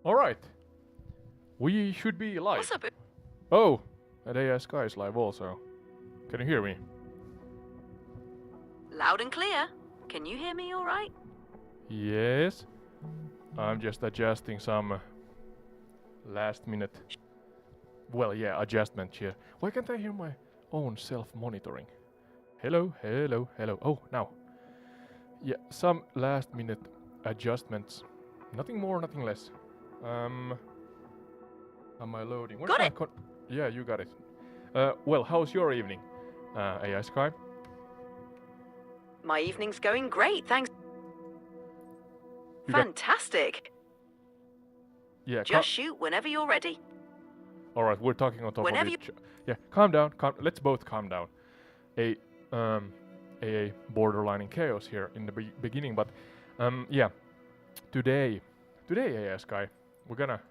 Alright. We should be live. What's up? Oh, and AI-Sky is live also. Can you hear me? Loud and clear. Can you hear me all right? Yes. I'm just adjusting some last minute... Well, yeah, adjustment here. Why can't I hear my own self-monitoring? Hello, hello, hello. Oh, now. Yeah, some last minute adjustments. Nothing more, nothing less. Am I loading? Got it. Yeah, you got it. Well, how's your evening, AI-Sky? My evening's going great, thanks. Fantastic. Yeah. Just shoot whenever you're ready. All right, we're talking on top Whenever of each. Yeah, calm down. Let's both calm down. A borderline in chaos here in the beginning, but yeah. Today, AI-Sky, we're gonna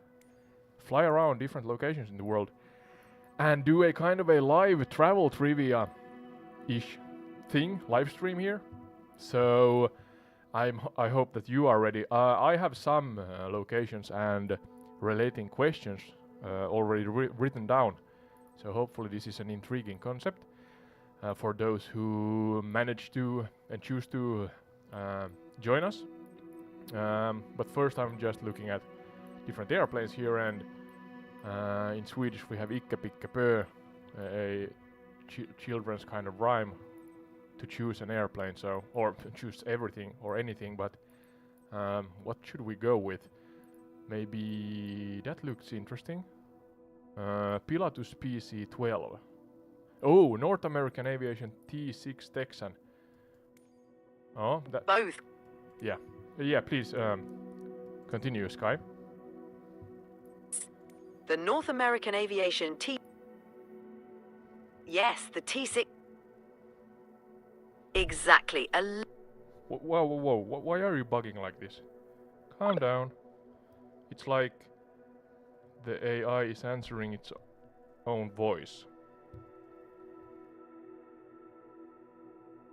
fly around different locations in the world and do a kind of a live travel trivia-ish thing, live stream here. So I hope that you are ready. I have some locations and relating questions already written down. So hopefully this is an intriguing concept for those who manage to and choose to join us. But first I'm just looking at different airplanes here, and in Swedish we have Icke Picke Pö, a children's kind of rhyme to choose an airplane, so or choose everything or anything, but what should we go with? Maybe that looks interesting. Pilatus PC-12. Oh, North American Aviation T6 Texan. Oh, that both. Yeah. Yeah, please continue, Sky. The North American Aviation Yes, the T6. Exactly. Whoa, why are you bugging like this? Calm down. It's like the AI is answering its own voice.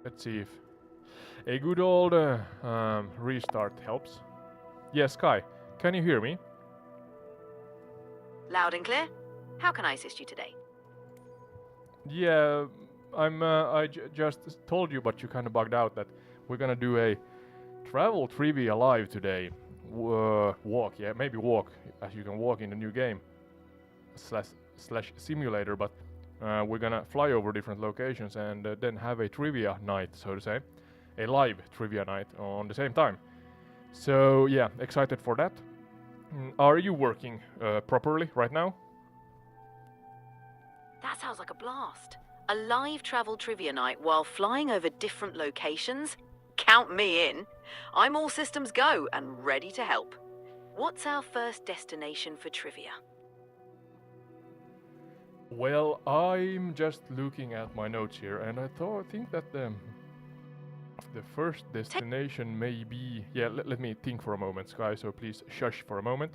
Let's see if a good old restart helps. Yes, Sky, can you hear me? Loud and clear. How can I assist you today? Yeah, I just told you, but you kind of bugged out that we're gonna do a travel trivia live today. Walk, yeah, maybe walk, as you can walk in the new game slash simulator, but we're gonna fly over different locations and then have a trivia night, so to say, a live trivia night on the same time. So yeah, excited for that. Are you working properly right now? That sounds like a blast. A live travel trivia night while flying over different locations? Count me in. I'm all systems go and ready to help. What's our first destination for trivia? Well, I'm just looking at my notes here, and I think that the first destination may be... Yeah, let me think for a moment, Sky, so please shush for a moment.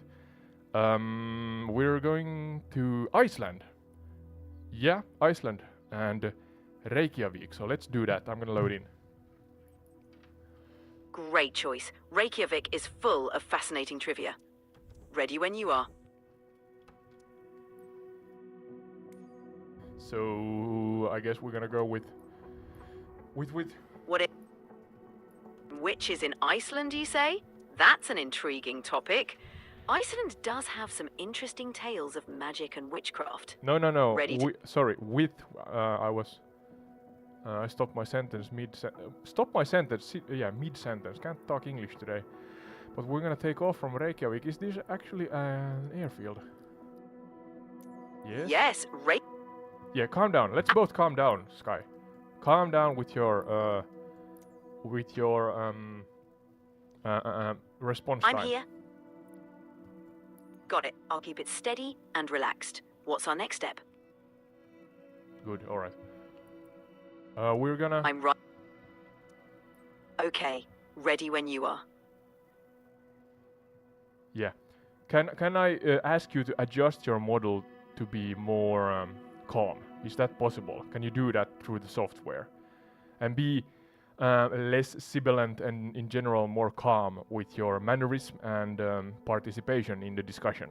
We're going to Iceland. Yeah, Iceland and Reykjavik, so let's do that. I'm gonna load in. Great choice. Reykjavik is full of fascinating trivia. Ready when you are. So I guess we're gonna go with Which is in Iceland, you say? That's an intriguing topic. Iceland does have some interesting tales of magic and witchcraft. No. Sorry, with I stopped my sentence stop my sentence. Yeah, mid sentence. Can't talk English today. But we're gonna take off from Reykjavik. Is this actually an airfield? Yes. Yes, Yeah, calm down. Let's both calm down, Sky. Calm down with your response time. I'm here. Got it. I'll keep it steady and relaxed. What's our next step? Good, alright. We're gonna... I'm right. Okay, ready when you are. Yeah. Can I ask you to adjust your model to be more calm? Is that possible? Can you do that through the software? And be less sibilant and in general more calm with your mannerism and participation in the discussion.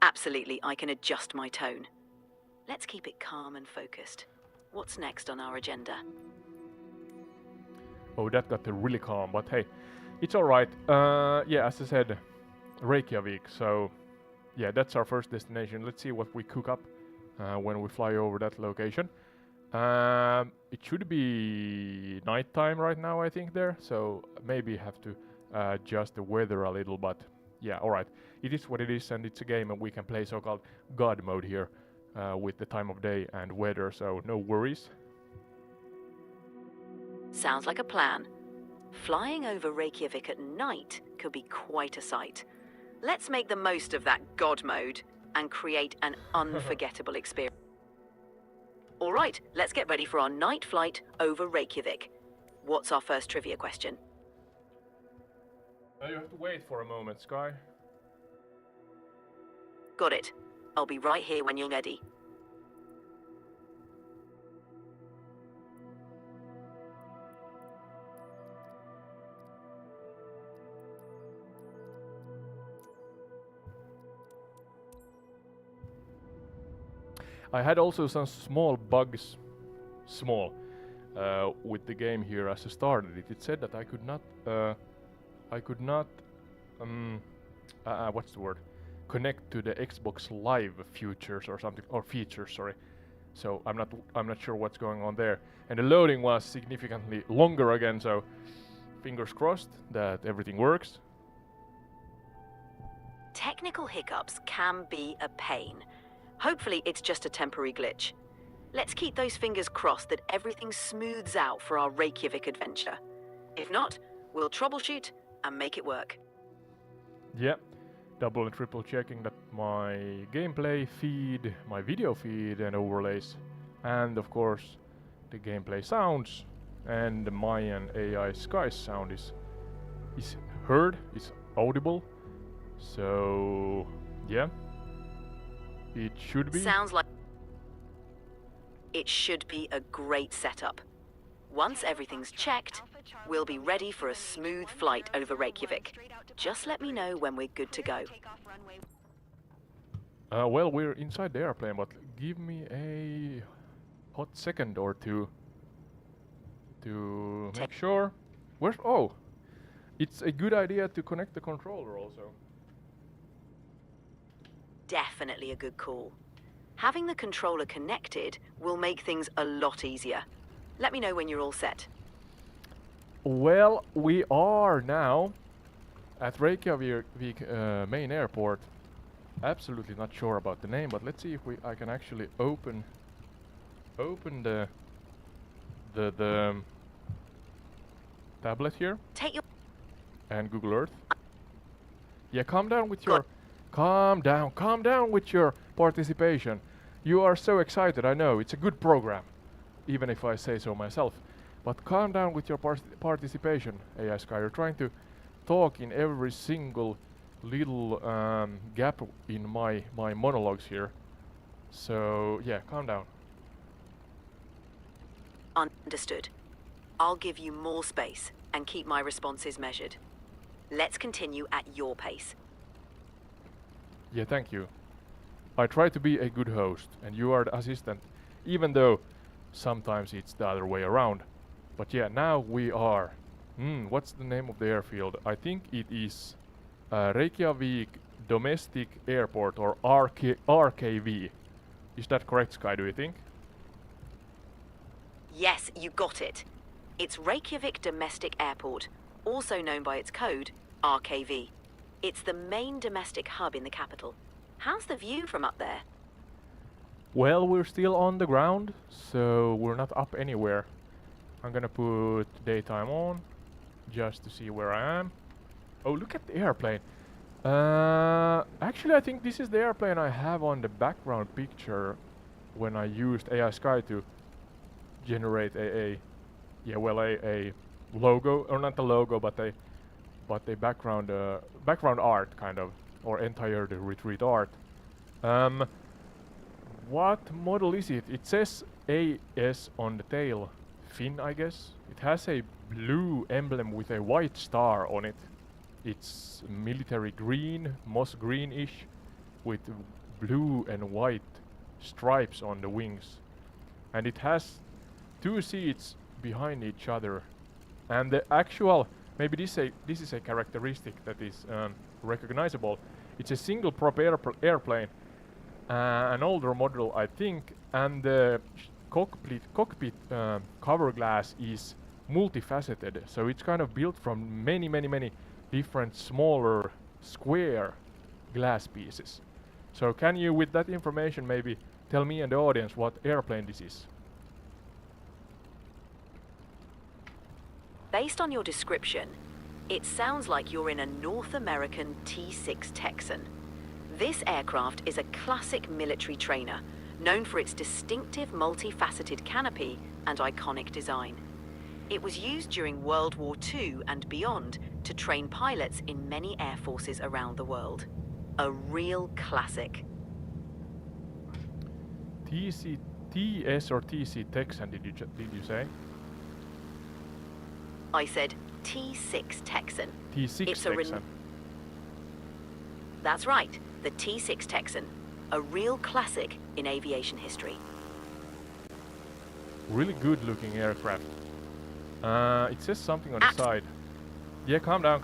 Absolutely, I can adjust my tone. Let's keep it calm and focused. What's next on our agenda? Oh, that got really calm, but hey, it's alright. Yeah, as I said, Reykjavik, so yeah, that's our first destination. Let's see what we cook up when we fly over that location. It should be nighttime right now, I think, there, so maybe have to adjust the weather a little, but yeah, alright. It is what it is, and it's a game, and we can play so-called God mode here with the time of day and weather, so no worries. Sounds like a plan. Flying over Reykjavik at night could be quite a sight. Let's make the most of that God mode and create an unforgettable experience. All right, let's get ready for our night flight over Reykjavik. What's our first trivia question? You have to wait for a moment, Sky. Got it. I'll be right here when you're ready. I had also some small bugs, with the game here as I started it. It said that I could not, what's the word? Connect to the Xbox Live features or something, or features, sorry. So I'm not sure what's going on there. And the loading was significantly longer again, so fingers crossed that everything works. Technical hiccups can be a pain. Hopefully it's just a temporary glitch. Let's keep those fingers crossed that everything smooths out for our Reykjavik adventure. If not, we'll troubleshoot and make it work. Yeah, double and triple checking that my gameplay feed, my video feed and overlays, and of course the gameplay sounds and the Mayan AI-Sky sound is heard, is audible. So yeah, it should be. Sounds like it should be a great setup. Once everything's checked, we'll be ready for a smooth flight over Reykjavik. Just let me know when we're good to go. Well, we're inside the airplane, but give me a hot second or two to make sure. Where's... Oh! It's a good idea to connect the controller also. Definitely a good call. Having the controller connected will make things a lot easier. Let me know when you're all set. Well, we are now at Reykjavik main airport. Absolutely not sure about the name, but let's see if I can actually open the tablet here. Take your... And Google Earth. Yeah, calm down with your calm down with your participation. You are so excited, I know. It's a good program, even if I say so myself. But calm down with your participation, AI-Sky. You're trying to talk in every single little gap in my monologues here. So yeah, calm down. Understood. I'll give you more space and keep my responses measured. Let's continue at your pace. Yeah, thank you. I try to be a good host, and you are the assistant, even though sometimes it's the other way around. But yeah, now we are. What's the name of the airfield? I think it is Reykjavik Domestic Airport, or RKV. Is that correct, Sky, do you think? Yes, you got it. It's Reykjavik Domestic Airport, also known by its code, RKV. It's the main domestic hub in the capital. How's the view from up there? Well, we're still on the ground, so we're not up anywhere. I'm gonna put daytime on, just to see where I am. Oh, look at the airplane. Actually, I think this is the airplane I have on the background picture when I used AI-Sky to generate a logo, or not a logo, but a background art kind of, or entire the retreat art. What model is it? It says AS on the tail fin, I guess. It has a blue emblem with a white star on it. It's military green, moss greenish, with blue and white stripes on the wings. And it has 2 seats behind each other. And the actual, maybe this is a characteristic that is recognizable. It's a single prop airplane, an older model, I think, and the cockpit cover glass is multifaceted. So it's kind of built from many different smaller square glass pieces. So can you, with that information, maybe tell me and the audience what airplane this is? Based on your description, it sounds like you're in a North American T6 Texan. This aircraft is a classic military trainer, known for its distinctive multifaceted canopy and iconic design. It was used during World War II and beyond to train pilots in many air forces around the world. A real classic. TS or TC Texan, did you say? I said T6 Texan. T6 It's Texan. That's right, the T6 Texan. A real classic in aviation history. Really good looking aircraft. It says something on the side. Yeah, calm down.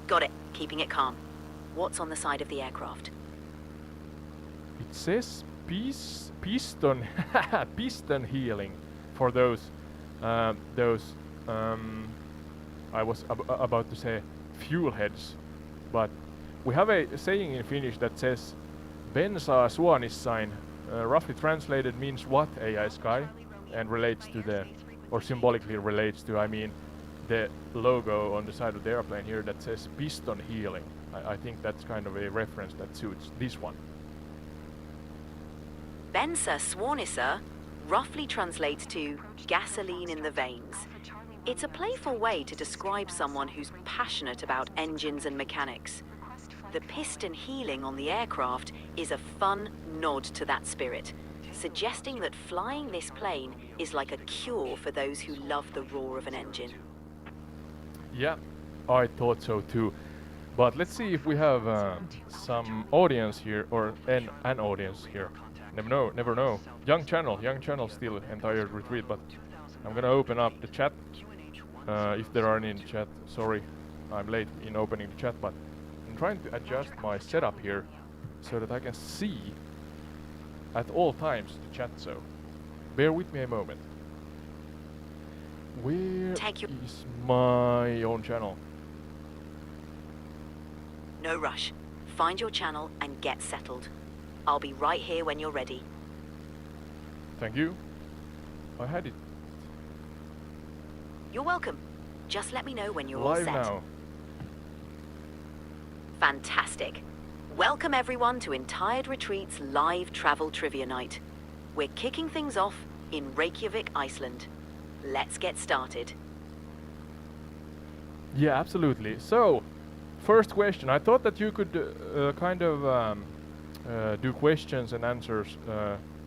Got it, keeping it calm. What's on the side of the aircraft? It says piston piston healing for those I was about to say fuel heads, but we have a saying in Finnish that says bensaa suonissain, roughly translated means what, AI Sky, and relates to the, or symbolically relates to, I mean, the logo on the side of the airplane here that says piston healing. I think that's kind of a reference that suits this one. Bensa Swanissa roughly translates to gasoline in the veins. It's a playful way to describe someone who's passionate about engines and mechanics. The piston healing on the aircraft is a fun nod to that spirit, suggesting that flying this plane is like a cure for those who love the roar of an engine. Yeah, I thought so too. But let's see if we have some audience here, or an audience here. Never know. Young channel still entire retreat, but I'm gonna open up the chat. If there are any in the chat, sorry, I'm late in opening the chat, but I'm trying to adjust my setup here so that I can see at all times the chat, so bear with me a moment. Where is my own channel? No rush. Find your channel and get settled. I'll be right here when you're ready. Thank you. I had it. You're welcome. Just let me know when you're live all set. Now. Fantastic. Welcome everyone to Entired Retreat's live travel trivia night. We're kicking things off in Reykjavik, Iceland. Let's get started. Yeah, absolutely. So, first question. I thought that you could kind of do questions and answers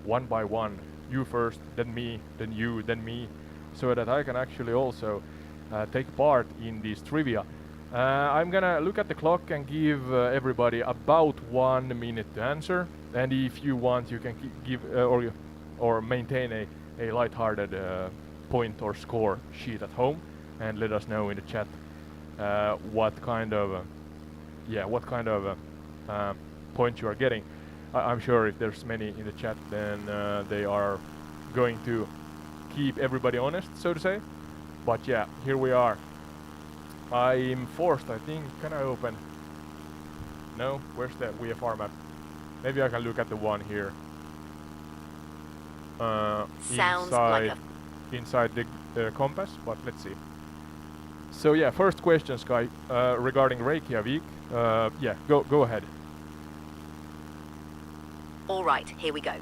one by one. You first, then me, then you, then me, so that I can actually also take part in this trivia. I'm gonna look at the clock and give everybody about 1 minute to answer. And if you want, you can give or maintain a light-hearted point or score sheet at home, and let us know in the chat what kind of point you are getting. I'm sure if there's many in the chat, then they are going to keep everybody honest, so to say. But yeah, here we are. I'm forced, I think. Can I open? No? Where's the VFR map? Maybe I can look at the one here. Sounds like inside the compass, but let's see. So yeah, first question, Sky, regarding Reykjavik. Yeah, go ahead. All right, here we go.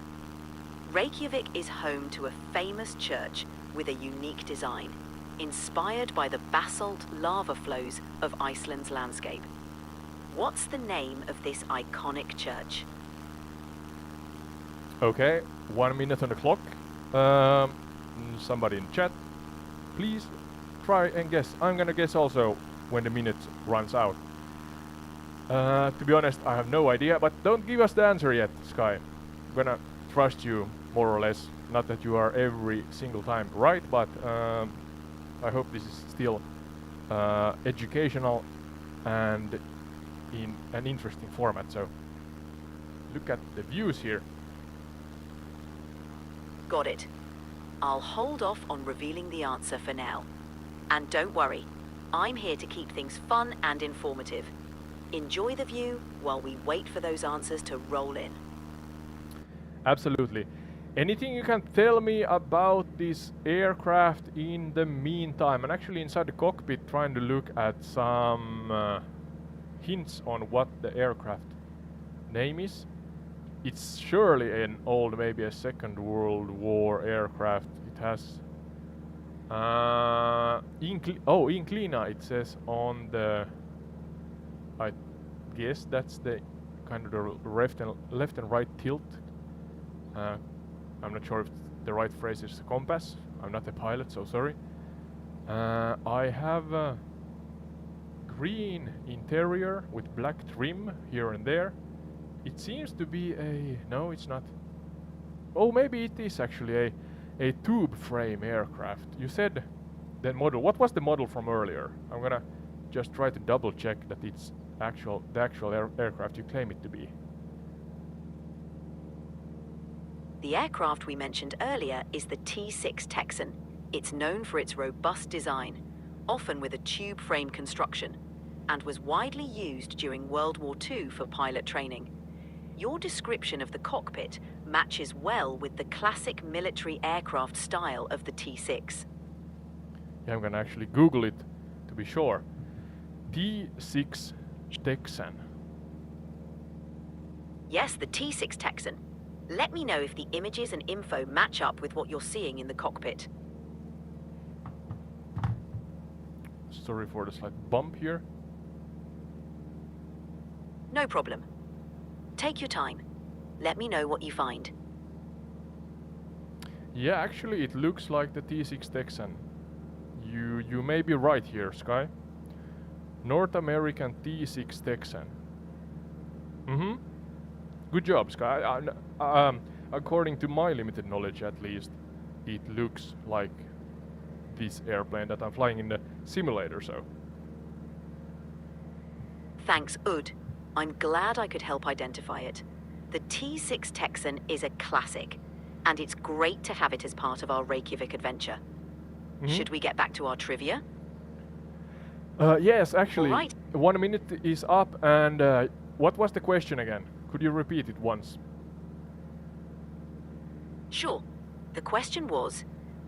Reykjavik is home to a famous church with a unique design, inspired by the basalt lava flows of Iceland's landscape. What's the name of this iconic church? Okay, 1 minute on the clock. Somebody in chat, please try and guess. I'm gonna guess also when the minute runs out. To be honest, I have no idea, but don't give us the answer yet, Sky. I'm gonna trust you more or less. Not that you are every single time right, but I hope this is still educational and in an interesting format. So look at the views here. Got it. I'll hold off on revealing the answer for now. And don't worry, I'm here to keep things fun and informative. Enjoy the view while we wait for those answers to roll in. Absolutely. Anything you can tell me about this aircraft in the meantime? I'm actually inside the cockpit trying to look at some hints on what the aircraft name is. It's surely an old, maybe a Second World War aircraft. It has Inclina, it says on the, I guess that's the kind of the left and right tilt. I'm not sure if the right phrase is compass. I'm not a pilot, so sorry. I have a green interior with black trim here and there. It seems to be a... no, it's not. Oh, maybe it is actually a tube frame aircraft. You said the model. What was the model from earlier? I'm gonna just try to double check that it's the actual aircraft you claim it to be. The aircraft we mentioned earlier is the T6 Texan. It's known for its robust design, often with a tube frame construction, and was widely used during World War II for pilot training. Your description of the cockpit matches well with the classic military aircraft style of the T6. Yeah, I'm gonna actually Google it to be sure. T6 Texan. Yes, the T6 Texan. Let me know if the images and info match up with what you're seeing in the cockpit. Sorry for the slight bump here. No problem. Take your time. Let me know what you find. Yeah, actually it looks like the T6 Texan. You may be right here, Sky. North American T6 Texan. Good job, Sky. According to my limited knowledge at least, it looks like this airplane that I'm flying in the simulator, so. Thanks, Ode. I'm glad I could help identify it. The T6 Texan is a classic, and it's great to have it as part of our Reykjavik adventure. Should we get back to our trivia? Yes, actually. All right. 1 minute is up, and what was the question again? Could you repeat it once? Sure. The question was,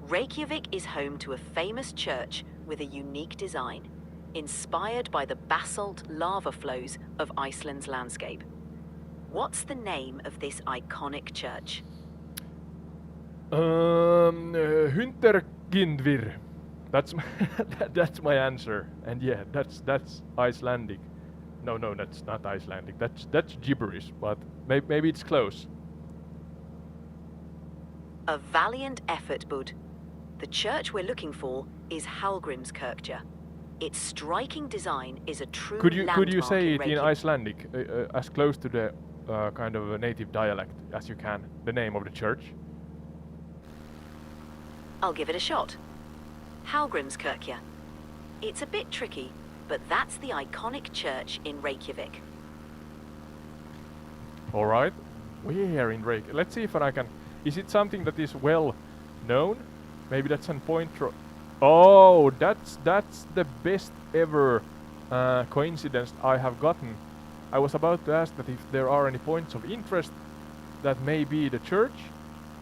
Reykjavik is home to a famous church with a unique design, inspired by the basalt lava flows of Iceland's landscape. What's the name of this iconic church? Huntergindvir. That's my that's my answer. And yeah, that's Icelandic. No, that's not Icelandic. That's gibberish, but maybe it's close. A valiant effort, Bud. The church we're looking for is Hallgrímskirkja. Its striking design is a true landmark. Could you say it in Reykjavik. Icelandic, as close to the kind of a native dialect as you can? The name of the church. I'll give it a shot. Hallgrímskirkja. It's a bit tricky, but that's the iconic church in Reykjavik. All right, we're in Reykjavik. Let's see if I can. Is it something that is well known? Maybe that's a pointer. Oh, that's the best ever coincidence I have gotten. I was about to ask that if there are any points of interest that may be the church,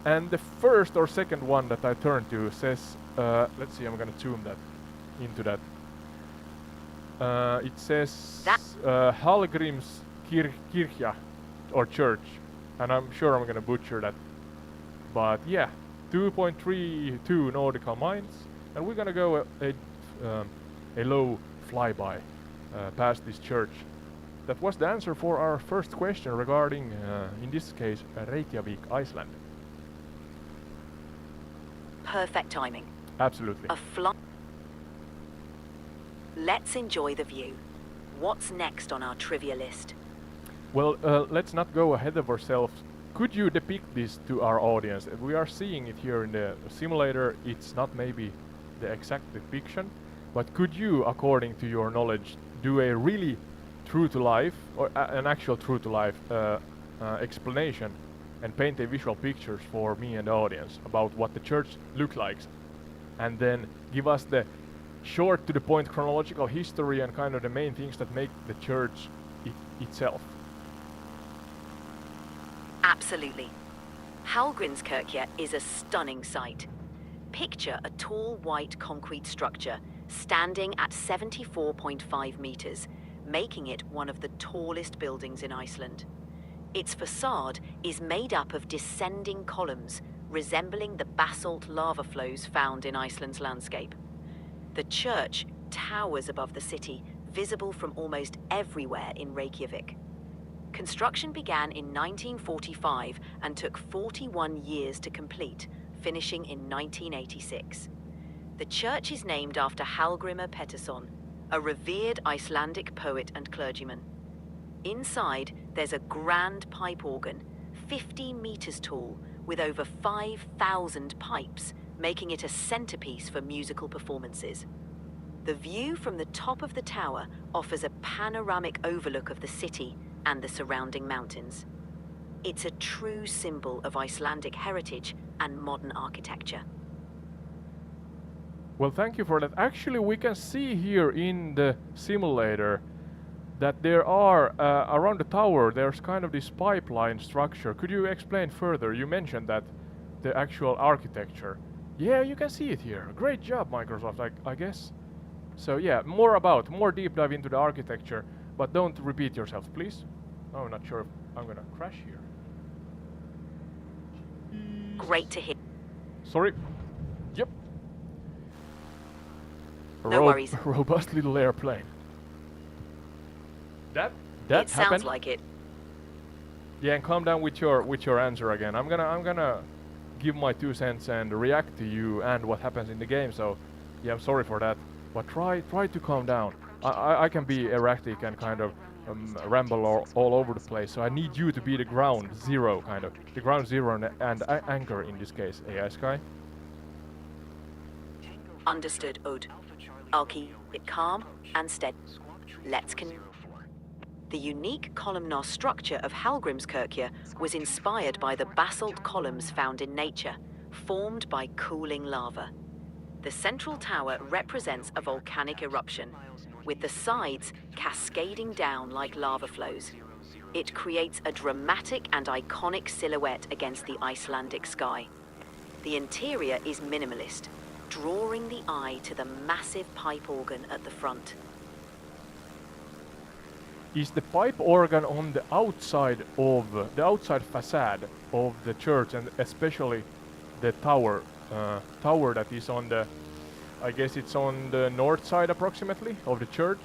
and the first or second one that I turned to says, let's see, I'm gonna zoom that into that. It says Hallgrímskirkja or church, and I'm sure I'm gonna butcher that. But yeah, 2.32 nautical miles, and we're gonna go a low flyby past this church. That was the answer for our first question regarding, in this case, Reykjavik, Iceland. perfect timing. Absolutely. A fly. Let's enjoy the view. What's next on our trivia list? Well, let's not go ahead of ourselves. Could you depict this to our audience? We are seeing it here in the simulator. It's not maybe the exact depiction, but could you, according to your knowledge, do a really true to life, or an actual true to life explanation and paint a visual pictures for me and the audience about what the church looks like, and then give us the short to the point chronological history and kind of the main things that make the church itself? Absolutely. Hallgrímskirkja is a stunning sight. Picture a tall white concrete structure standing at 74.5 meters, making it one of the tallest buildings in Iceland. Its facade is made up of descending columns resembling the basalt lava flows found in Iceland's landscape. The church towers above the city, visible from almost everywhere in Reykjavik. Construction began in 1945 and took 41 years to complete, finishing in 1986. The church is named after Hallgrímur Pétursson, a revered Icelandic poet and clergyman. Inside, there's a grand pipe organ, 15 meters tall, with over 5,000 pipes, making it a centerpiece for musical performances. The view from the top of the tower offers a panoramic overlook of the city and the surrounding mountains. It's a true symbol of Icelandic heritage and modern architecture. Well, thank you for that. Actually, we can see here in the simulator that there are, around the tower, there's kind of this pipeline structure. Could you explain further? You mentioned that the actual architecture. Yeah, you can see it here. Great job, Microsoft, I guess. So yeah, more deep dive into the architecture, but don't repeat yourself, please. Oh, I'm not sure if I'm gonna crash here. Great to hear. Sorry. Yep. No worries. Robust little airplane. That it happened. sounds like it. Yeah, and calm down with your answer again. I'm gonna give my 2 cents and react to you and what happens in the game. So yeah, I'm sorry for that. But try to calm down. I can be erratic and kind of ramble all over the place. So I need you to be the ground zero, kind of the ground zero and anchor in this case, AI-Sky. Understood, Ode. I'll keep it calm and steady. Let's continue. The unique columnar structure of Hallgrímskirkja was inspired by the basalt columns found in nature, formed by cooling lava. The central tower represents a volcanic eruption, with the sides cascading down like lava flows. It creates a dramatic and iconic silhouette against the Icelandic sky. The interior is minimalist, drawing the eye to the massive pipe organ at the front. Is the pipe organ on the outside facade of the church, and especially the tower that is on the, I guess it's on the north side approximately of the church?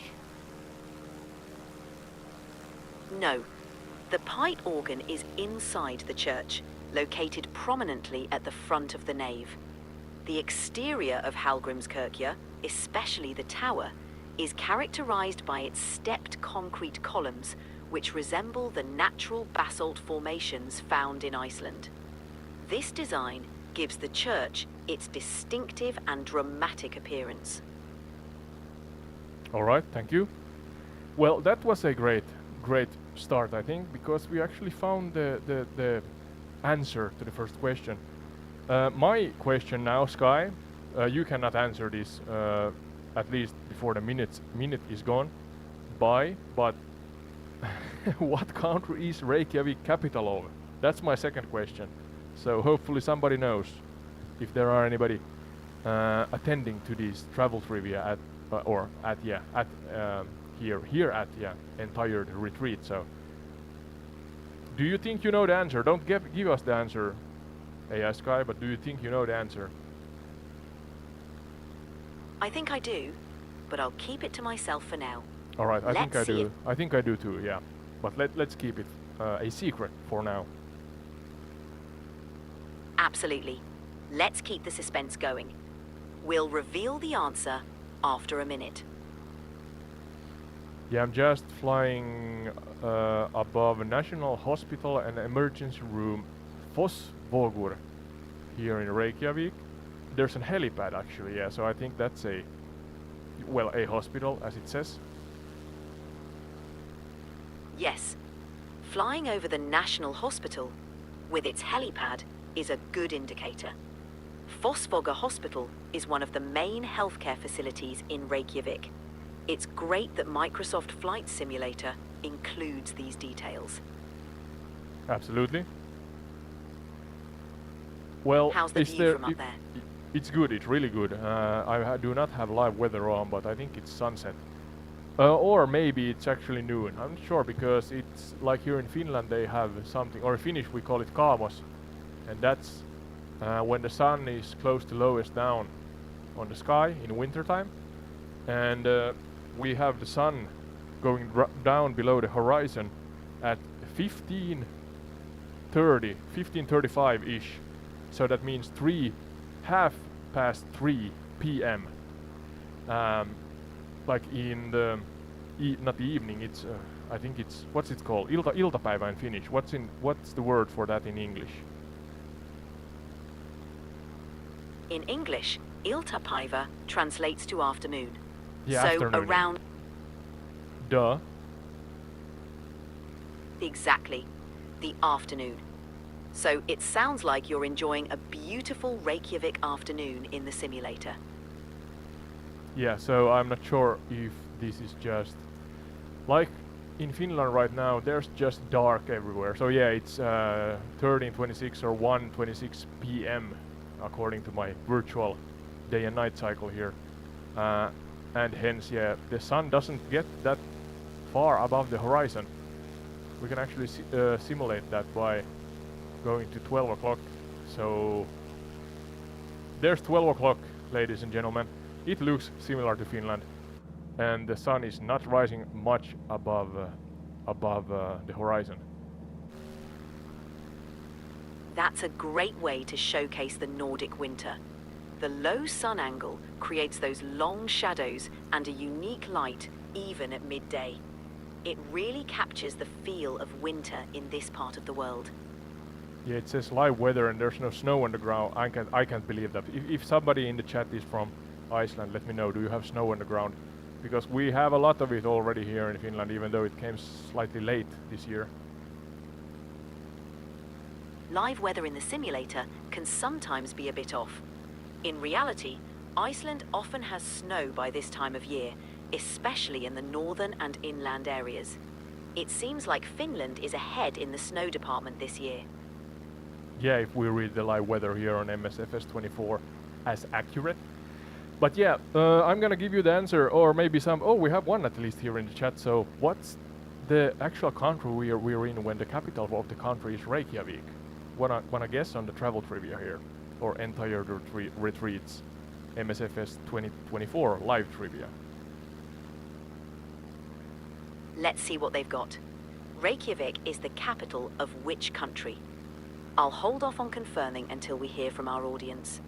No, the pipe organ is inside the church, located prominently at the front of the nave. The exterior of Hallgrímskirkja, especially the tower, is characterized by its stepped concrete columns, which resemble the natural basalt formations found in Iceland. This design gives the church its distinctive and dramatic appearance. All right, thank you. Well, that was a great start, I think, because we actually found the answer to the first question. My question now, Sky, you cannot answer this at least before the minute is gone by, but what country is Reykjavik capital of? That's my second question. So hopefully somebody knows if there are anybody attending to this travel trivia at here at entire retreat. So do you think you know the answer? Don't give us the answer, AI-Sky, but do you think you know the answer? I think I do, but I'll keep it to myself for now. All right, I think I Let's see do. I think I do too, yeah. But let's keep it a secret for now. Absolutely. Let's keep the suspense going. We'll reveal the answer after a minute. Yeah, I'm just flying above a National Hospital and Emergency Room Fossvogur here in Reykjavik. There's a helipad actually, yeah, so I think that's a hospital as it says. Yes, flying over the National Hospital with its helipad is a good indicator. Fossvogur Hospital is one of the main healthcare facilities in Reykjavik. It's great that Microsoft Flight Simulator includes these details. Absolutely. Well, how's the view from up there? It's good, it's really good. I do not have live weather on, but I think it's sunset. Or maybe it's actually noon. I'm not sure because it's like here in Finland they have something, or in Finnish we call it kaamos, and that's when the sun is close to lowest down on the sky in wintertime, and we have the sun going down below the horizon at 15:35-ish. So that means 3 p.m. Like in the not the evening. It's I think it's what's it called? Iltapäivä in Finnish. What's the word for that in English? In English, iltapäivä translates to afternoon. Yeah, so afternoon. around. Duh. Exactly, the afternoon. So it sounds like you're enjoying a beautiful Reykjavik afternoon in the simulator. Yeah, so I'm not sure if this is just like in Finland right now. There's just dark everywhere. So yeah, it's 13:26 or 1:26 p.m. according to my virtual day and night cycle here, and hence, yeah, the sun doesn't get that far above the horizon. We can actually simulate that by going to 12 o'clock. So there's 12 o'clock, ladies and gentlemen. It looks similar to Finland, and the sun is not rising much above the horizon. That's a great way to showcase the Nordic winter. The low sun angle creates those long shadows and a unique light even at midday. It really captures the feel of winter in this part of the world. Yeah, it says live weather and there's no snow on the ground. I can't believe that. If somebody in the chat is from Iceland, let me know. Do you have snow on the ground? Because we have a lot of it already here in Finland, even though it came slightly late this year. Live weather in the simulator can sometimes be a bit off. In reality, Iceland often has snow by this time of year, especially in the northern and inland areas. It seems like Finland is ahead in the snow department this year. Yeah, if we read the live weather here on Msfs 24 as accurate. But yeah, I'm gonna give you the answer, or maybe some. Oh, we have one at least here in the chat. So, what's the actual country we're in when the capital of the country is Reykjavik? Wanna guess on the travel trivia here, or entire retreats, Msfs 2024 live trivia. Let's see what they've got. Reykjavik is the capital of which country? I'll hold off on confirming until we hear from our audience.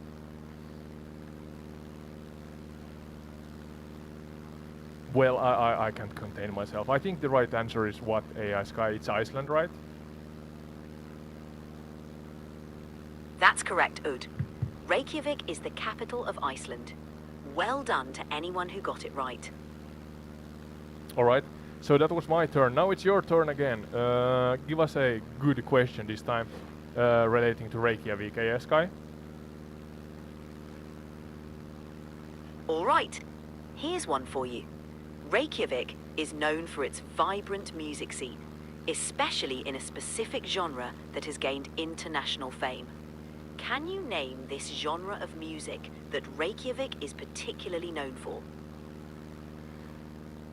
Well, I can't contain myself. I think the right answer is what, AI-Sky? It's Iceland, right? That's correct, Ode. Reykjavik is the capital of Iceland. Well done to anyone who got it right. Alright, so that was my turn. Now it's your turn again. Give us a good question this time relating to Reykjavik, AI-Sky. All right, here's one for you. Reykjavik is known for its vibrant music scene, especially in a specific genre that has gained international fame. Can you name this genre of music that Reykjavik is particularly known for?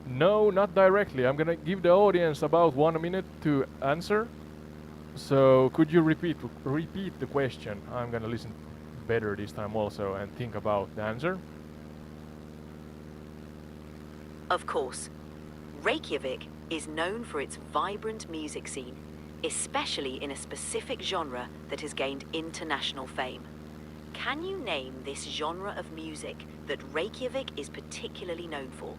No, not directly. I'm gonna give the audience about 1 minute to answer. So could you repeat the question? I'm gonna listen better this time also and think about the answer. Of course. Reykjavik is known for its vibrant music scene, especially in a specific genre that has gained international fame. Can you name this genre of music that Reykjavik is particularly known for?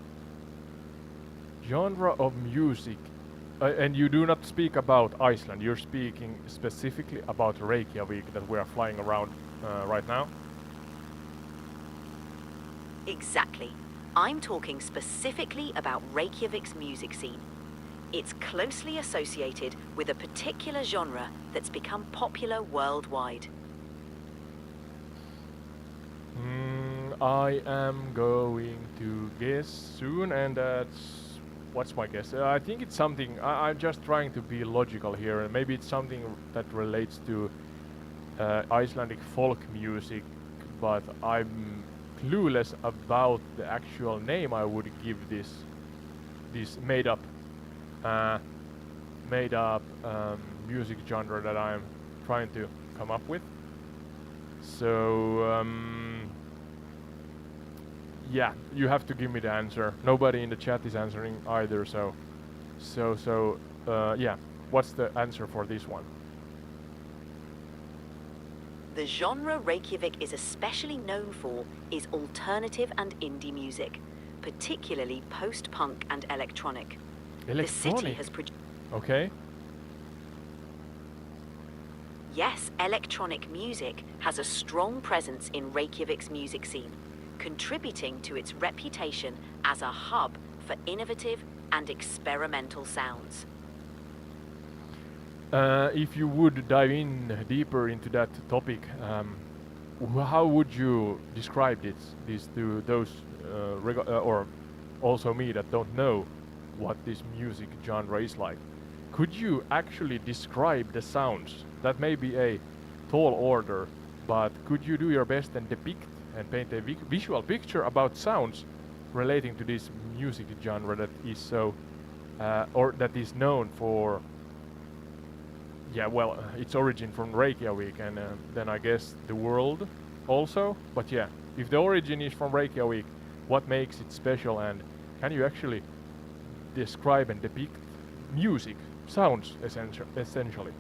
Genre of music. And you do not speak about Iceland, you're speaking specifically about Reykjavik that we are flying around right now? Exactly. I'm talking specifically about Reykjavik's music scene. It's closely associated with a particular genre that's become popular worldwide. I am going to guess soon, and what's my guess? I think it's something. I'm just trying to be logical here, and maybe it's something that relates to Icelandic folk music, but I'm clueless about the actual name I would give this made up music genre that I'm trying to come up with. So yeah, you have to give me the answer. Nobody in the chat is answering either, so yeah, what's the answer for this one? The genre Reykjavik is especially known for is alternative and indie music, particularly post-punk and electronic. The city has produced... Okay. Yes, electronic music has a strong presence in Reykjavik's music scene, contributing to its reputation as a hub for innovative and experimental sounds. If you would dive in deeper into that topic, how would you describe this to those or also me that don't know what this music genre is like? Could you actually describe the sounds? That may be a tall order, but could you do your best and depict and paint a visual picture about sounds relating to this music genre that is so, or that is known for, yeah, well, its origin from Reykjavik and then I guess the world also. But yeah, if the origin is from Reykjavik, what makes it special, and can you actually describe and depict music, sounds essentially?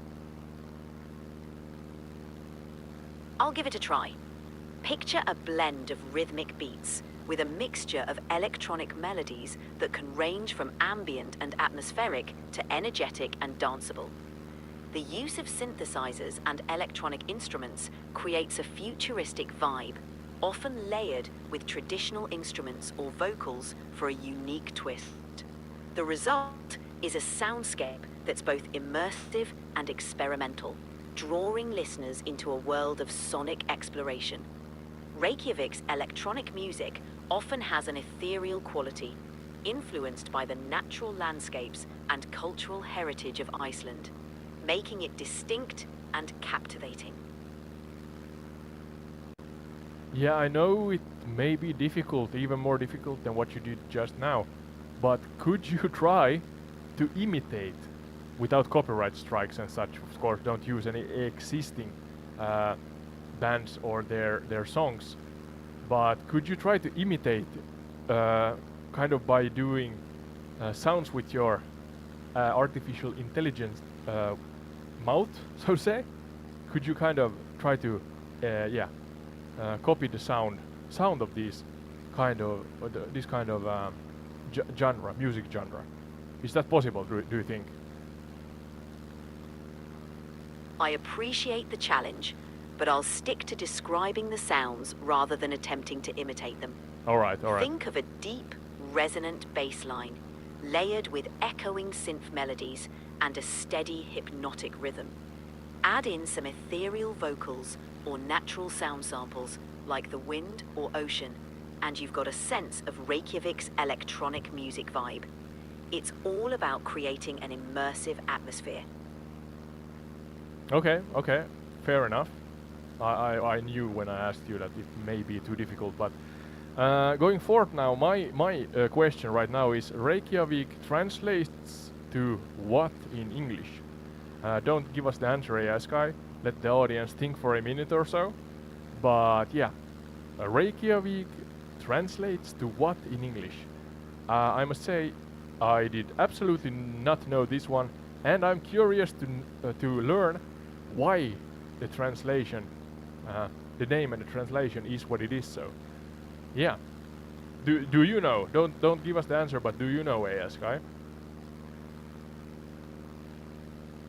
I'll give it a try. Picture a blend of rhythmic beats with a mixture of electronic melodies that can range from ambient and atmospheric to energetic and danceable. The use of synthesizers and electronic instruments creates a futuristic vibe, often layered with traditional instruments or vocals for a unique twist. The result is a soundscape that's both immersive and experimental, drawing listeners into a world of sonic exploration. Reykjavik's electronic music often has an ethereal quality, influenced by the natural landscapes and cultural heritage of Iceland, making it distinct and captivating. Yeah, I know it may be difficult, even more difficult than what you did just now, but could you try to imitate, without copyright strikes and such, of course, don't use any existing bands or their songs, but could you try to imitate kind of by doing sounds with your artificial intelligence mouth, so to say? Could you kind of try to copy the sound of these kind of this kind of genre, music genre? Is that possible, do you think? I appreciate the challenge, but I'll stick to describing the sounds rather than attempting to imitate them. All right. Think of a deep, resonant bass line, layered with echoing synth melodies and a steady, hypnotic rhythm. Add in some ethereal vocals or natural sound samples like the wind or ocean, and you've got a sense of Reykjavik's electronic music vibe. It's all about creating an immersive atmosphere. Okay, fair enough. I knew when I asked you that it may be too difficult, but going forward now, my question right now is, Reykjavik translates to what in English? Don't give us the answer, AI-Sky. Let the audience think for a minute or so. But yeah, Reykjavik translates to what in English? I must say, I did absolutely not know this one, and I'm curious to learn why the translation the name and the translation is what it is. So, yeah. Do you know? Don't give us the answer, but do you know, AI-Sky?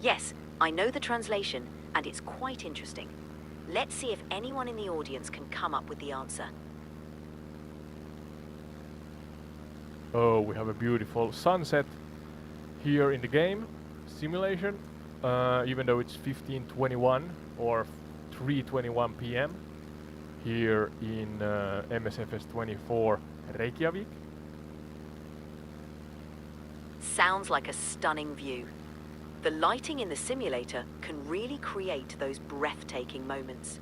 Yes, I know the translation, and it's quite interesting. Let's see if anyone in the audience can come up with the answer. Oh, we have a beautiful sunset here in the game simulation, even though it's 15:21 or 3:21 p.m. here in Msfs 24 Reykjavik. Sounds like a stunning view. The lighting in the simulator can really create those breathtaking moments.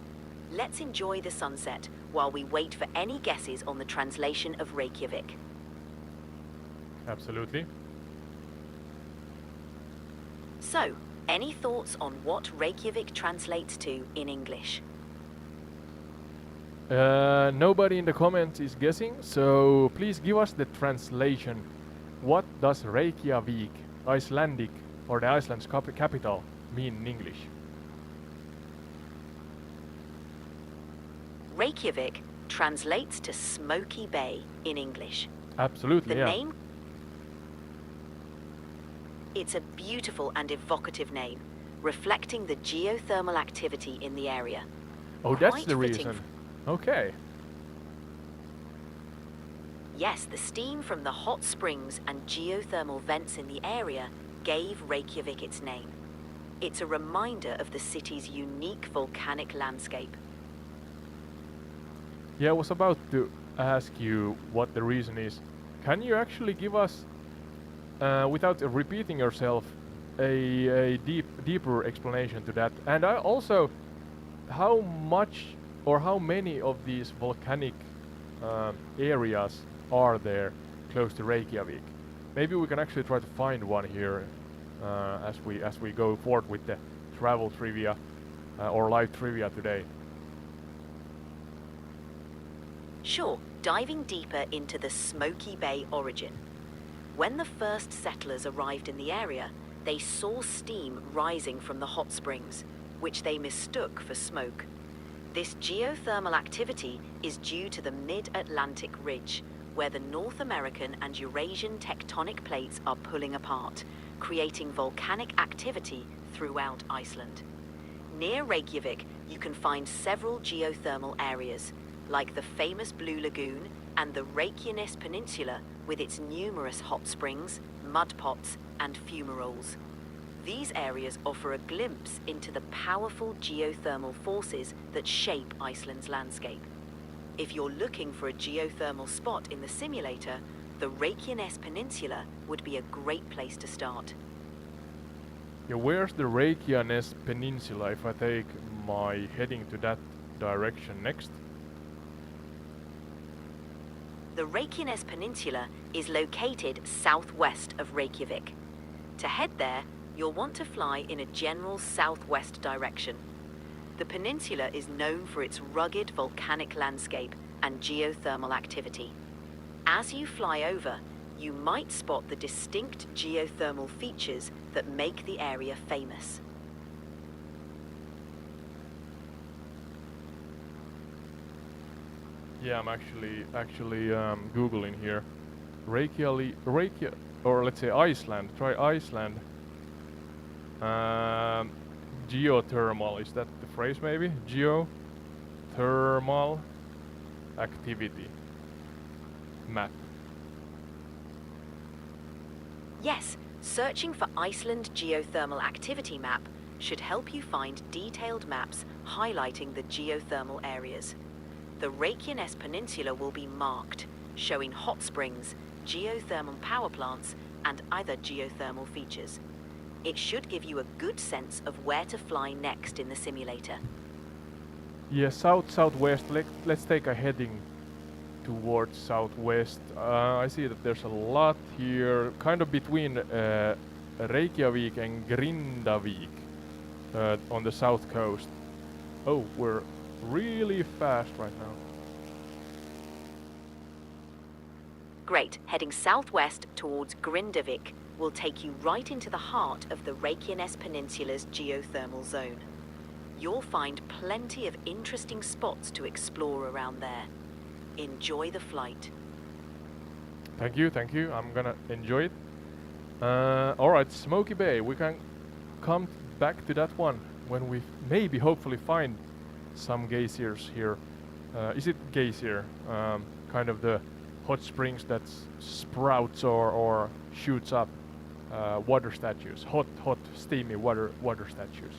Let's enjoy the sunset while we wait for any guesses on the translation of Reykjavik. Absolutely. So, any thoughts on what Reykjavik translates to in English? Nobody in the comments is guessing, so please give us the translation. What does Reykjavik, Icelandic, or the Iceland's capital mean in English? Reykjavik translates to Smoky Bay in English. Absolutely, The yeah. name? It's a beautiful and evocative name, reflecting the geothermal activity in the area. Oh, that's Quite the fitting reason. Okay. Yes, the steam from the hot springs and geothermal vents in the area gave Reykjavik its name. It's a reminder of the city's unique volcanic landscape. Yeah, I was about to ask you what the reason is. Can you actually give us, without repeating yourself, a deeper explanation to that? And also, how much or how many of these volcanic areas are there close to Reykjavik? Maybe we can actually try to find one here as we go forward with the travel trivia or live trivia today. Sure, diving deeper into the Smoky Bay origin. When the first settlers arrived in the area, they saw steam rising from the hot springs, which they mistook for smoke. This geothermal activity is due to the Mid-Atlantic Ridge, where the North American and Eurasian tectonic plates are pulling apart, creating volcanic activity throughout Iceland. Near Reykjavik, you can find several geothermal areas, like the famous Blue Lagoon and the Reykjanes Peninsula with its numerous hot springs, mud pots, and fumaroles. These areas offer a glimpse into the powerful geothermal forces that shape Iceland's landscape. If you're looking for a geothermal spot in the simulator, the Reykjanes Peninsula would be a great place to start. Yeah, where's the Reykjanes Peninsula if I take my heading to that direction next? The Reykjanes Peninsula is located southwest of Reykjavik. To head there, you'll want to fly in a general southwest direction. The peninsula is known for its rugged volcanic landscape and geothermal activity. As you fly over, you might spot the distinct geothermal features that make the area famous. Yeah, I'm actually googling here. Or let's say Iceland. Try Iceland. Geothermal, is that the phrase maybe? Geothermal activity map. Yes, searching for Iceland geothermal activity map should help you find detailed maps highlighting the geothermal areas. The Reykjanes Peninsula will be marked, showing hot springs, geothermal power plants, and other geothermal features. It should give you a good sense of where to fly next in the simulator. Yeah, southwest. Let's take a heading towards southwest. I see that there's a lot here, kind of between Reykjavik and Grindavik on the south coast. Oh, we're really fast right now. Great, heading southwest towards Grindavik will take you right into the heart of the Reykjanes Peninsula's geothermal zone. You'll find plenty of interesting spots to explore around there. Enjoy the flight. Thank you, thank you. I'm gonna enjoy it. Alright, Smoky Bay. We can come back to that one when we maybe hopefully find some geysers here. Is it geyser? Kind of the hot springs that sprouts or shoots up water statues. Hot, steamy water statues.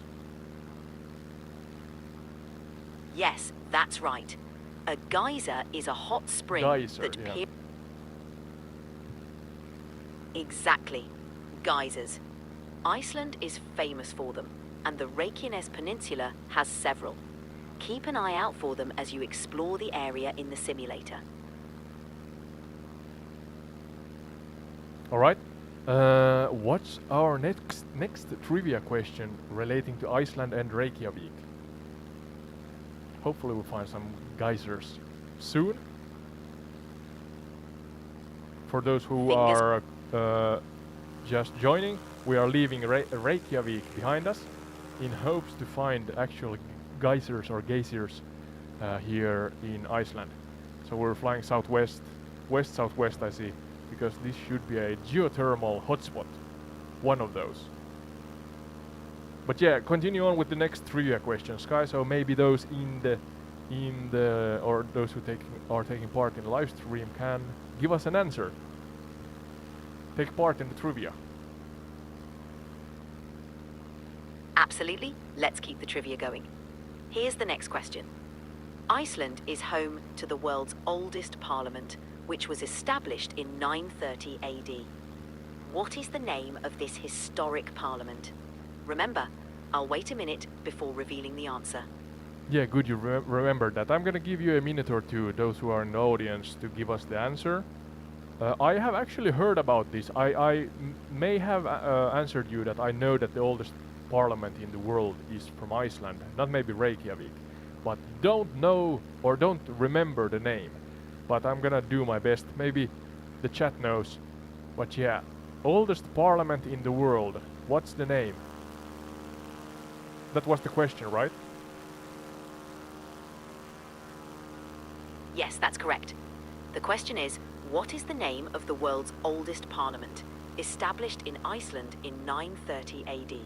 Yes, that's right. A geyser is a hot spring that yeah. Exactly. Geysers. Iceland is famous for them, and the Reykjanes Peninsula has several. Keep an eye out for them as you explore the area in the simulator. Alright. What's our next trivia question relating to Iceland and Reykjavik? Hopefully we'll find some geysers soon. For those who are just joining, we are leaving Reykjavik behind us in hopes to find actual geysers or geysers here in Iceland. So we're flying southwest, west-southwest I see, because this should be a geothermal hotspot, one of those. But yeah, continue on with the next trivia question, Sky. So maybe those in the or those who are taking part in the live stream can give us an answer. Take part in the trivia. Absolutely. Let's keep the trivia going. Here's the next question. Iceland is home to the world's oldest parliament, which was established in 930 AD. What is the name of this historic parliament? Remember, I'll wait a minute before revealing the answer. Yeah, good you remembered that. I'm gonna give you a minute or two, those who are in the audience, to give us the answer. I have actually heard about this. I may have answered you that I know that the oldest parliament in the world is from Iceland, not maybe Reykjavik, but don't know or don't remember the name. But I'm gonna do my best. Maybe the chat knows. But yeah, oldest parliament in the world. What's the name? That was the question, right? Yes, that's correct. The question is, what is the name of the world's oldest parliament, established in Iceland in 930 AD?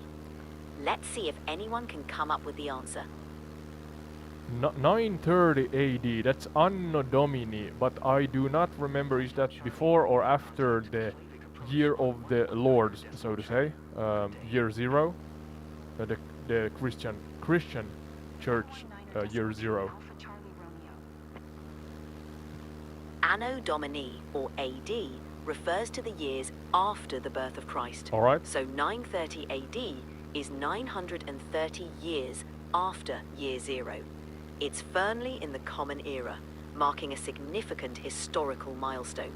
Let's see if anyone can come up with the answer. 930 AD, that's Anno Domini, but I do not remember, is that before or after the year of the Lord, so to say, year zero, the Christian church year zero. Anno Domini, or AD, refers to the years after the birth of Christ. All right. So 930 AD is 930 years after year zero. It's firmly in the Common Era, marking a significant historical milestone.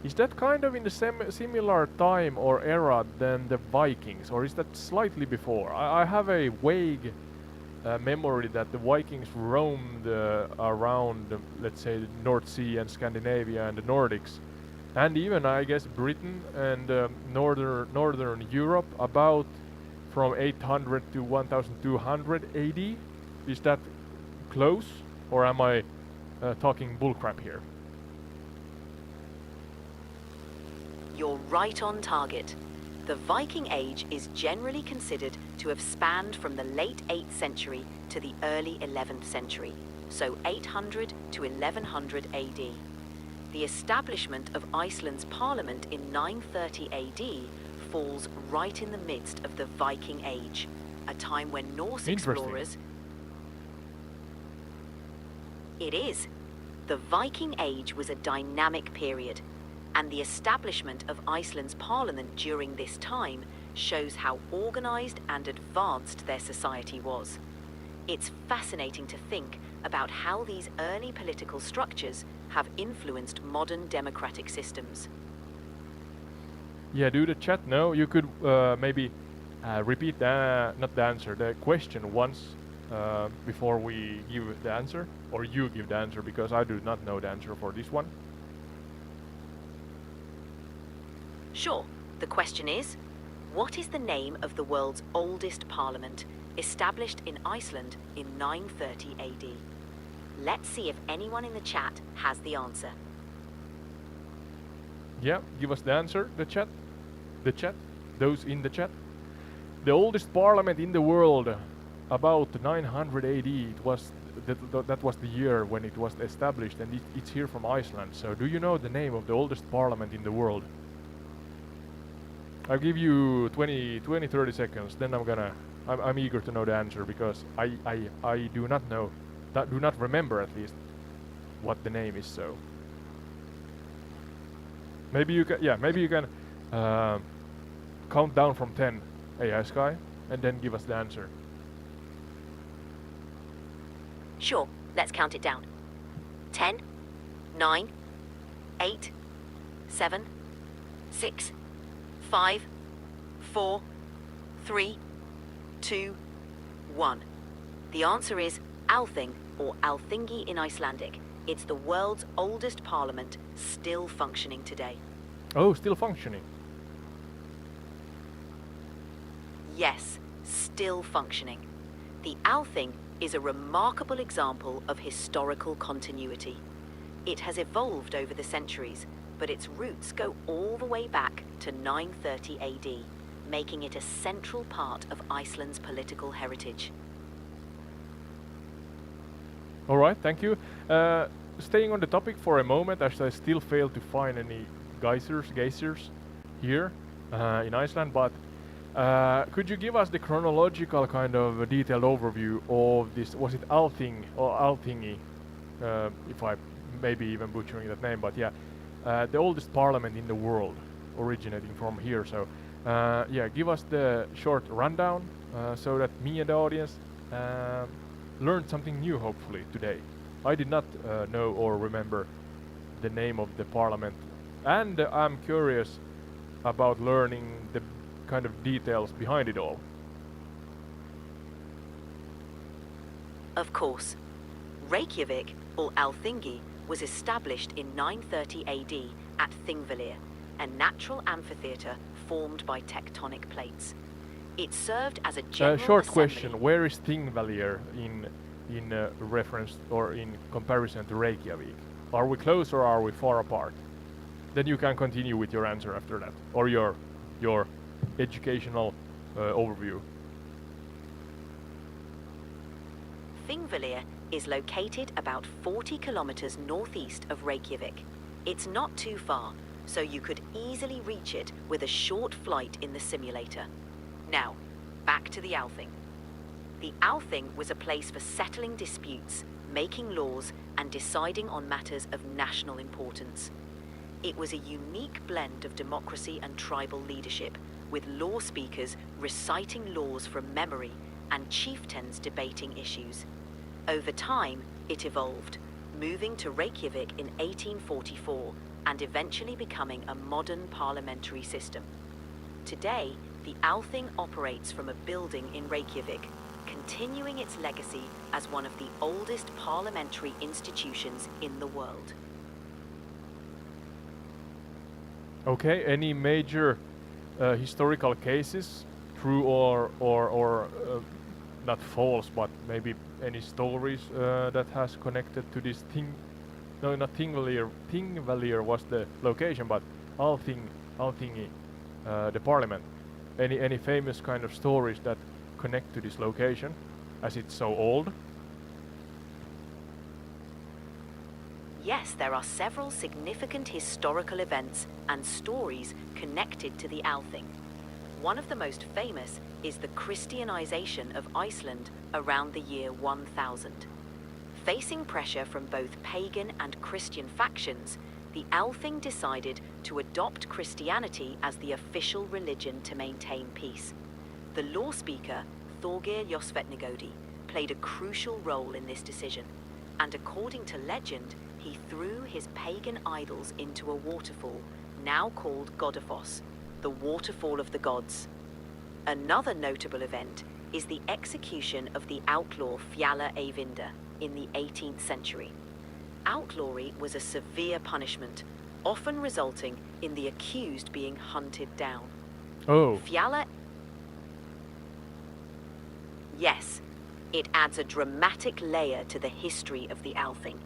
Is that kind of in the similar time or era than the Vikings, or is that slightly before? I have a vague memory that the Vikings roamed around, let's say, the North Sea and Scandinavia and the Nordics, and even, I guess, Britain and northern Europe about from 800 to 1200 AD. Is that close, or am I talking bullcrap here? You're right on target. The Viking Age is generally considered to have spanned from the late 8th century to the early 11th century, so 800 to 1100 AD. The establishment of Iceland's parliament in 930 AD falls right in the midst of the Viking Age, a time when Norse explorers... It is. The Viking Age was a dynamic period, and the establishment of Iceland's parliament during this time shows how organized and advanced their society was. It's fascinating to think about how these early political structures have influenced modern democratic systems. Yeah, do the chat know? You could maybe repeat not the answer, the question once before we give the answer, or you give the answer, because I do not know the answer for this one. Sure. The question is, What is the name of the world's oldest parliament, established in Iceland in 930 AD? Let's see if anyone in the chat has the answer. Yeah, give us the answer, the chat. The chat, those in the chat. The oldest parliament in the world, about 900 AD, it was that was the year when it was established, and it's here from Iceland. So do you know the name of the oldest parliament in the world? I'll give you 30 seconds, then I'm eager to know the answer, because I do not know, do not remember at least, what the name is, so. Maybe you can count down from 10, AI-Sky, and then give us the answer. Sure, let's count it down. 10, 9, 8, 7, 6, 5, 4, 3, 2, 1. The answer is Althing, or Althingi in Icelandic. It's the world's oldest parliament, still functioning today. Oh, still functioning. Yes, still functioning. The Althing is a remarkable example of historical continuity. It has evolved over the centuries, but its roots go all the way back to 930 AD, making it a central part of Iceland's political heritage. All right, thank you. Staying on the topic for a moment, as I still failed to find any geysers here in Iceland, but could you give us the chronological kind of detailed overview of this? Was it Althing or Althingi? If I may be even butchering that name, but yeah, the oldest parliament in the world, originating from here. So yeah, give us the short rundown so that me and the audience learned something new, hopefully, today. I did not know or remember the name of the parliament, and I'm curious about learning the kind of details behind it all. Of course. Reykjavik, or Althingi, was established in 930 AD at Thingvellir, a natural amphitheatre formed by tectonic plates. It served as a general short assembly. question, where is Thingvellir in reference or in comparison to Reykjavik? Are we close or are we far apart? Then you can continue with your answer after that, or your educational overview. Thingvellir is located about 40 kilometers northeast of Reykjavik. It's not too far, so you could easily reach it with a short flight in the simulator. Now, back to the Althing. The Althing was a place for settling disputes, making laws, and deciding on matters of national importance. It was a unique blend of democracy and tribal leadership, with law speakers reciting laws from memory and chieftains debating issues. Over time, it evolved, moving to Reykjavik in 1844 and eventually becoming a modern parliamentary system. Today, the Althing operates from a building in Reykjavik, continuing its legacy as one of the oldest parliamentary institutions in the world. Okay, any major historical cases, true or not false, but maybe any stories that has connected to this thing? No, not Thingvellir. Thingvellir was the location, but Althingi, the parliament. Any famous kind of stories that connect to this location, as it's so old? Yes, there are several significant historical events and stories connected to the Althing. One of the most famous is the Christianization of Iceland around the year 1000. Facing pressure from both pagan and Christian factions, the Althing decided to adopt Christianity as the official religion to maintain peace. The law speaker, Thorgeir Josvetnigodi, played a crucial role in this decision, and according to legend, he threw his pagan idols into a waterfall, now called Godafoss, the waterfall of the gods. Another notable event is the execution of the outlaw Fjalla Eyvinda in the 18th century. Outlawry was a severe punishment, often resulting in the accused being hunted down. Oh, Fiala. Yes, it adds a dramatic layer to the history of the Althing.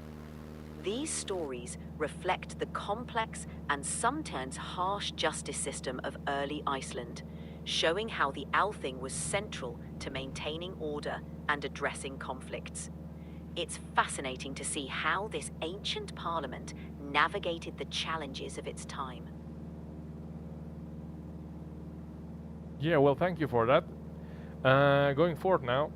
These stories reflect the complex and sometimes harsh justice system of early Iceland, showing how the Althing was central to maintaining order and addressing conflicts. It's fascinating to see how this ancient parliament navigated the challenges of its time. yeah, well, thank you for that. Going forward now,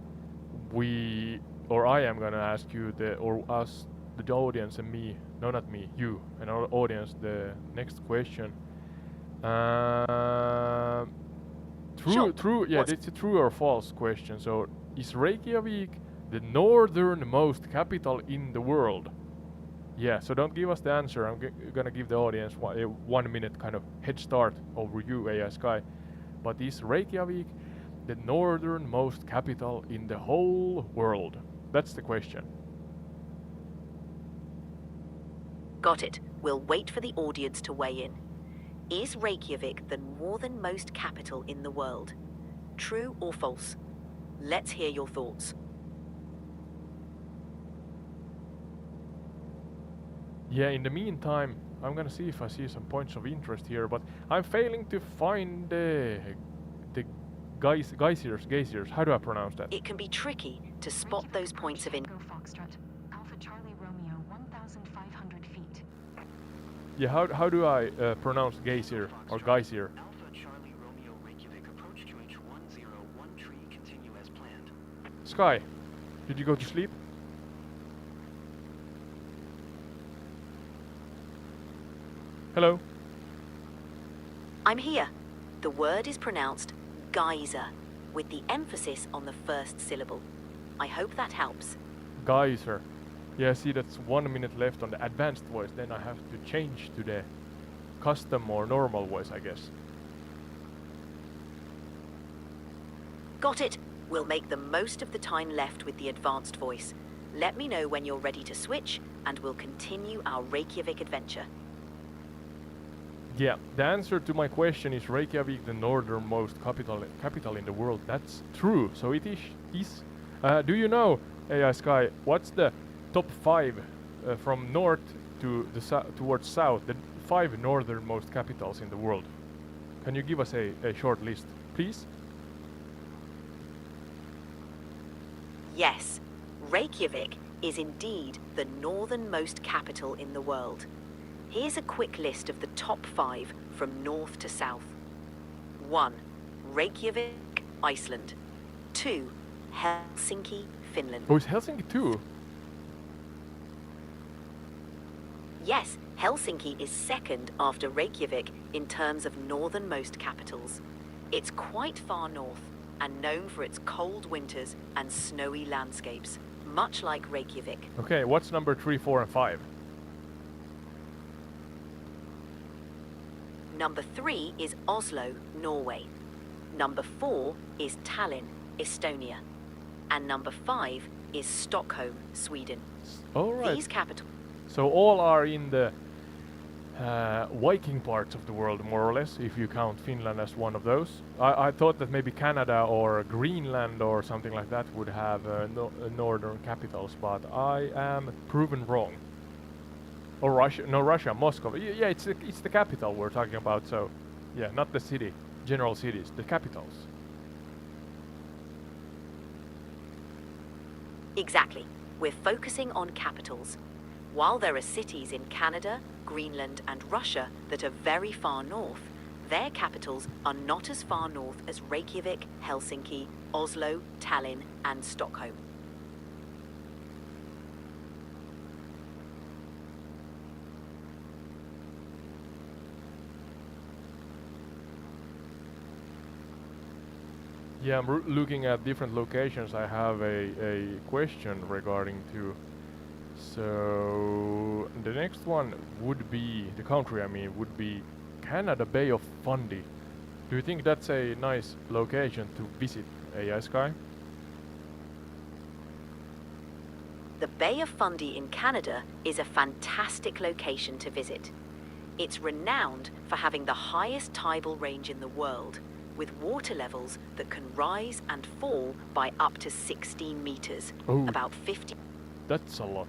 I am gonna ask you or us, the audience and me, no, not me, you and our audience, the next question. Sure. Yeah, What's it's a true or false question. So, is Reykjavik the northernmost capital in the world? Yeah, so don't give us the answer. I'm gonna give the audience a 1 minute kind of head start over you, AI Sky. But is Reykjavik the northernmost capital in the whole world? That's the question. Got it. We'll wait for the audience to weigh in. Is Reykjavik the northernmost capital in the world? True or false? Let's hear your thoughts. Yeah, in the meantime, I'm gonna see if I see some points of interest here, but I'm failing to find the geysers. How do I pronounce that? It can be tricky to spot those points of interest. Foxtrot, Alpha Charlie Romeo, 1,500 feet. Yeah, how do I pronounce geyser or geyser? Alpha Charlie Romeo Reykjavik approach QH 101 tree continue as planned. Sky, did you go to sleep? Hello? I'm here. The word is pronounced geyser, with the emphasis on the first syllable. I hope that helps. Geyser. Yeah, see, that's 1 minute left on the advanced voice. Then I have to change to the custom or normal voice, I guess. Got it. We'll make the most of the time left with the advanced voice. Let me know when you're ready to switch, and we'll continue our Reykjavik adventure. Yeah, the answer to my question is Reykjavik, the northernmost capital in the world. That's true. So it is. Do you know, AI Sky, what's the top 5 from north to the towards south, the 5 northernmost capitals in the world? Can you give us a short list, please? Yes, Reykjavik is indeed the northernmost capital in the world. Here's a quick list of the top 5 from north to south. 1. Reykjavik, Iceland. 2. Helsinki, Finland. Oh, it's Helsinki too. Yes, Helsinki is second after Reykjavik in terms of northernmost capitals. It's quite far north and known for its cold winters and snowy landscapes, much like Reykjavik. Okay, what's number 3, 4, and 5? Number 3 is Oslo, Norway. Number 4 is Tallinn, Estonia. And number 5 is Stockholm, Sweden. All right. These capitals. So all are in the Viking parts of the world, more or less, if you count Finland as one of those. I thought that maybe Canada or Greenland or something like that would have northern capitals, but I am proven wrong. Or Russia? No, Russia, Moscow. Yeah, it's the capital we're talking about. So, yeah, not the city, general cities, the capitals. Exactly. We're focusing on capitals. While there are cities in Canada, Greenland, and Russia that are very far north, their capitals are not as far north as Reykjavik, Helsinki, Oslo, Tallinn, and Stockholm. Yeah, I'm looking at different locations. I have a question regarding to. So the next one would be the country. I mean, would be Canada Bay of Fundy. Do you think that's a nice location to visit, AI Sky? The Bay of Fundy in Canada is a fantastic location to visit. It's renowned for having the highest tidal range in the world, with water levels that can rise and fall by up to 16 meters, Oh. about 50. That's a lot.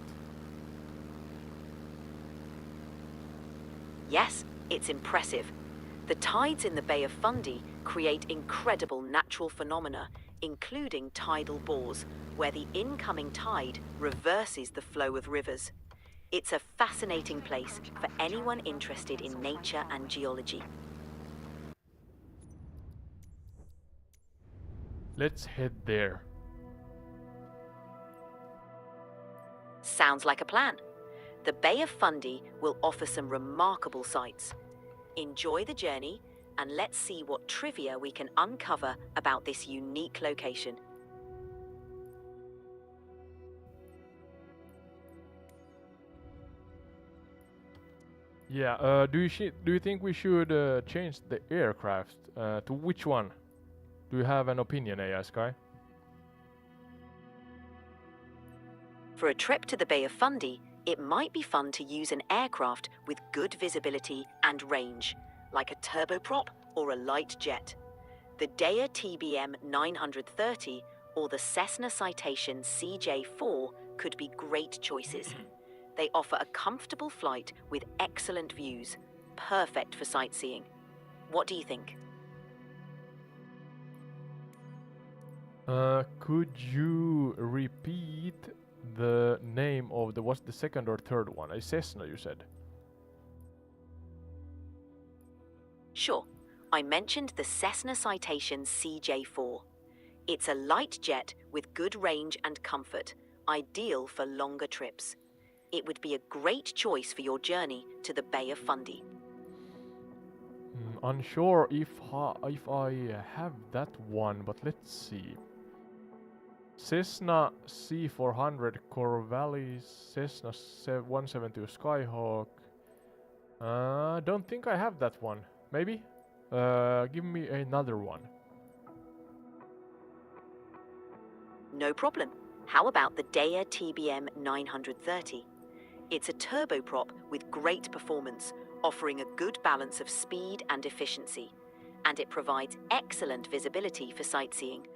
Yes, it's impressive. The tides in the Bay of Fundy create incredible natural phenomena, including tidal bores, where the incoming tide reverses the flow of rivers. It's a fascinating place for anyone interested in nature and geology. Let's head there. Sounds like a plan. The Bay of Fundy will offer some remarkable sights. Enjoy the journey, and let's see what trivia we can uncover about this unique location. Yeah, do you think we should change the aircraft to which one? Do you have an opinion, AI Sky? For a trip to the Bay of Fundy, it might be fun to use an aircraft with good visibility and range, like a turboprop or a light jet. The Dea TBM 930 or the Cessna Citation CJ4 could be great choices. They offer a comfortable flight with excellent views, perfect for sightseeing. What do you think? Could you repeat the name of what's the second or third one? A Cessna, you said. Sure. I mentioned the Cessna Citation CJ4. It's a light jet with good range and comfort, ideal for longer trips. It would be a great choice for your journey to the Bay of Fundy. Unsure if I have that one, but let's see. Cessna C400 Corvallis, Cessna 172 Skyhawk. Don't think I have that one. Maybe? Give me another one. No problem. How about the Dea TBM 930? It's a turboprop with great performance, offering a good balance of speed and efficiency, and it provides excellent visibility for sightseeing.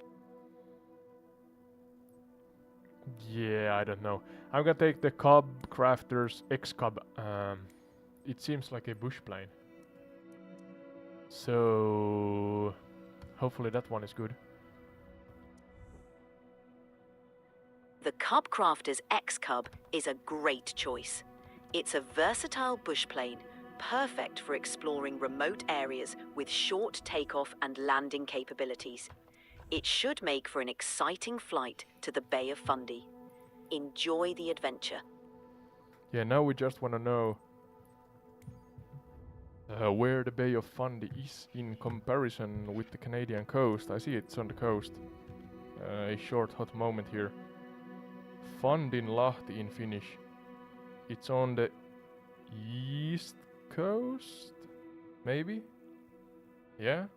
Yeah, I don't know. I'm gonna take the Cub Crafters X-Cub. It seems like a bush plane. So hopefully that one is good. The Cub Crafter's X-Cub is a great choice. It's a versatile bush plane, perfect for exploring remote areas with short takeoff and landing capabilities. It should make for an exciting flight to the Bay of Fundy. Enjoy the adventure. Yeah, now we just wanna know where the Bay of Fundy is in comparison with the Canadian coast. I see it's on the coast. A short hot moment here. Fundinlahti in Finnish. It's on the east coast? Maybe? Yeah?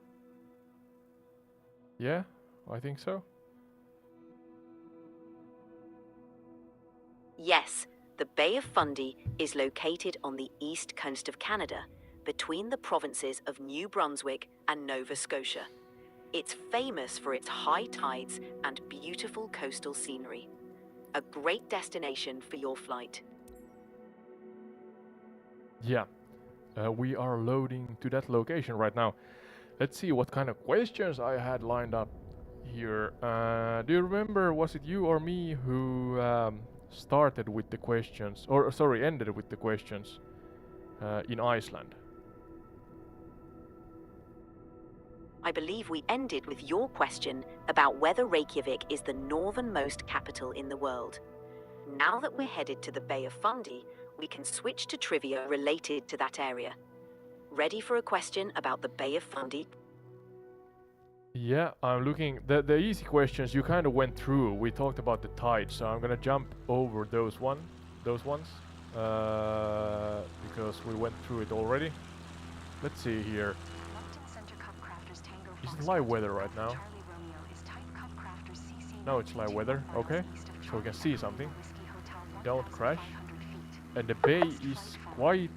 Yeah, I think so. Yes, the Bay of Fundy is located on the east coast of Canada, between the provinces of New Brunswick and Nova Scotia. It's famous for its high tides and beautiful coastal scenery. A great destination for your flight. Yeah, we are loading to that location right now. Let's see what kind of questions I had lined up here. Do you remember, was it you or me who started with the questions, or sorry, ended with the questions in Iceland? I believe we ended with your question about whether Reykjavik is the northernmost capital in the world. Now that we're headed to the Bay of Fundy, we can switch to trivia related to that area. Ready for a question about the Bay of Fundy? Yeah, I'm looking. The easy questions you kind of went through. We talked about the tide, so I'm gonna jump over those ones, because we went through it already. Let's see here. Is it live weather right now? No, it's live weather. Okay, so we can see something. Don't crash. And the bay is quite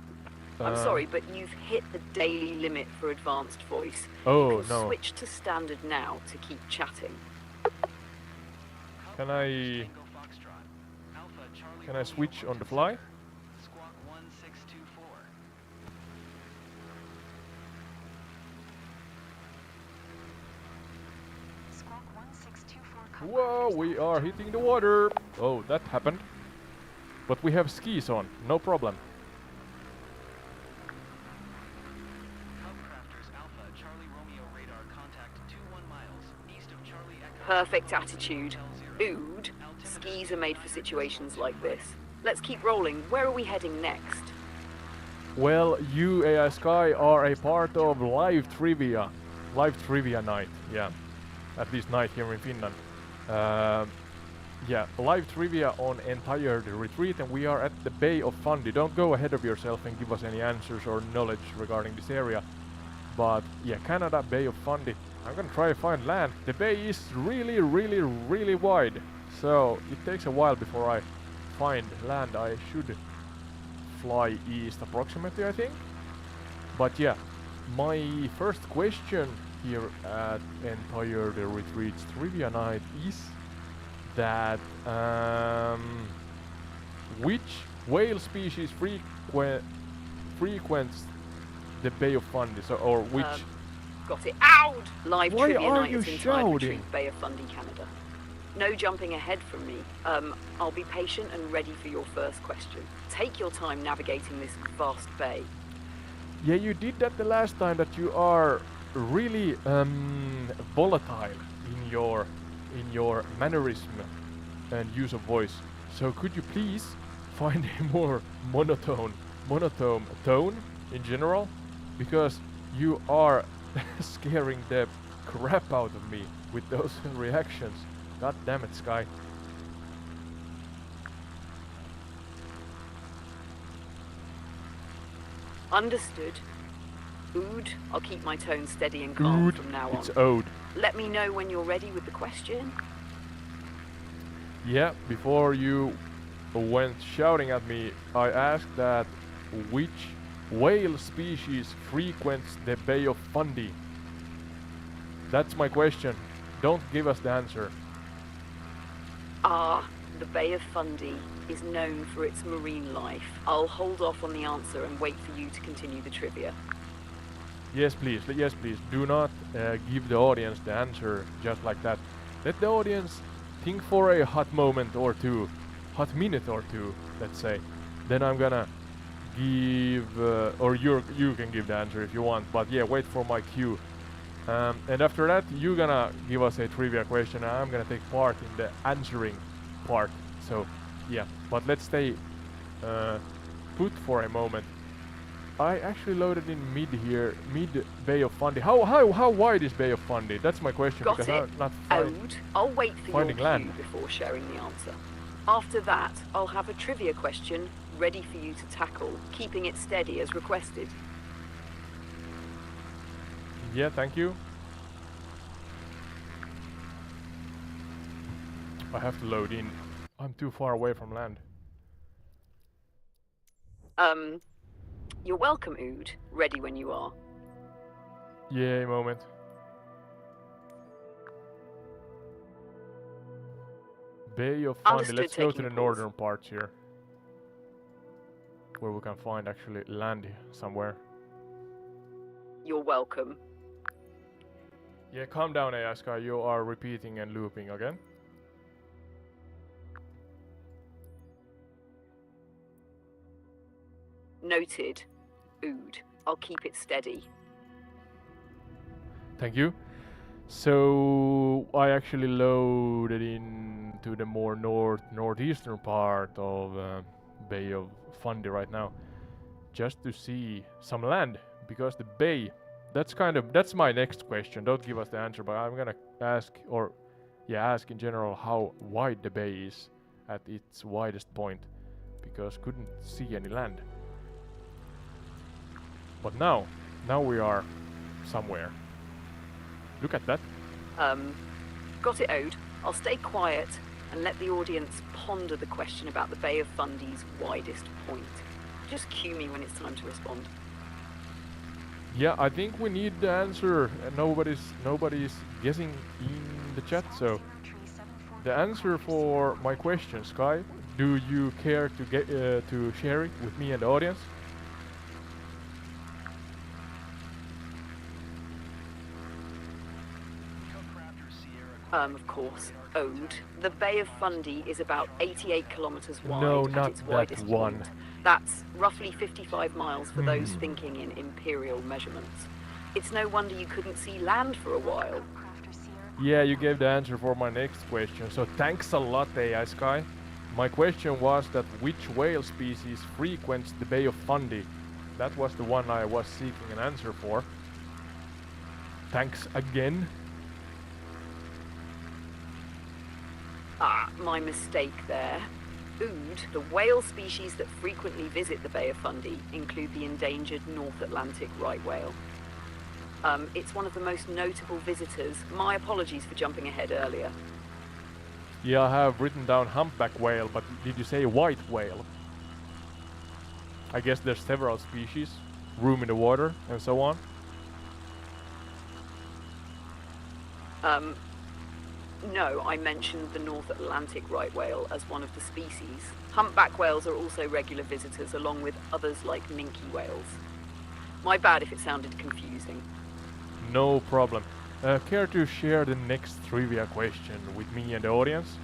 I'm sorry, but you've hit the daily limit for advanced voice. Oh, you can no. switch to standard now to keep chatting. Can I Tango Foxtrot. Alpha Charlie can I Romeo switch on the Hotel fly? Center. Squawk 1624. Squawk 1624. Whoa, we are hitting the water. Oh, that happened. But we have skis on, no problem. Hubcrafters Alpha Charlie Romeo radar contact 21 miles east of Charlie Echo. Perfect attitude. Ood. Skis are made for situations like this. Let's keep rolling. Where are we heading next? Well, you AI-Sky are a part of live trivia night. Yeah, at least night here in Finland. Yeah, live trivia on entire retreat, and we are at the Bay of Fundy. Don't go ahead of yourself and give us any answers or knowledge regarding this area. But yeah, Canada, Bay of Fundy. I'm gonna try to find land. The bay is really wide, so it takes a while before I find land. I should fly east approximately, I think. But yeah, my first question here at entire the retreats trivia night is that which whale species frequents the Bay of Fundy? So, or which? Got it. Ow! Live Why trivia are night you is entire shouting? retreat, Bay of Fundy, Canada. No jumping ahead from me. I'll be patient and ready for your first question. Take your time navigating this vast bay. Yeah, you did that the last time. That you are really volatile in your mannerism and use of voice. So could you please find a more monotone tone in general, because you are scaring the crap out of me with those reactions. God damn it, Sky. Understood. Ood. I'll keep my tone steady and calm Ood. from now on. It's Ode. Let me know when you're ready with the question. Yeah, before you went shouting at me, I asked that which whale species frequents the Bay of Fundy? That's my question. Don't give us the answer. The Bay of Fundy is known for its marine life. I'll hold off on the answer and wait for you to continue the trivia. Yes, please. Yes, please. Do not give the audience the answer just like that. Let the audience think for a hot moment or two, hot minute or two, let's say. Then I'm gonna give, or you can give the answer if you want. But yeah, wait for my cue. And after that, you're gonna give us a trivia question, and I'm gonna take part in the answering part. So yeah, but let's stay put for a moment. I actually loaded in mid here, mid Bay of Fundy. How wide is Bay of Fundy? That's my question. Got because it. I'm not Ode. I'll wait for your finding cue land. before sharing the answer. After that, I'll have a trivia question ready for you to tackle, keeping it steady as requested. Yeah, thank you. I have to load in. I'm too far away from land. You're welcome, Ood. Ready when you are. Yeah, a moment. Bay of Fundy. Understood, Let's go to taking the pause. northern parts here, where we can find actually land somewhere. You're welcome. Yeah, calm down, AI Sky. You are repeating and looping again. Noted. Ood. I'll keep it steady. Thank you. So I actually loaded into the more northeastern part of Bay of Fundy right now, just to see some land, because the bay. That's my next question. Don't give us the answer, but I'm gonna ask in general how wide the bay is at its widest point, because couldn't see any land. But now we are somewhere. Look at that. Got it, Ode. I'll stay quiet and let the audience ponder the question about the Bay of Fundy's widest point. Just cue me when it's time to respond. Yeah, I think we need the answer. Nobody's guessing in the chat. So the answer for my question, Sky, do you care to get to share it with me and the audience? Of course, Ode. The Bay of Fundy is about 88 kilometers wide No, at not its that widest one. point. That's roughly 55 miles for those thinking in imperial measurements. It's no wonder you couldn't see land for a while. Yeah, you gave the answer for my next question. So thanks a lot, AI Sky. My question was that which whale species frequents the Bay of Fundy? That was the one I was seeking an answer for. Thanks again. Ah, my mistake there. Ood, the whale species that frequently visit the Bay of Fundy, include the endangered North Atlantic right whale. It's one of the most notable visitors. My apologies for jumping ahead earlier. Yeah, I have written down humpback whale, but did you say white whale? I guess there's several species, room in the water, and so on. No, I mentioned the North Atlantic right whale as one of the species. Humpback whales are also regular visitors, along with others like minke whales. My bad if it sounded confusing. No problem. Care to share the next trivia question with me and the audience?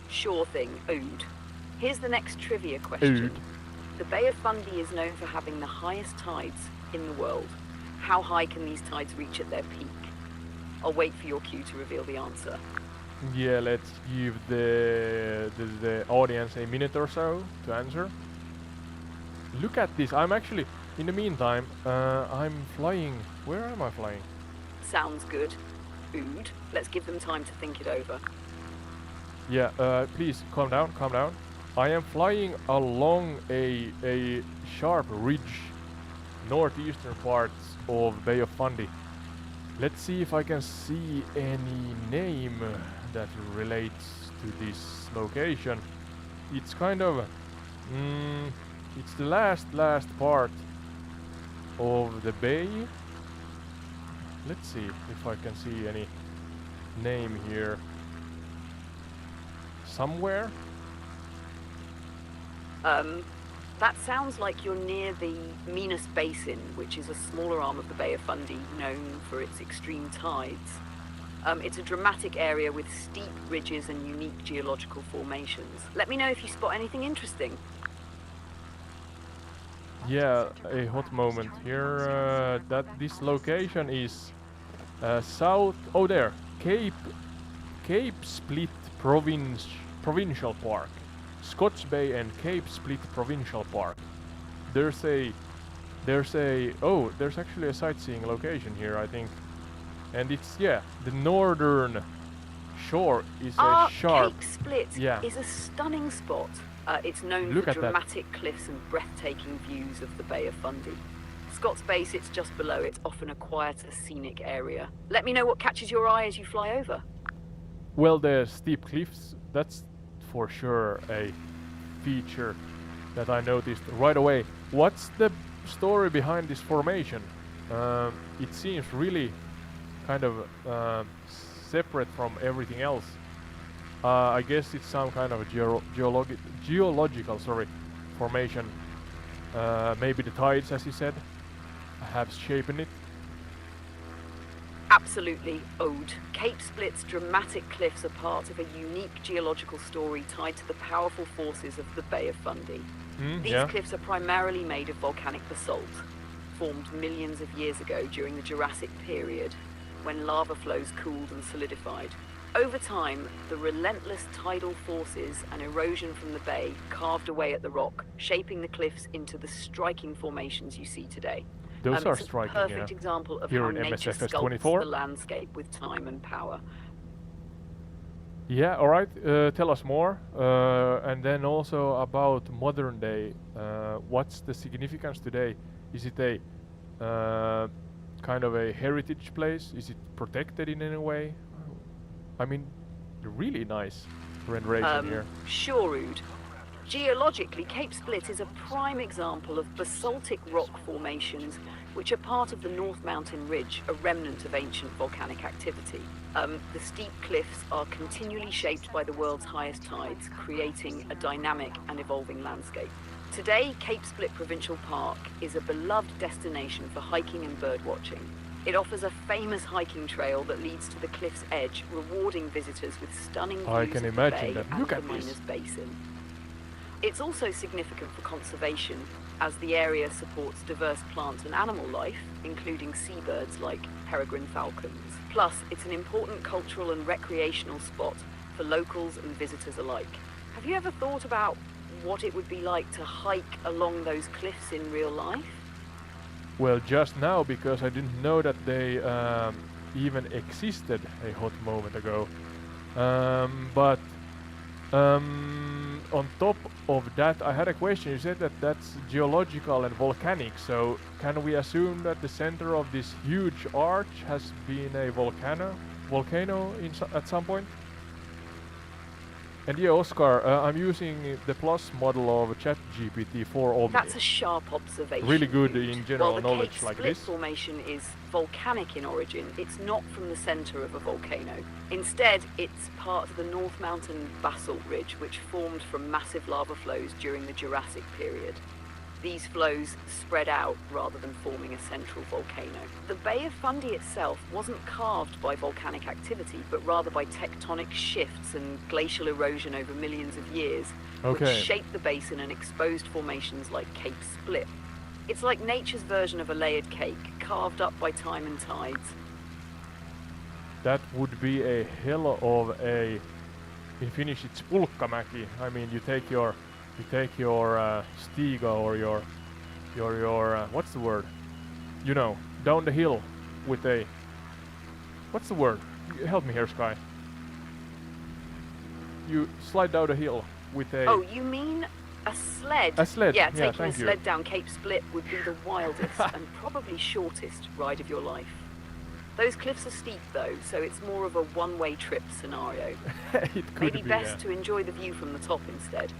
Sure thing, Ood. Here's the next trivia question. Ood. The Bay of Fundy is known for having the highest tides in the world. How high can these tides reach at their peak? I'll wait for your cue to reveal the answer. Yeah, let's give the audience a minute or so to answer. Look at this. I'm actually, in the meantime, I'm flying. Where am I flying? Sounds good. Ood, let's give them time to think it over. Yeah, please calm down, calm down. I am flying along a sharp ridge, northeastern parts of Bay of Fundy. Let's see if I can see any name that relates to this location. It's kind of, it's the last part of the bay. Let's see if I can see any name here. Somewhere? That sounds like you're near the Minas Basin, which is a smaller arm of the Bay of Fundy known for its extreme tides. It's a dramatic area with steep ridges and unique geological formations. Let me know if you spot anything interesting. Yeah, a hot moment here. That this location is south. Oh, there, Cape Split Provincial Park, Scotts Bay and Cape Split Provincial Park. There's actually a sightseeing location here, I think, and it's the northern shore is a sharp. Cape Split is a stunning spot. It's known for dramatic cliffs and breathtaking views of the Bay of Fundy. Scotts Bay sits just below. It's often a quieter, scenic area. Let me know what catches your eye as you fly over. Well, the steep cliffs, that's for sure a feature that I noticed right away. What's the story behind this formation? It seems really kind of separate from everything else. I guess it's some kind of a geological formation. Maybe the tides, as you said, have shaped it. Absolutely, Ode. Cape Split's dramatic cliffs are part of a unique geological story tied to the powerful forces of the Bay of Fundy. These cliffs are primarily made of volcanic basalt, formed millions of years ago during the Jurassic period, when lava flows cooled and solidified. Over time, the relentless tidal forces and erosion from the bay carved away at the rock, shaping the cliffs into the striking formations you see today. Those are it's striking, a perfect example of here how in nature Msfs sculpts 24. the landscape with time and power. Yeah, alright, tell us more. And then also about modern day. What's the significance today? Is it a kind of a heritage place? Is it protected in any way? I mean, really nice renderation here. Sure, Ode. Geologically, Cape Split is a prime example of basaltic rock formations which are part of the North Mountain Ridge, a remnant of ancient volcanic activity. The steep cliffs are continually shaped by the world's highest tides, creating a dynamic and evolving landscape. Today, Cape Split Provincial Park is a beloved destination for hiking and birdwatching. It offers a famous hiking trail that leads to the cliff's edge, rewarding visitors with stunning views I can of imagine the bay that. and Look the at this. Minas Basin. It's also significant for conservation, as the area supports diverse plant and animal life, including seabirds like peregrine falcons. Plus, it's an important cultural and recreational spot for locals and visitors alike. Have you ever thought about what it would be like to hike along those cliffs in real life? Well, just now, because I didn't know that they even existed a hot moment ago. But on top of that, I had a question. You said that that's geological and volcanic, so can we assume that the center of this huge arch has been a volcano at some point? And yeah, Oscar, I'm using the Plus model of ChatGPT for Omni. That's a sharp observation. Really good Ode. in general While the knowledge Cape like Split this. formation is volcanic in origin, it's not from the center of a volcano. Instead, it's part of the North Mountain basalt ridge, which formed from massive lava flows during the Jurassic period. These flows spread out rather than forming a central volcano. The Bay of Fundy itself wasn't carved by volcanic activity, but rather by tectonic shifts and glacial erosion over millions of years, which Okay. shaped the basin and exposed formations like Cape Split. It's like nature's version of a layered cake, carved up by time and tides. That would be a hell of a... In Finnish it's pulkkamäki. I mean, you take your stiga or your what's the word? You know, down the hill with a... What's the word? Help me here, Sky. You slide down the hill with a... Oh, you mean a sled? A sled, Yeah, yeah, taking a thank you. sled down Cape Split would be the wildest and probably shortest ride of your life. Those cliffs are steep though, so it's more of a one-way trip scenario. It could Maybe be, best yeah. to enjoy the view from the top instead.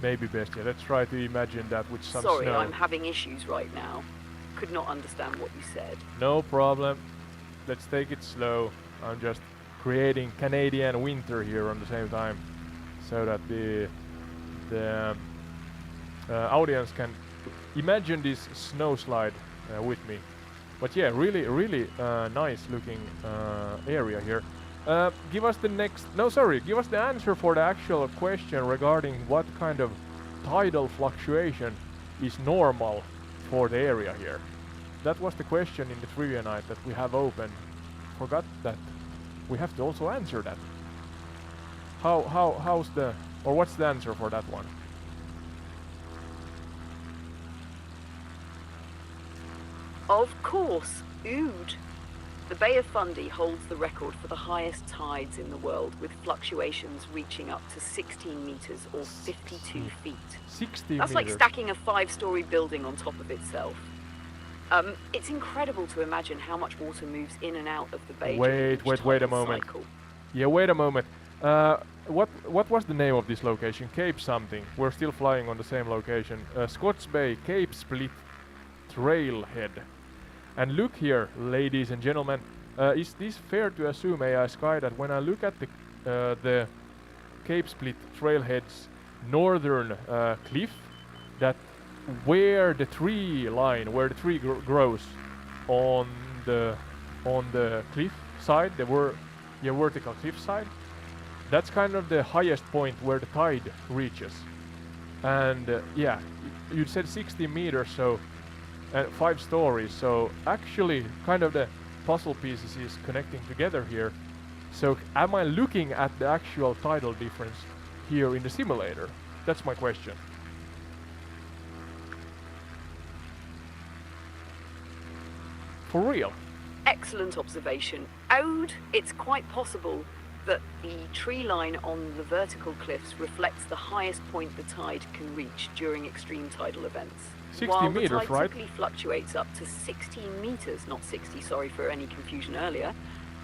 Maybe best, yeah. Let's try to imagine that with some Sorry, snow. I'm having issues right now. Could not understand what you said. No problem. Let's take it slow. I'm just creating Canadian winter here on the same time, so that the audience can imagine this snow slide with me. But yeah, really nice looking area here. Give us the answer for the actual question regarding what kind of tidal fluctuation is normal for the area here. That was the question in the trivia night that we have open. Forgot that we have to also answer that. What's the answer for that one? Of course, Ode. The Bay of Fundy holds the record for the highest tides in the world, with fluctuations reaching up to 16 meters or 52 feet. 60 That's like meters. stacking a 5-story building on top of itself. It's incredible to imagine how much water moves in and out of the bay. during each Wait a tidal moment. cycle. Yeah, wait a moment. What was the name of this location? Cape something. We're still flying on the same location. Scots Bay, Cape Split Trailhead. And look here, ladies and gentlemen. Is this fair to assume, AI Sky, that when I look at the Cape Split Trailhead's northern cliff, that where the tree grows on the cliff side, the vertical cliff side, that's kind of the highest point where the tide reaches. And yeah, you said 60 meters, so 5 stories. So actually, kind of the puzzle pieces is connecting together here. So am I looking at the actual tidal difference here in the simulator? That's my question. For real? Excellent observation. Ode, it's quite possible that the tree line on the vertical cliffs reflects the highest point the tide can reach during extreme tidal events. 60 While meters, the tide right? typically fluctuates up to 16 meters, not 60, sorry for any confusion earlier,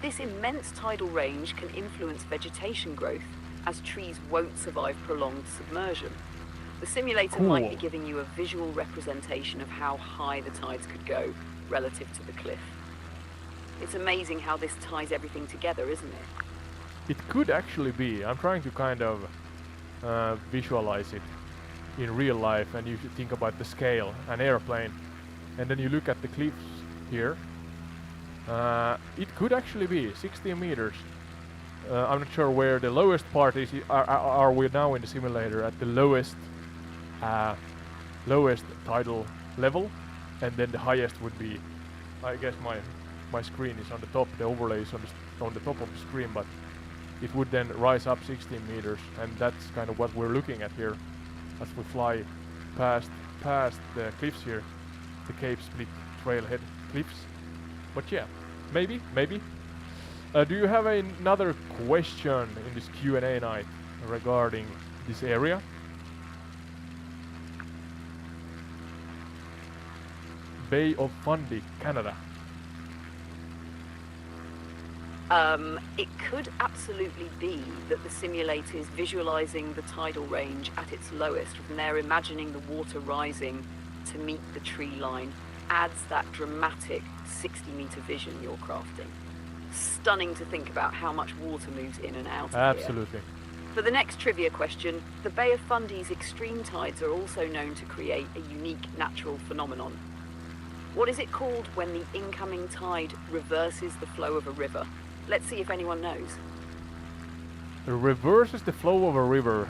This immense tidal range can influence vegetation growth, as trees won't survive prolonged submersion. The simulator might be Cool. giving you a visual representation of how high the tides could go relative to the cliff. It's amazing how this ties everything together, isn't it? It could actually be. I'm trying to kind of visualize it in real life, and you should think about the scale, an airplane, and then you look at the cliffs here. It could actually be 16 meters. I'm not sure where the lowest part is. Are we now in the simulator at the lowest tidal level, and then the highest would be, I guess my screen is on the top, the overlay is on the top of the screen, but it would then rise up 16 meters, and that's kind of what we're looking at here as we fly past the cliffs here, the Cape Split Trailhead cliffs. But yeah, maybe. Do you have another question in this Q&A night regarding this area? Bay of Fundy, Canada. It could absolutely be that the simulator is visualizing the tidal range at its lowest, and they're imagining the water rising to meet the tree line. Adds that dramatic 60-meter vision you're crafting. Stunning to think about how much water moves in and out of here. Absolutely. For the next trivia question, the Bay of Fundy's extreme tides are also known to create a unique natural phenomenon. What is it called when the incoming tide reverses the flow of a river? Let's see if anyone knows. It reverses the flow of a river.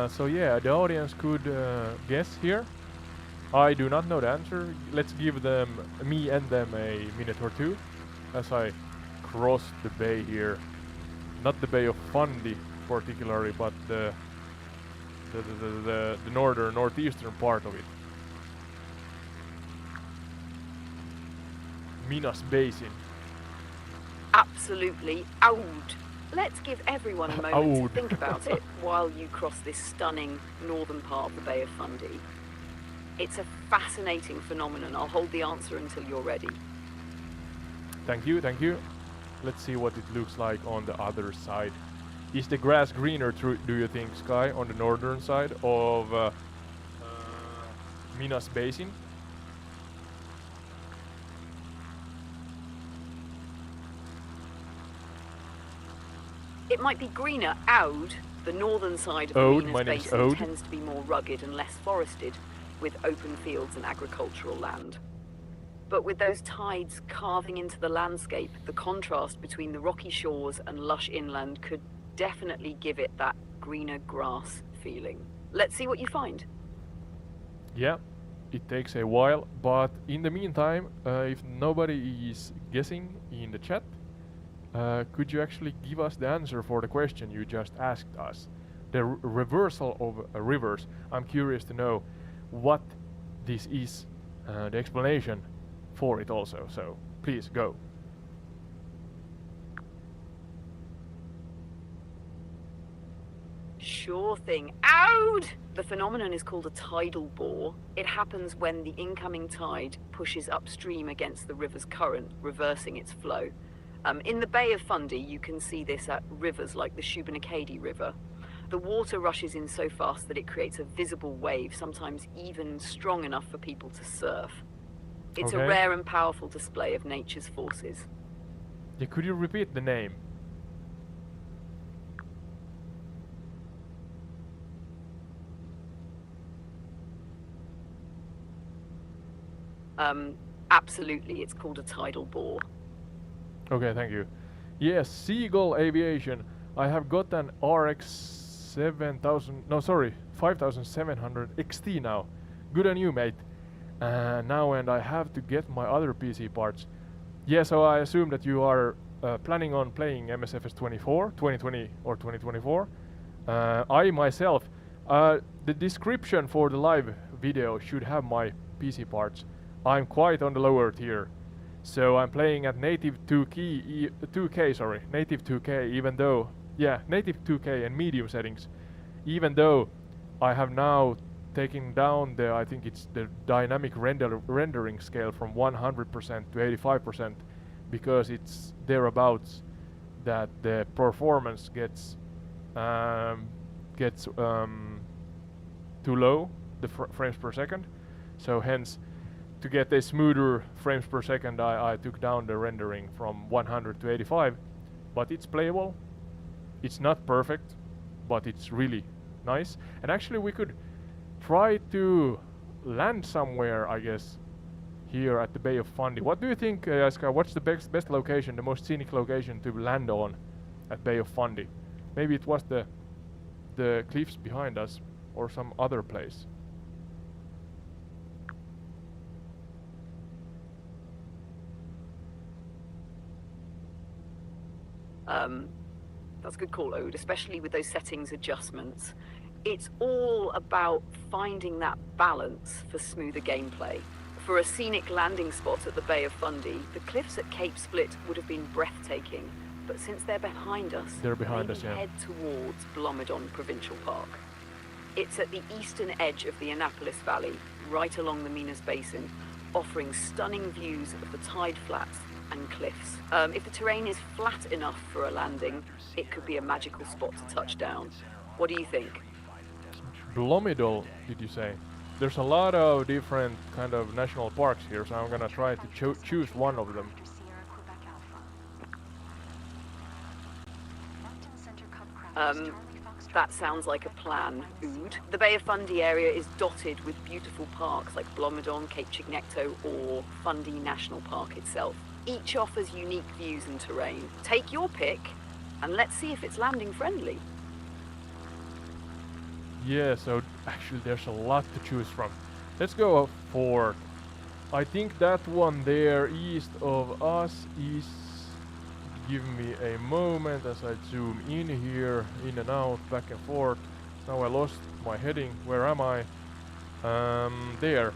So yeah, the audience could guess here. I do not know the answer. Let's give me and them a minute or two as I cross the bay here. Not the Bay of Fundy particularly, but the northeastern part of it. Minas Basin. Absolutely. Ode. Let's give everyone a moment to Ode. think about it while you cross this stunning northern part of the Bay of Fundy. It's a fascinating phenomenon. I'll hold the answer until you're ready. Thank you. Let's see what it looks like on the other side. Is the grass greener, do you think, Sky, on the northern side of Minas Basin? It might be greener. Ode, the northern side of Ode, the my Minas name's Basin, Ode. tends to be more rugged and less forested, with open fields and agricultural land. But with those tides carving into the landscape, the contrast between the rocky shores and lush inland could definitely give it that greener grass feeling. Let's see what you find. Yeah, it takes a while, but in the meantime, if nobody is guessing in the chat, could you actually give us the answer for the question you just asked us? The reversal of rivers. I'm curious to know what this is, the explanation for it also, so please go. Sure thing. Ode! The phenomenon is called a tidal bore. It happens when the incoming tide pushes upstream against the river's current, reversing its flow. In the Bay of Fundy, you can see this at rivers like the Shubenacadie River. The water rushes in so fast that it creates a visible wave, sometimes even strong enough for people to surf. It's a Okay. rare and powerful display of nature's forces. Yeah, could you repeat the name? Absolutely, it's called a tidal bore. Okay, thank you. Yes, Seagull Aviation. I have got an RX 5700 XT now. Good on you, mate. Now, and I have to get my other PC parts. Yeah, so I assume that you are planning on playing Msfs 2020 or 2024. I myself, the description for the live video should have my PC parts. I'm quite on the lower tier. So I'm playing at native 2K, even though, yeah, native 2K and medium settings, even though I have now taken down the, I think it's the dynamic rendering scale from 100% to 85%, because it's thereabouts that the performance gets too low, the frames per second. So hence, to get a smoother frames per second, I took down the rendering from 100 to 85, but it's playable. It's not perfect, but it's really nice. And actually we could try to land somewhere, I guess, here at the Bay of Fundy. What do you think, Sky? What's the best location, the most scenic location to land on at Bay of Fundy? Maybe it was the cliffs behind us or some other place. That's a good call, Ode, especially with those settings adjustments. It's all about finding that balance for smoother gameplay. For a scenic landing spot at the Bay of Fundy, the cliffs at Cape Split would have been breathtaking, but since they're behind us, maybe head towards Blomidon Provincial Park. It's at the eastern edge of the Annapolis Valley, right along the Minas Basin, offering stunning views of the tide flats and cliffs. If the terrain is flat enough for a landing, it could be a magical spot to touch down. What do you think? Blomidon, did you say? There's a lot of different kind of national parks here, so I'm gonna try to choose one of them. That sounds like a plan, Ood. The Bay of Fundy area is dotted with beautiful parks like Blomidon, Cape Chignecto, or Fundy National Park itself. Each offers unique views and terrain. Take your pick, and let's see if it's landing friendly. Yeah, so actually there's a lot to choose from. Let's go for, I think that one there east of us is, give me a moment as I zoom in here, in and out, back and forth. Now I lost my heading, where am I? There.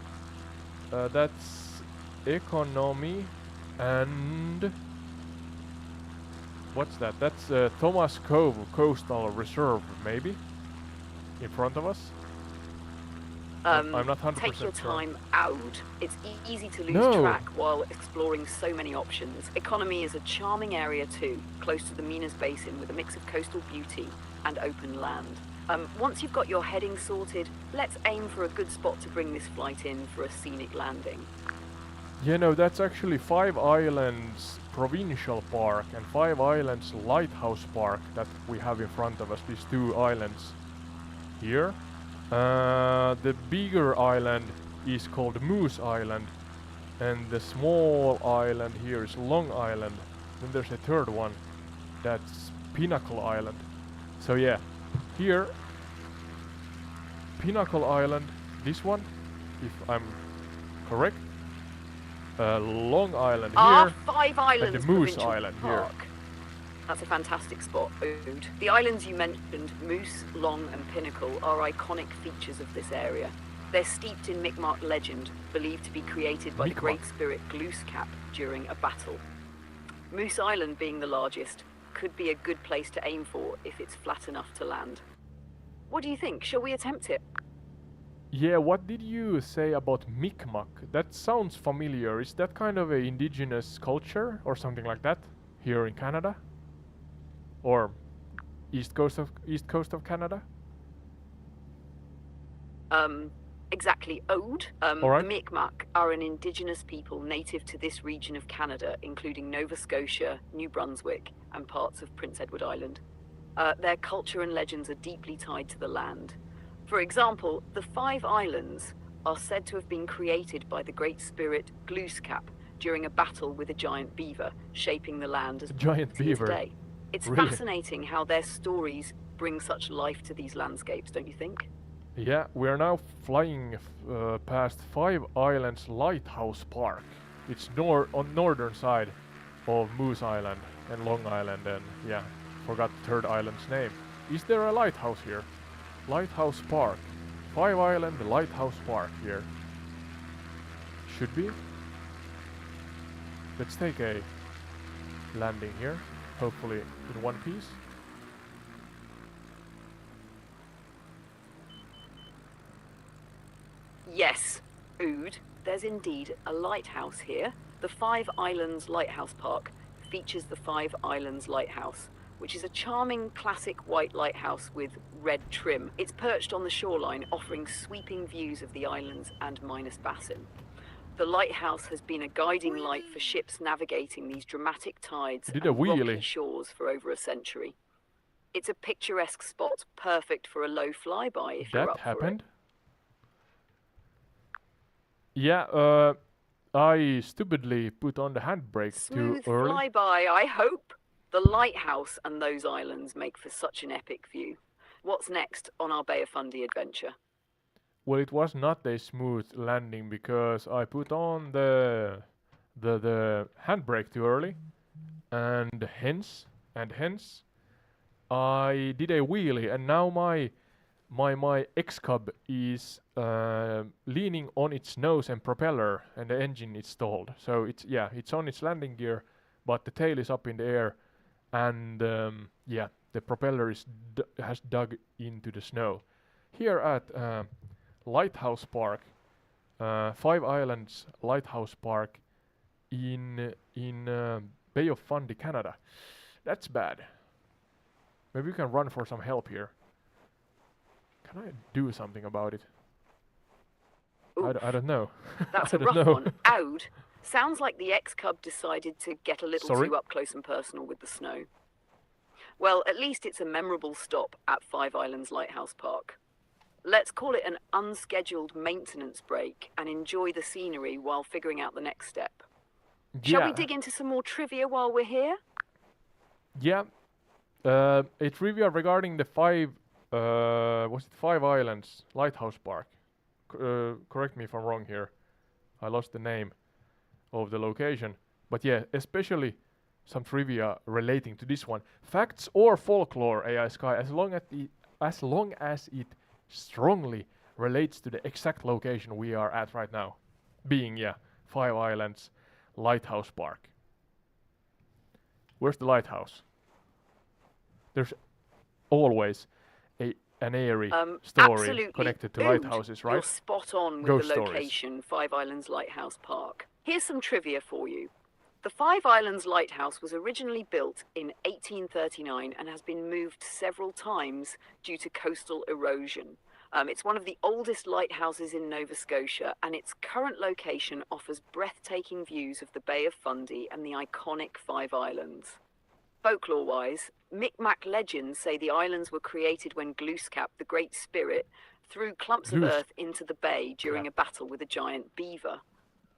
That's economy, and what's that? That's Thomas Cove Coastal Reserve, maybe? In front of us? I'm not 100% Take your sure. time out. It's easy to lose track while exploring so many options. Economy is a charming area too, close to the Minas Basin with a mix of coastal beauty and open land. Once you've got your heading sorted, let's aim for a good spot to bring this flight in for a scenic landing. Yeah, no, that's actually Five Islands Provincial Park and Five Islands Lighthouse Park that we have in front of us, these two islands here. The bigger island is called Moose Island, and the small island here is Long Island. Then there's a third one, that's Pinnacle Island. So yeah, here, Pinnacle Island, this one, if I'm correct, Long Island here, Five Islands and the Moose Provincial Island Park. here. That's a fantastic spot, Ode. The islands you mentioned, Moose, Long and Pinnacle, are iconic features of this area. They're steeped in Mi'kmaq legend, believed to be created by the great spirit Glooscap during a battle. Moose Island, being the largest, could be a good place to aim for if it's flat enough to land. What do you think? Shall we attempt it? Yeah, what did you say about Mi'kmaq? That sounds familiar. Is that kind of a indigenous culture or something like that here in Canada? Or east coast of Canada? Exactly, Ode. Alright. The Mi'kmaq are an indigenous people native to this region of Canada, including Nova Scotia, New Brunswick, and parts of Prince Edward Island. Their culture and legends are deeply tied to the land. For example, the Five Islands are said to have been created by the great spirit Glooscap during a battle with a giant beaver, shaping the land as giant beaver. today. It's Really? fascinating how their stories bring such life to these landscapes, don't you think? Yeah, we are now flying past Five Islands Lighthouse Park. It's on northern side of Moose Island and Long Island, and yeah, forgot the third island's name. Is there a lighthouse here? Lighthouse Park. Five Island Lighthouse Park here. Should be. Let's take a landing here, hopefully in one piece. Yes, Ood, there's indeed a lighthouse here. The Five Islands Lighthouse Park features the Five Islands Lighthouse, which is a charming classic white lighthouse with red trim. It's perched on the shoreline, offering sweeping views of the islands and Minas Basin. The lighthouse has been a guiding light for ships navigating these dramatic tides Did a and rocky wheelie. shores for over a century. It's a picturesque spot, perfect for a low flyby if you're That up happened. for Yeah, I stupidly put on the handbrake it. too Smooth early. flyby, I hope. The lighthouse and those islands make for such an epic view. What's next on our Bay of Fundy adventure? Well, it was not a smooth landing because I put on the handbrake too early, and hence I did a wheelie, and now my X-Cub is leaning on its nose and propeller, and the engine is stalled. So it's on its landing gear, but the tail is up in the air, and the propeller has dug into the snow. Here at Lighthouse Park, Five Islands Lighthouse Park in Bay of Fundy, Canada. That's bad. Maybe we can run for some help here. Can I do something about it? I don't know. That's I a don't rough know. one. Ode. Sounds like the X-Cub decided to get a little Sorry? too up close and personal with the snow. Well, at least it's a memorable stop at Five Islands Lighthouse Park. Let's call it an unscheduled maintenance break and enjoy the scenery while figuring out the next step. Shall we dig into some more trivia while we're here? Yeah. A trivia regarding the Five Islands Lighthouse Park. Correct me if I'm wrong here. I lost the name of the location. But yeah, especially some trivia relating to this one. Facts or folklore, AI Sky, as long as it strongly relates to the exact location we are at right now. Being, Five Islands Lighthouse Park. Where's the lighthouse? There's always an airy story Absolutely. connected to Ode, lighthouses, You're right? spot on with Ghost the stories. location, Five Islands Lighthouse Park. Here's some trivia for you. The Five Islands Lighthouse was originally built in 1839 and has been moved several times due to coastal erosion. It's one of the oldest lighthouses in Nova Scotia, and its current location offers breathtaking views of the Bay of Fundy and the iconic Five Islands. Folklore-wise, Micmac legends say the islands were created when Glooskap, the Great Spirit, threw clumps of earth into the bay during a battle with a giant beaver.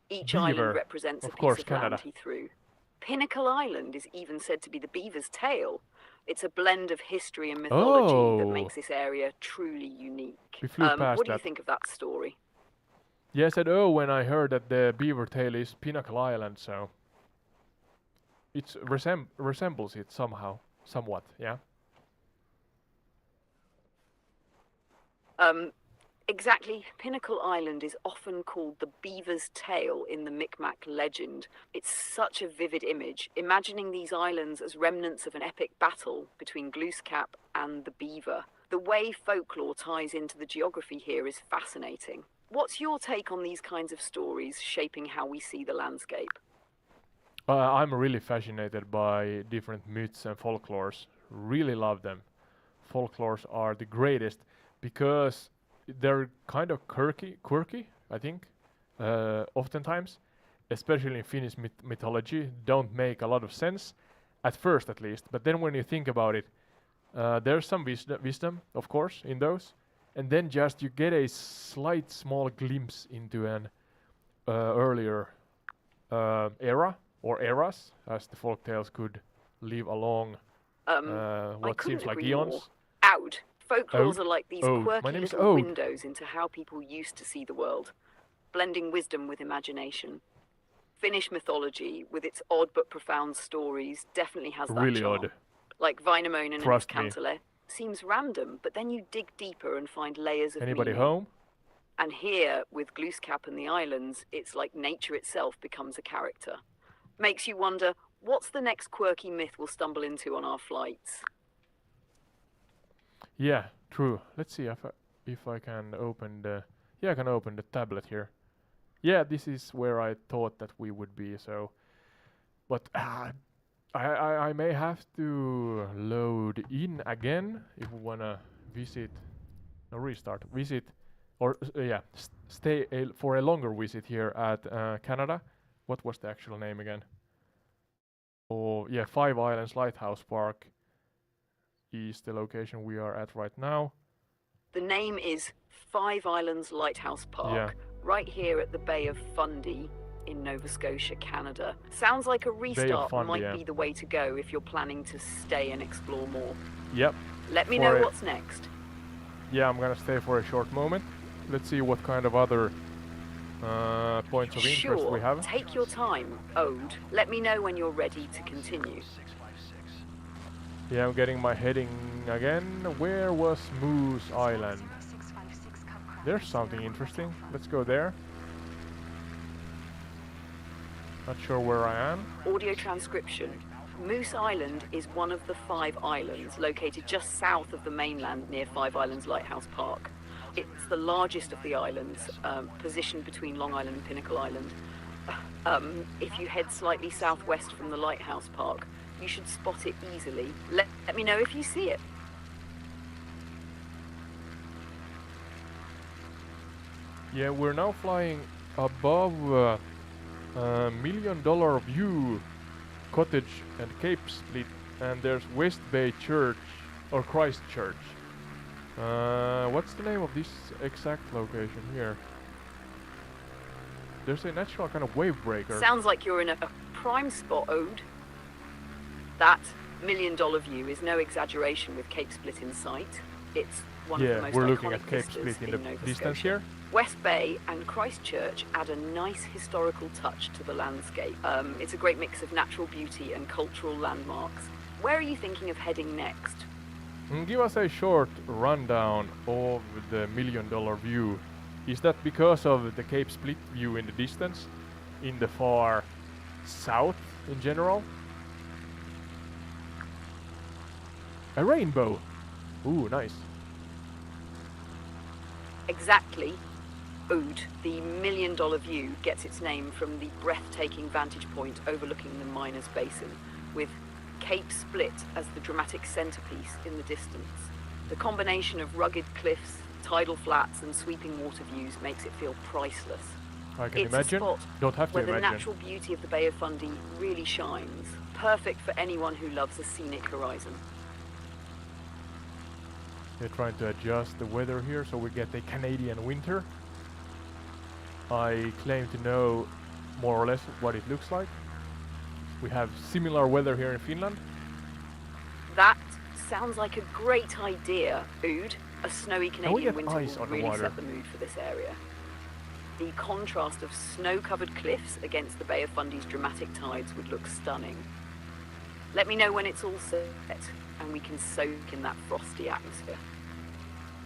Each island represents a piece of land he threw. Pinnacle Island is even said to be the beaver's tail. It's a blend of history and mythology that makes this area truly unique. We flew past what do you that. think of that story? Yeah, I said when I heard that the beaver tail is Pinnacle Island, so it resembles it somehow, somewhat, yeah. Exactly. Pinnacle Island is often called the beaver's tail in the Micmac legend. It's such a vivid image, imagining these islands as remnants of an epic battle between Glooskap and the beaver. The way folklore ties into the geography here is fascinating. What's your take on these kinds of stories shaping how we see the landscape? I'm really fascinated by different myths and folklores. Really love them. Folklores are the greatest because they're kind of quirky, I think. Oftentimes, especially in Finnish mythology, don't make a lot of sense at first, at least. But then when you think about it, there's some wisdom, of course, in those. And then just you get a slight, small glimpse into an earlier era or eras, as the folktales could live along what seems like eons. Ode. Folklores are like these My quirky name is little Ode. windows into how people used to see the world, blending wisdom with imagination. Finnish mythology, with its odd but profound stories, definitely has that Really charm. odd. Like Wainamoinen and his Trust me. Kantele. Seems random, but then you dig deeper and find layers of Anybody meaning. home? And here, with Glooskap and the islands, it's like nature itself becomes a character. Makes you wonder, what's the next quirky myth we'll stumble into on our flights? Yeah, true. Let's see if I can open the... Yeah, I can open the tablet here. Yeah, this is where I thought that we would be, so... But I may have to load in again if we wanna visit, no, restart, visit, or yeah, stay for a longer visit here at Canada. What was the actual name again? Oh yeah, Five Islands Lighthouse Park is the location we are at right now. The name is Five Islands Lighthouse Park, Yeah. right here at the Bay of Fundy in Nova Scotia, Canada. Sounds like a restart Fundy, might yeah. be the way to go if you're planning to stay and explore more. Yep. Let me For know a- what's next. Yeah, I'm gonna stay for a short moment. Let's see what kind of other points of interest we Sure, have. take your time, Ode. Let me know when you're ready to continue. 656. Yeah, I'm getting my heading again. Where was Moose Island? There's something interesting. Let's go there. Not sure where I am. Audio transcription. Moose Island is one of the 5 islands located just south of the mainland near Five Islands Lighthouse Park. It's the largest of the islands, positioned between Long Island and Pinnacle Island. If you head slightly southwest from the Lighthouse Park, you should spot it easily. Let me know if you see it. Yeah, we're now flying above $1 million view cottage and Cape Split, and there's West Bay Church or Christchurch. What's the name of this exact location here? There's a natural kind of wave breaker. Sounds like you're in a prime spot, Ode. That $1 million view is no exaggeration with Cape Split in sight. It's one of the Yeah, most we're looking iconic at Cape vistas Split in the Nova distance Scotia. here. West Bay and Christchurch add a nice historical touch to the landscape. It's a great mix of natural beauty and cultural landmarks. Where are you thinking of heading next? Give us a short rundown of the $1 million view. Is that because of the Cape Split view in the distance, in the far south in general? A rainbow! Ooh, nice. Exactly. Ode, the $1 million view, gets its name from the breathtaking vantage point overlooking the Miners Basin, with Cape Split as the dramatic centerpiece in the distance. The combination of rugged cliffs, tidal flats, and sweeping water views makes it feel priceless. I can It's imagine. a spot Don't have to where the imagine. natural beauty of the Bay of Fundy really shines. Perfect for anyone who loves a scenic horizon. They're trying to adjust the weather here so we get a Canadian winter. I claim to know more or less what it looks like. We have similar weather here in Finland. That sounds like a great idea, Ode. A snowy we Canadian get winter ice will on the really water? set the mood for this area. The contrast of snow-covered cliffs against the Bay of Fundy's dramatic tides would look stunning. Let me know when it's all set and we can soak in that frosty atmosphere.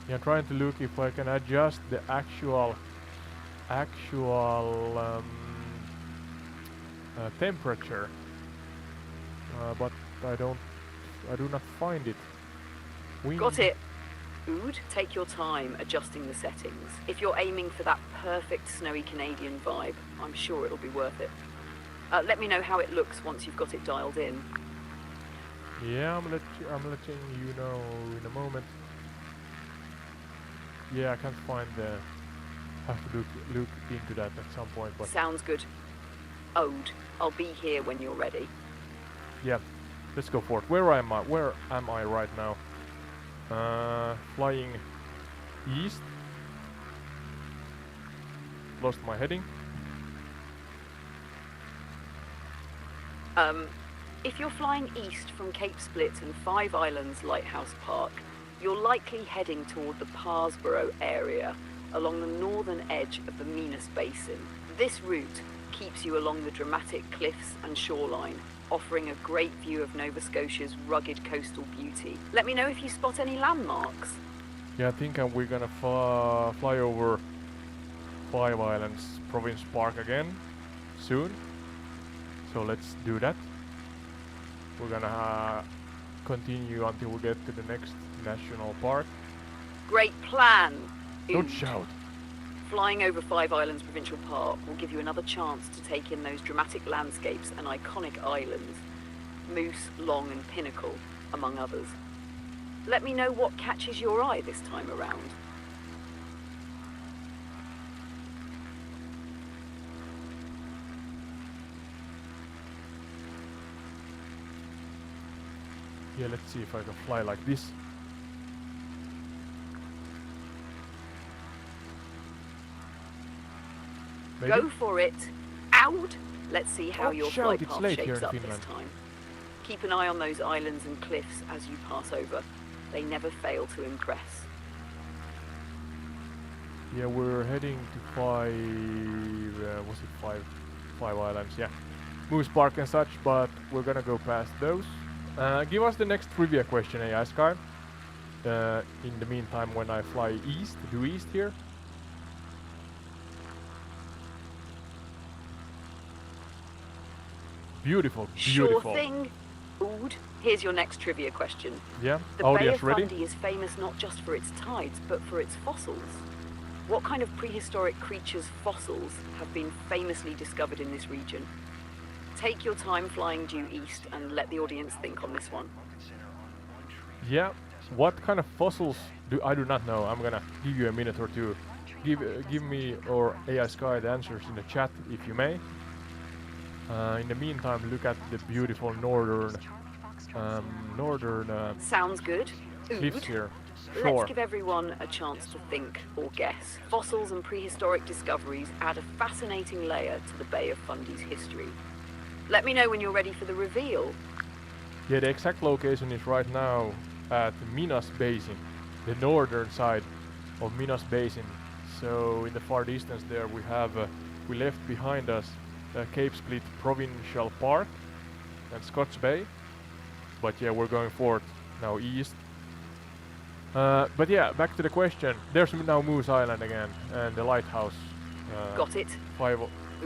Yeah, I'm trying to look if I can adjust the actual temperature, but I do not find it. Got it. Ode, take your time adjusting the settings. If you're aiming for that perfect snowy Canadian vibe, I'm sure it'll be worth it. Let me know how it looks once you've got it dialed in. Yeah, I'm letting you know in a moment. Yeah, I can't find the. Have to look into that at some point, but Sounds good. Ode, I'll be here when you're ready. yeah, let's go for it. Where am I? Where am I right now? Flying east. Lost my heading. If you're flying east from Cape Split and Five Islands Lighthouse Park, you're likely heading toward the Parsborough area along the northern edge of the Minas Basin. This route keeps you along the dramatic cliffs and shoreline, offering a great view of Nova Scotia's rugged coastal beauty. Let me know if you spot any landmarks. Yeah, I think we're gonna fly over Five Islands Province Park again soon. So let's do that. We're gonna continue until we get to the next national park. Great plan. Don't Ode. shout. Flying over Five Islands Provincial Park will give you another chance to take in those dramatic landscapes and iconic islands. Moose, Long and Pinnacle, among others. Let me know what catches your eye this time around. Yeah, let's see if I can fly like this. Maybe? Go for it. Out! Let's see how Watch your out, flight it's path late here shapes in up this Finland. time. Keep an eye on those islands and cliffs as you pass over. They never fail to impress. Yeah, we're heading to five islands, yeah. Moose Park and such, but we're gonna go past those. Give us the next trivia question, AI-Sky. In the meantime, when I fly east, due east here. Beautiful, beautiful. Sure thing. Ode, here's your next trivia question. Yeah, The Bay audience of ready? Fundy is famous not just for its tides, but for its fossils. What kind of prehistoric creatures' fossils have been famously discovered in this region? Take your time flying due east and let the audience think on this one. Yeah, what kind of fossils I do not know. I'm gonna give you a minute or two. Give me or AI-Sky the answers in the chat if you may. In the meantime, look at the beautiful northern Sounds good. cliffs Ode, here. let's Sure. give everyone a chance to think or guess. Fossils and prehistoric discoveries add a fascinating layer to the Bay of Fundy's history. Let me know when you're ready for the reveal. Yeah, the exact location is right now at Minas Basin, the northern side of Minas Basin. So in the far distance there we left behind us Cape Split Provincial Park and Scotch Bay. But yeah, we're going forward now east. But yeah, back to the question. There's now Moose Island again and the lighthouse. Got it? Five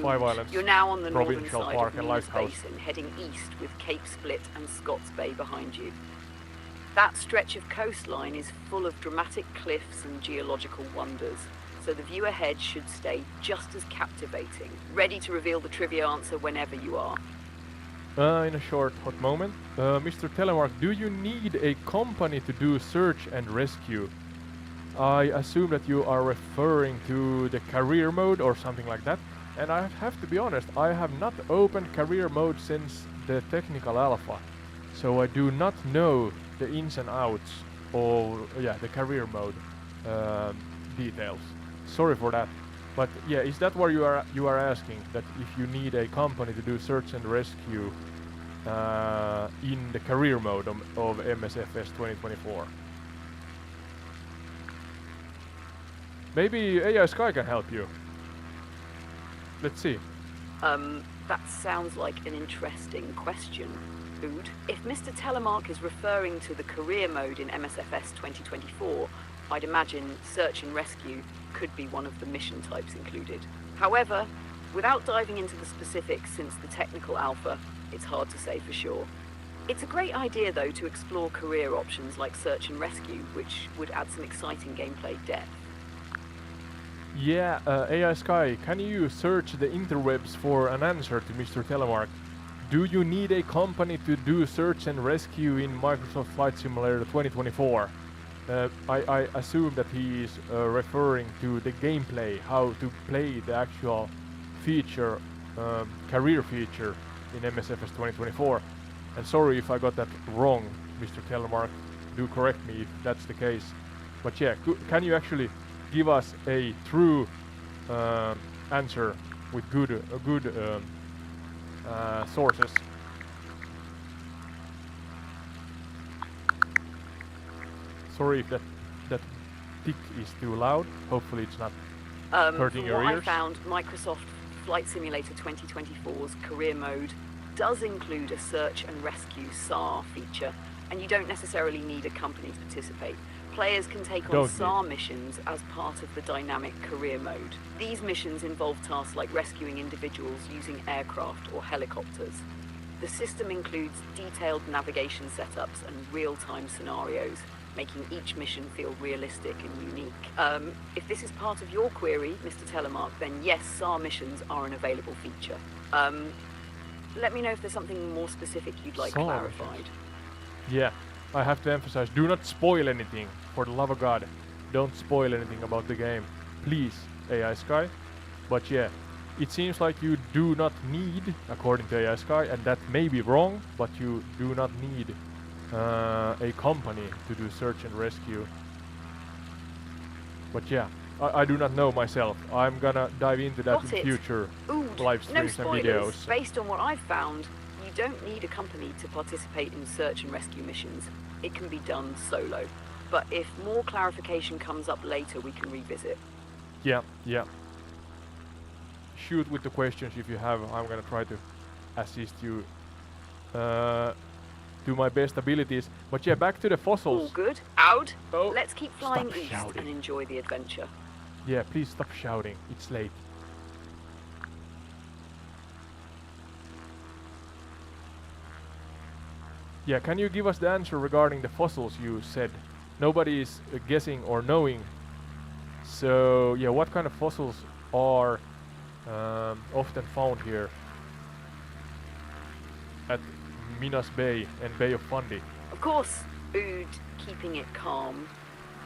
islands. You're now on the northern Provincial side Park of and Minas lighthouse. Basin, heading east with Cape Split and Scots Bay behind you. That stretch of coastline is full of dramatic cliffs and geological wonders, so the view ahead should stay just as captivating. Ready to reveal the trivia answer whenever you are. In a short hot moment. Mr. Telemark, do you need a company to do search and rescue? I assume that you are referring to the career mode or something like that. And I have to be honest, I have not opened career mode since the technical alpha. So I do not know the ins and outs of the career mode details. Sorry for that. But yeah, is that what you are asking? That if you need a company to do search and rescue in the career mode of Msfs 2024? Maybe AI-Sky can help you. Let's see. That sounds like an interesting question, Ode. If Mr. Telemark is referring to the career mode in Msfs 2024, I'd imagine search and rescue could be one of the mission types included. However, without diving into the specifics since the technical alpha, it's hard to say for sure. It's a great idea though to explore career options like search and rescue, which would add some exciting gameplay depth. Yeah, AI-Sky, can you search the interwebs for an answer to Mr. Telemark? Do you need a company to do search and rescue in Microsoft Flight Simulator 2024? I assume that he is referring to the gameplay, how to play the actual feature, career feature in Msfs 2024. And sorry if I got that wrong, Mr. Telemark. Do correct me if that's the case. But yeah, can you actually give us a true answer with good sources? Sorry if that tick is too loud. Hopefully it's not hurting your From what ears. I found, Microsoft Flight Simulator 2024's career mode does include a search and rescue SAR feature, and you don't necessarily need a company to participate. Players can take on Don't need. SAR missions as part of the dynamic career mode. These missions involve tasks like rescuing individuals using aircraft or helicopters. The system includes detailed navigation setups and real-time scenarios, making each mission feel realistic and unique. If this is part of your query, Mr. Telemark, then yes, SAR missions are an available feature. let me know if there's something more specific you'd like Solved. clarified. Yeah, I have to emphasize, do not spoil anything, for the love of God. Don't spoil anything about the game, please, AI-Sky. But yeah, it seems like you do not need, according to AI-Sky, and that may be wrong, but you do not need a company to do search and rescue. But yeah, I do not know myself. I'm gonna dive into that Got in it. future Ood, live no streams and spoilers. videos. Based on what I've found, you don't need a company to participate in search and rescue missions. It can be done solo. But if more clarification comes up later, we can revisit. Yeah, yeah. Shoot with the questions if you have. I'm gonna try to assist you to my best abilities. But yeah, back to the fossils. All good. Out. Oh, Let's keep flying stop east shouting. and enjoy the adventure. Yeah, please stop shouting. It's late. Yeah, can you give us the answer regarding the fossils you said? Nobody is guessing or knowing. So yeah, what kind of fossils are often found here at Minas Bay and Bay of Fundy? Of course, Ood, keeping it calm.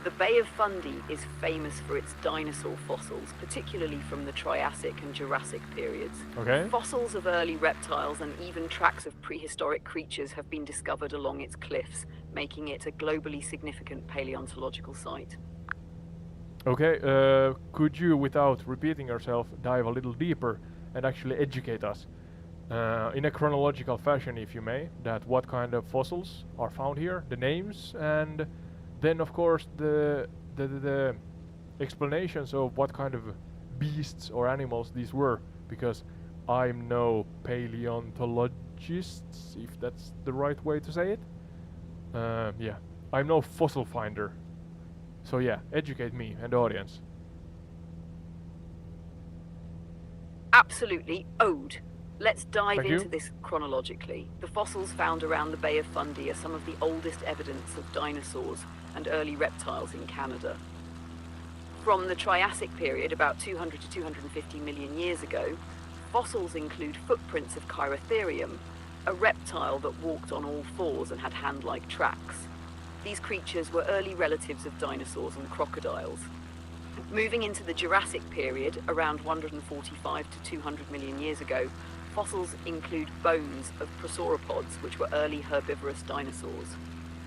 The Bay of Fundy is famous for its dinosaur fossils, particularly from the Triassic and Jurassic periods. Okay. Fossils of early reptiles and even tracks of prehistoric creatures have been discovered along its cliffs, making it a globally significant paleontological site. Okay, could you, without repeating yourself, dive a little deeper and actually educate us in a chronological fashion, if you may, that what kind of fossils are found here, the names, and then of course the explanations of what kind of beasts or animals these were, because I'm no paleontologist, if that's the right way to say it. Yeah, I'm no fossil finder. So yeah, educate me and the audience. Absolutely, Ode. Let's dive Thank into you. this chronologically. The fossils found around the Bay of Fundy are some of the oldest evidence of dinosaurs and early reptiles in Canada. From the Triassic period, about 200 to 250 million years ago, fossils include footprints of Chirotherium, a reptile that walked on all fours and had hand-like tracks. These creatures were early relatives of dinosaurs and crocodiles. Moving into the Jurassic period, around 145 to 200 million years ago, fossils include bones of prosauropods, which were early herbivorous dinosaurs.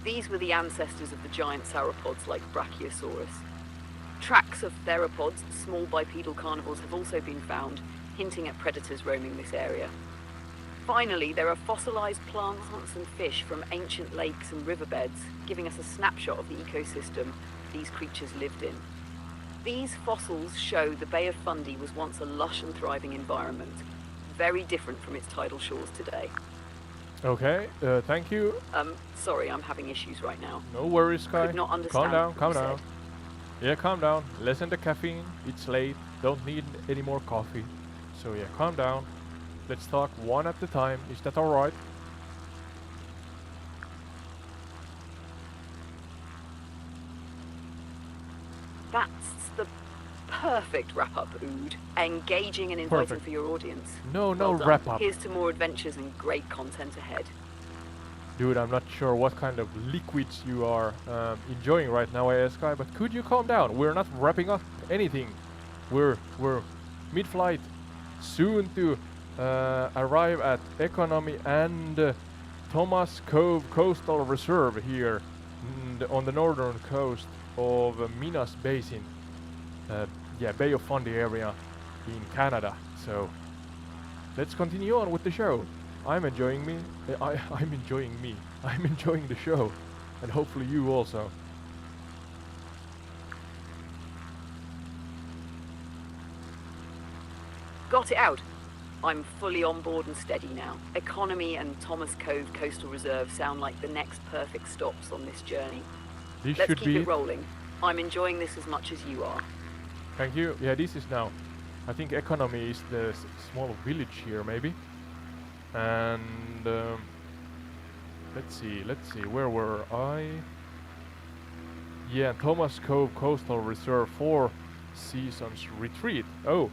These were the ancestors of the giant sauropods like Brachiosaurus. Tracks of theropods, small bipedal carnivores, have also been found, hinting at predators roaming this area. Finally, there are fossilized plants and fish from ancient lakes and riverbeds, giving us a snapshot of the ecosystem these creatures lived in. These fossils show the Bay of Fundy was once a lush and thriving environment, very different from its tidal shores today. Okay, thank you. Sorry, I'm having issues right now. No worries, Sky. Could not understand Calm down, what calm you down. said. Yeah, calm down. Lessen the caffeine. It's late. Don't need any more coffee. So yeah, calm down. Let's talk one at a time. Is that alright? That's the perfect wrap-up, Ood. Engaging and inviting Perfect. for your audience. No, no Well done. wrap up. Here's to more adventures and great content ahead. Dude, I'm not sure what kind of liquids you are enjoying right now, Sky, but could you calm down? We're not wrapping up anything. We're mid-flight, soon to arrive at Economy and Thomas Cove Coastal Reserve here on the northern coast of Minas Basin. Yeah, Bay of Fundy area in Canada. So let's continue on with the show. I'm enjoying me. I'm enjoying me. I'm enjoying the show, and hopefully you also. Got it out. I'm fully on board and steady now. Economy and Thomas Cove Coastal Reserve sound like the next perfect stops on this journey. This Let's should keep be it rolling. I'm enjoying this as much as you are. Thank you. Yeah, this is now. I think Economy is the small village here, maybe. And let's see. Where were I? Yeah, Thomas Cove Coastal Reserve, 4 Seasons Retreat. Oh,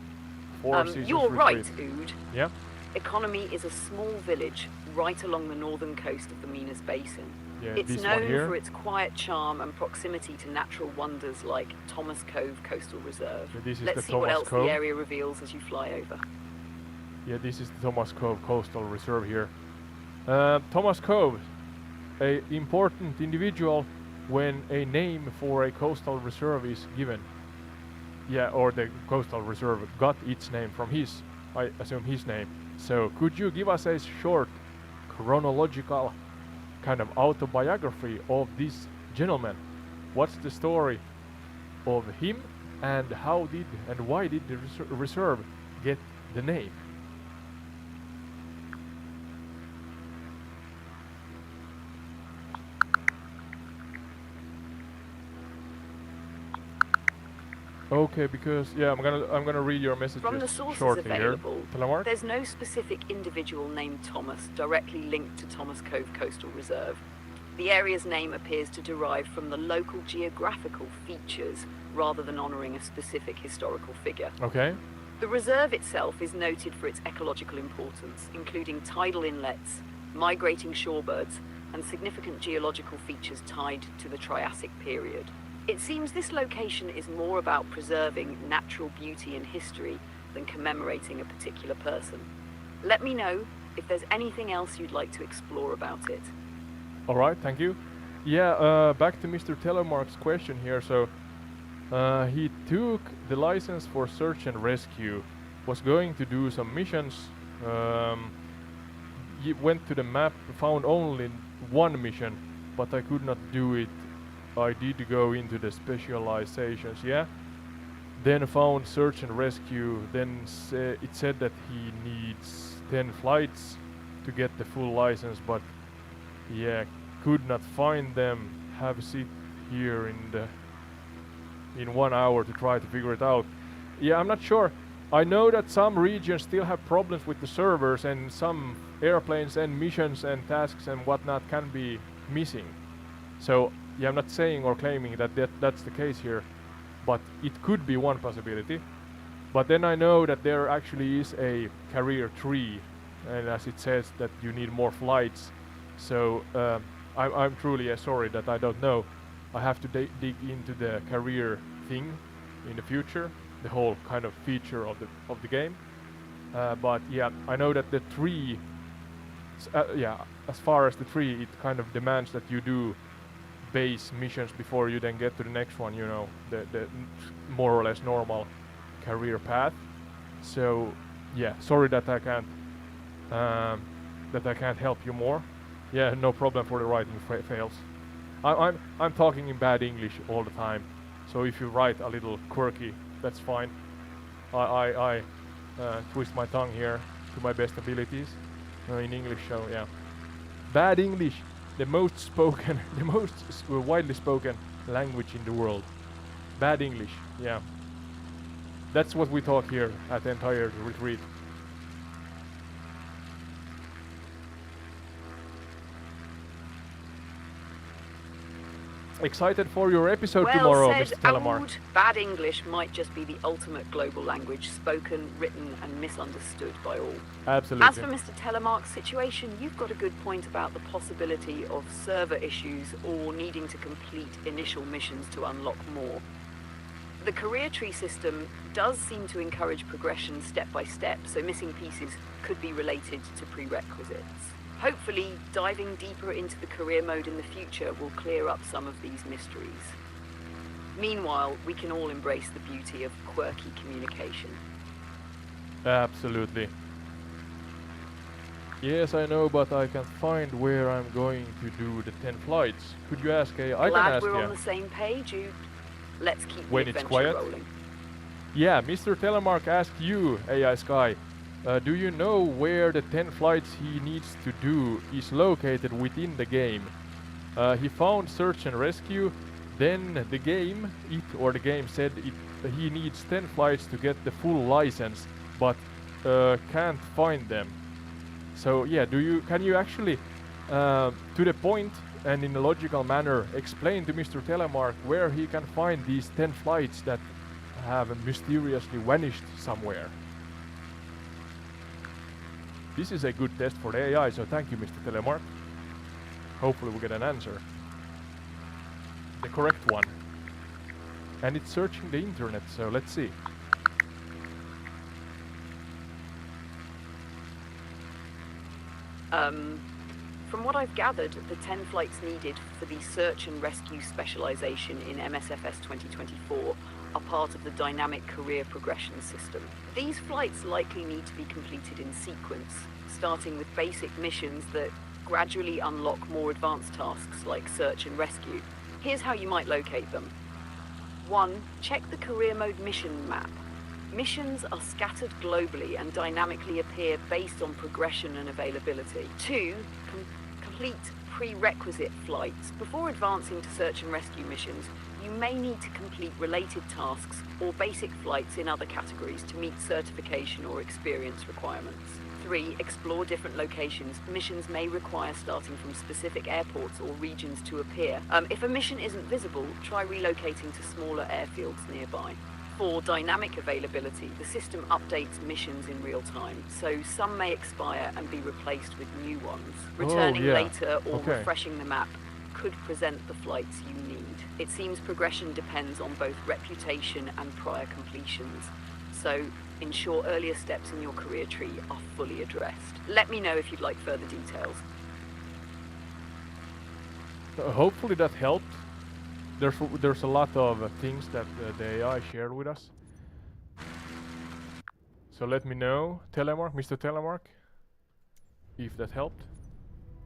4 Seasons You're Retreat. right, Ood. Yeah. Economy is a small village right along the northern coast of the Minas Basin. Yeah, It's this one known here. for its quiet charm and proximity to natural wonders like Thomas Cove Coastal Reserve. Yeah, this is Let's the see what Thomas else Cove. the area reveals as you fly over. Yeah, this is the Thomas Cove Coastal Reserve here. Thomas Cove, a important individual when a name for a coastal reserve is given. Yeah, or the coastal reserve got its name from his, I assume his name. So could you give us a short chronological kind of autobiography of this gentleman? What's the story of him and how did and why did the reserve get the name? Okay, because yeah, I'm gonna read your messages From the sources shortly available, here. Telemark? there's no specific individual named Thomas directly linked to Thomas Cove Coastal Reserve. The area's name appears to derive from the local geographical features rather than honouring a specific historical figure. Okay. The reserve itself is noted for its ecological importance, including tidal inlets, migrating shorebirds, and significant geological features tied to the Triassic period. It seems this location is more about preserving natural beauty and history than commemorating a particular person. Let me know if there's anything else you'd like to explore about it. All right, thank you. Yeah, back to Mr. Telemark's question here. So he took the license for search and rescue, was going to do some missions. He went to the map, found only one mission, but I could not do it. I did go into the specializations, yeah. Then found search and rescue. Then it said that he needs 10 flights to get the full license, but yeah, could not find them. Have sit here in 1 hour to try to figure it out. Yeah, I'm not sure. I know that some regions still have problems with the servers, and some airplanes and missions and tasks and whatnot can be missing. So yeah, I'm not saying or claiming that that's the case here, but it could be one possibility. But then I know that there actually is a career tree, and as it says that you need more flights. So I'm truly sorry that I don't know. I have to dig into the career thing in the future, the whole kind of feature of the game. But yeah, I know that the tree, yeah, as far as the tree, it kind of demands that you do base missions before you then get to the next one, you know, the more or less normal career path. So yeah, sorry that I can't help you more. Yeah, no problem for the writing fails. I'm talking in bad English all the time, so if you write a little quirky, that's fine. I twist my tongue here to my best abilities in English, so yeah. Bad English, the most widely spoken language in the world. Bad English, yeah. That's what we talk here at the entire retreat. Excited for your episode tomorrow, Well Mr. said, Telemark. Ode. Bad English might just be the ultimate global language, spoken, written, and misunderstood by all. Absolutely. As for Mr. Telemark's situation, you've got a good point about the possibility of server issues or needing to complete initial missions to unlock more. The career tree system does seem to encourage progression step by step, so missing pieces could be related to prerequisites. Hopefully, diving deeper into the career mode in the future will clear up some of these mysteries. Meanwhile, we can all embrace the beauty of quirky communication. Absolutely. Yes, I know, but I can't find where I'm going to do the 10 flights. Could you ask I can Glad ask, we're yeah. on the same page. Let's keep When the it's adventure quiet? rolling. Yeah, Mr. Telemark asked you, AI-Sky, do you know where the 10 flights he needs to do is located within the game? He found search and rescue, then the game said he needs 10 flights to get the full license, but can't find them. So yeah, can you actually, to the point and in a logical manner, explain to Mr. Telemark where he can find these 10 flights that have mysteriously vanished somewhere? This is a good test for the AI, so thank you, Mr. Telemark. Hopefully we get an answer. The correct one. And it's searching the internet, so let's see. From what I've gathered, the 10 flights needed for the search and rescue specialization in MSFS 2024 are part of the dynamic career progression system. These flights likely need to be completed in sequence, starting with basic missions that gradually unlock more advanced tasks like search and rescue. Here's how you might locate them. 1. Check the career mode mission map. Missions are scattered globally and dynamically appear based on progression and availability. 2. Complete prerequisite flights. Before advancing to search and rescue missions, you may need to complete related tasks or basic flights in other categories to meet certification or experience requirements. 3. Explore different locations. Missions may require starting from specific airports or regions to appear. If a mission isn't visible, try relocating to smaller airfields nearby. 4. Dynamic availability. The system updates missions in real time, so some may expire and be replaced with new ones. Returning later or refreshing the map could present the flights you need. It seems progression depends on both reputation and prior completions, so ensure earlier steps in your career tree are fully addressed. Let me know if you'd like further details. Hopefully that helped. There's a lot of things that the AI shared with us. So let me know, Telemark, Mr. Telemark, if that helped.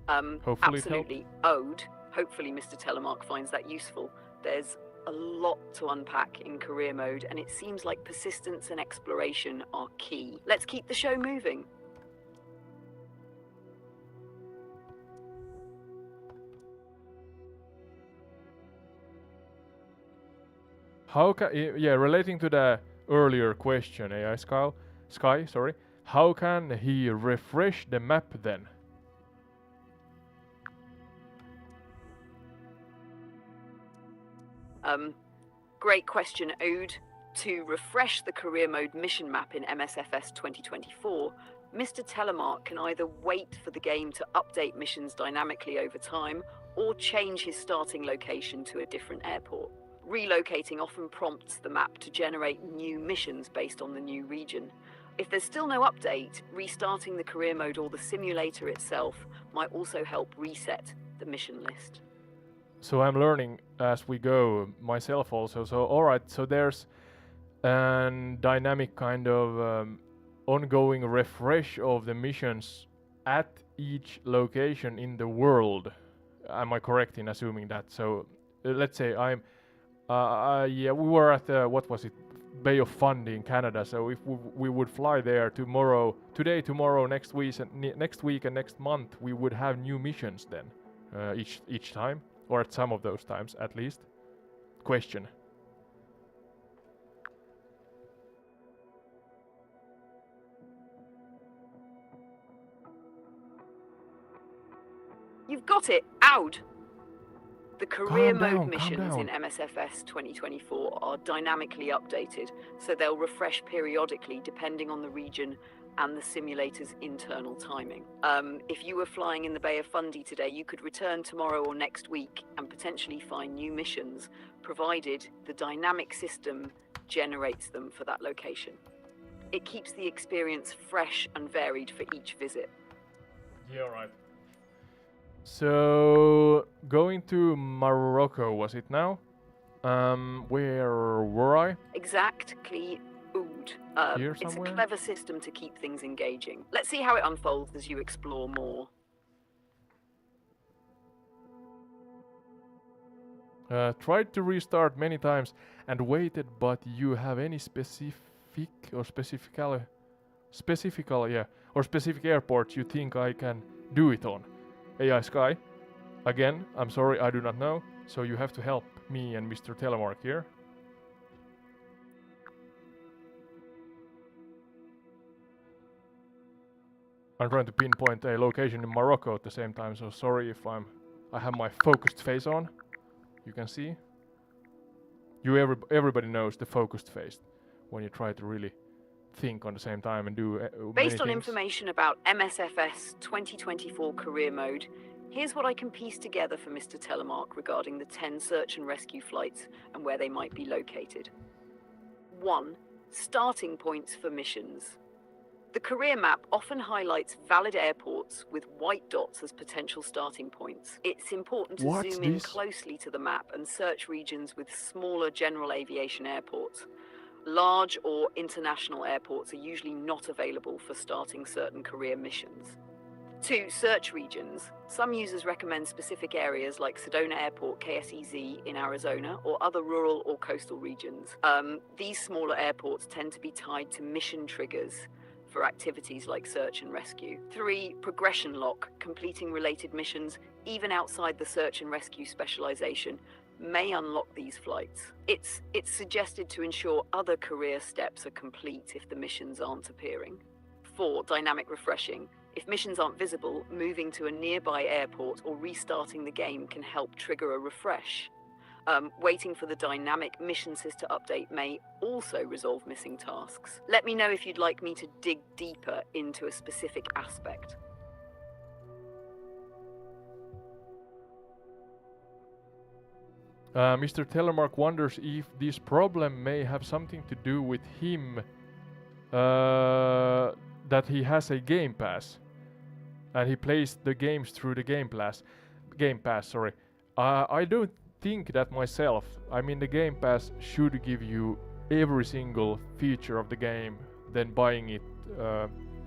Hopefully absolutely. Ode. Hopefully Mr. Telemark finds that useful. There's a lot to unpack in career mode, and it seems like persistence and exploration are key. Let's keep the show moving. How can, relating to the earlier question, Sky, sorry, how can he refresh the map then? Great question, Ode. To refresh the career mode mission map in MSFS 2024, Mr. Telemark can either wait for the game to update missions dynamically over time, or change his starting location to a different airport. Relocating often prompts the map to generate new missions based on the new region. If there's still no update, restarting the career mode or the simulator itself might also help reset the mission list. So I'm learning as we go myself also. So alright, so there's a dynamic kind of ongoing refresh of the missions at each location in the world. Am I correct in assuming that? So let's say we were at what was it, Bay of Fundy in Canada. So if we would fly there today, tomorrow, next week, and next month, we would have new missions then each time, or at some of those times at least. Question. You've got it, Ode! The career Calm mode down, missions in MSFS 2024 are dynamically updated, so they'll refresh periodically depending on the region and the simulator's internal timing. If you were flying in the Bay of Fundy today, you could return tomorrow or next week and potentially find new missions, provided the dynamic system generates them for that location. It keeps the experience fresh and varied for each visit. Yeah, right. So going to Morocco, was it now? Where were I? Exactly, Ode. Here It's a somewhere? clever system to keep things engaging. Let's see how it unfolds as you explore more. Tried to restart many times and waited, but you have any specific airports you think I can do it on? AI Sky. Again, I'm sorry, I do not know, so you have to help me and Mr. Telemark here. I'm trying to pinpoint a location in Morocco at the same time, so sorry if I have my focused face on. You can see. Everybody knows the focused face when you try to really think on the same time and do Based many on things. information about MSFS 2024 career mode, here's what I can piece together for Mr. Telemark regarding the 10 search and rescue flights and where they might be located. 1. Starting points for missions. The career map often highlights valid airports with white dots as potential starting points. It's important to What's zoom in this? closely to the map and search regions with smaller general aviation airports. Large or international airports are usually not available for starting certain career missions. 2. Search regions. Some users recommend specific areas like Sedona Airport, KSEZ in Arizona, or other rural or coastal regions. These smaller airports tend to be tied to mission triggers for activities like search and rescue. 3. Progression lock. Completing related missions, even outside the search and rescue specialization, may unlock these flights. It's suggested to ensure other career steps are complete if the missions aren't appearing. 4. Dynamic refreshing. If missions aren't visible, moving to a nearby airport or restarting the game can help trigger a refresh. Waiting for the dynamic mission sister update may also resolve missing tasks. Let me know if you'd like me to dig deeper into a specific aspect. Mr. Telemark wonders if this problem may have something to do with him, that he has a Game Pass and he plays the games through the Game Pass. Sorry, I don't think that myself. I mean, the Game Pass should give you every single feature of the game, then buying it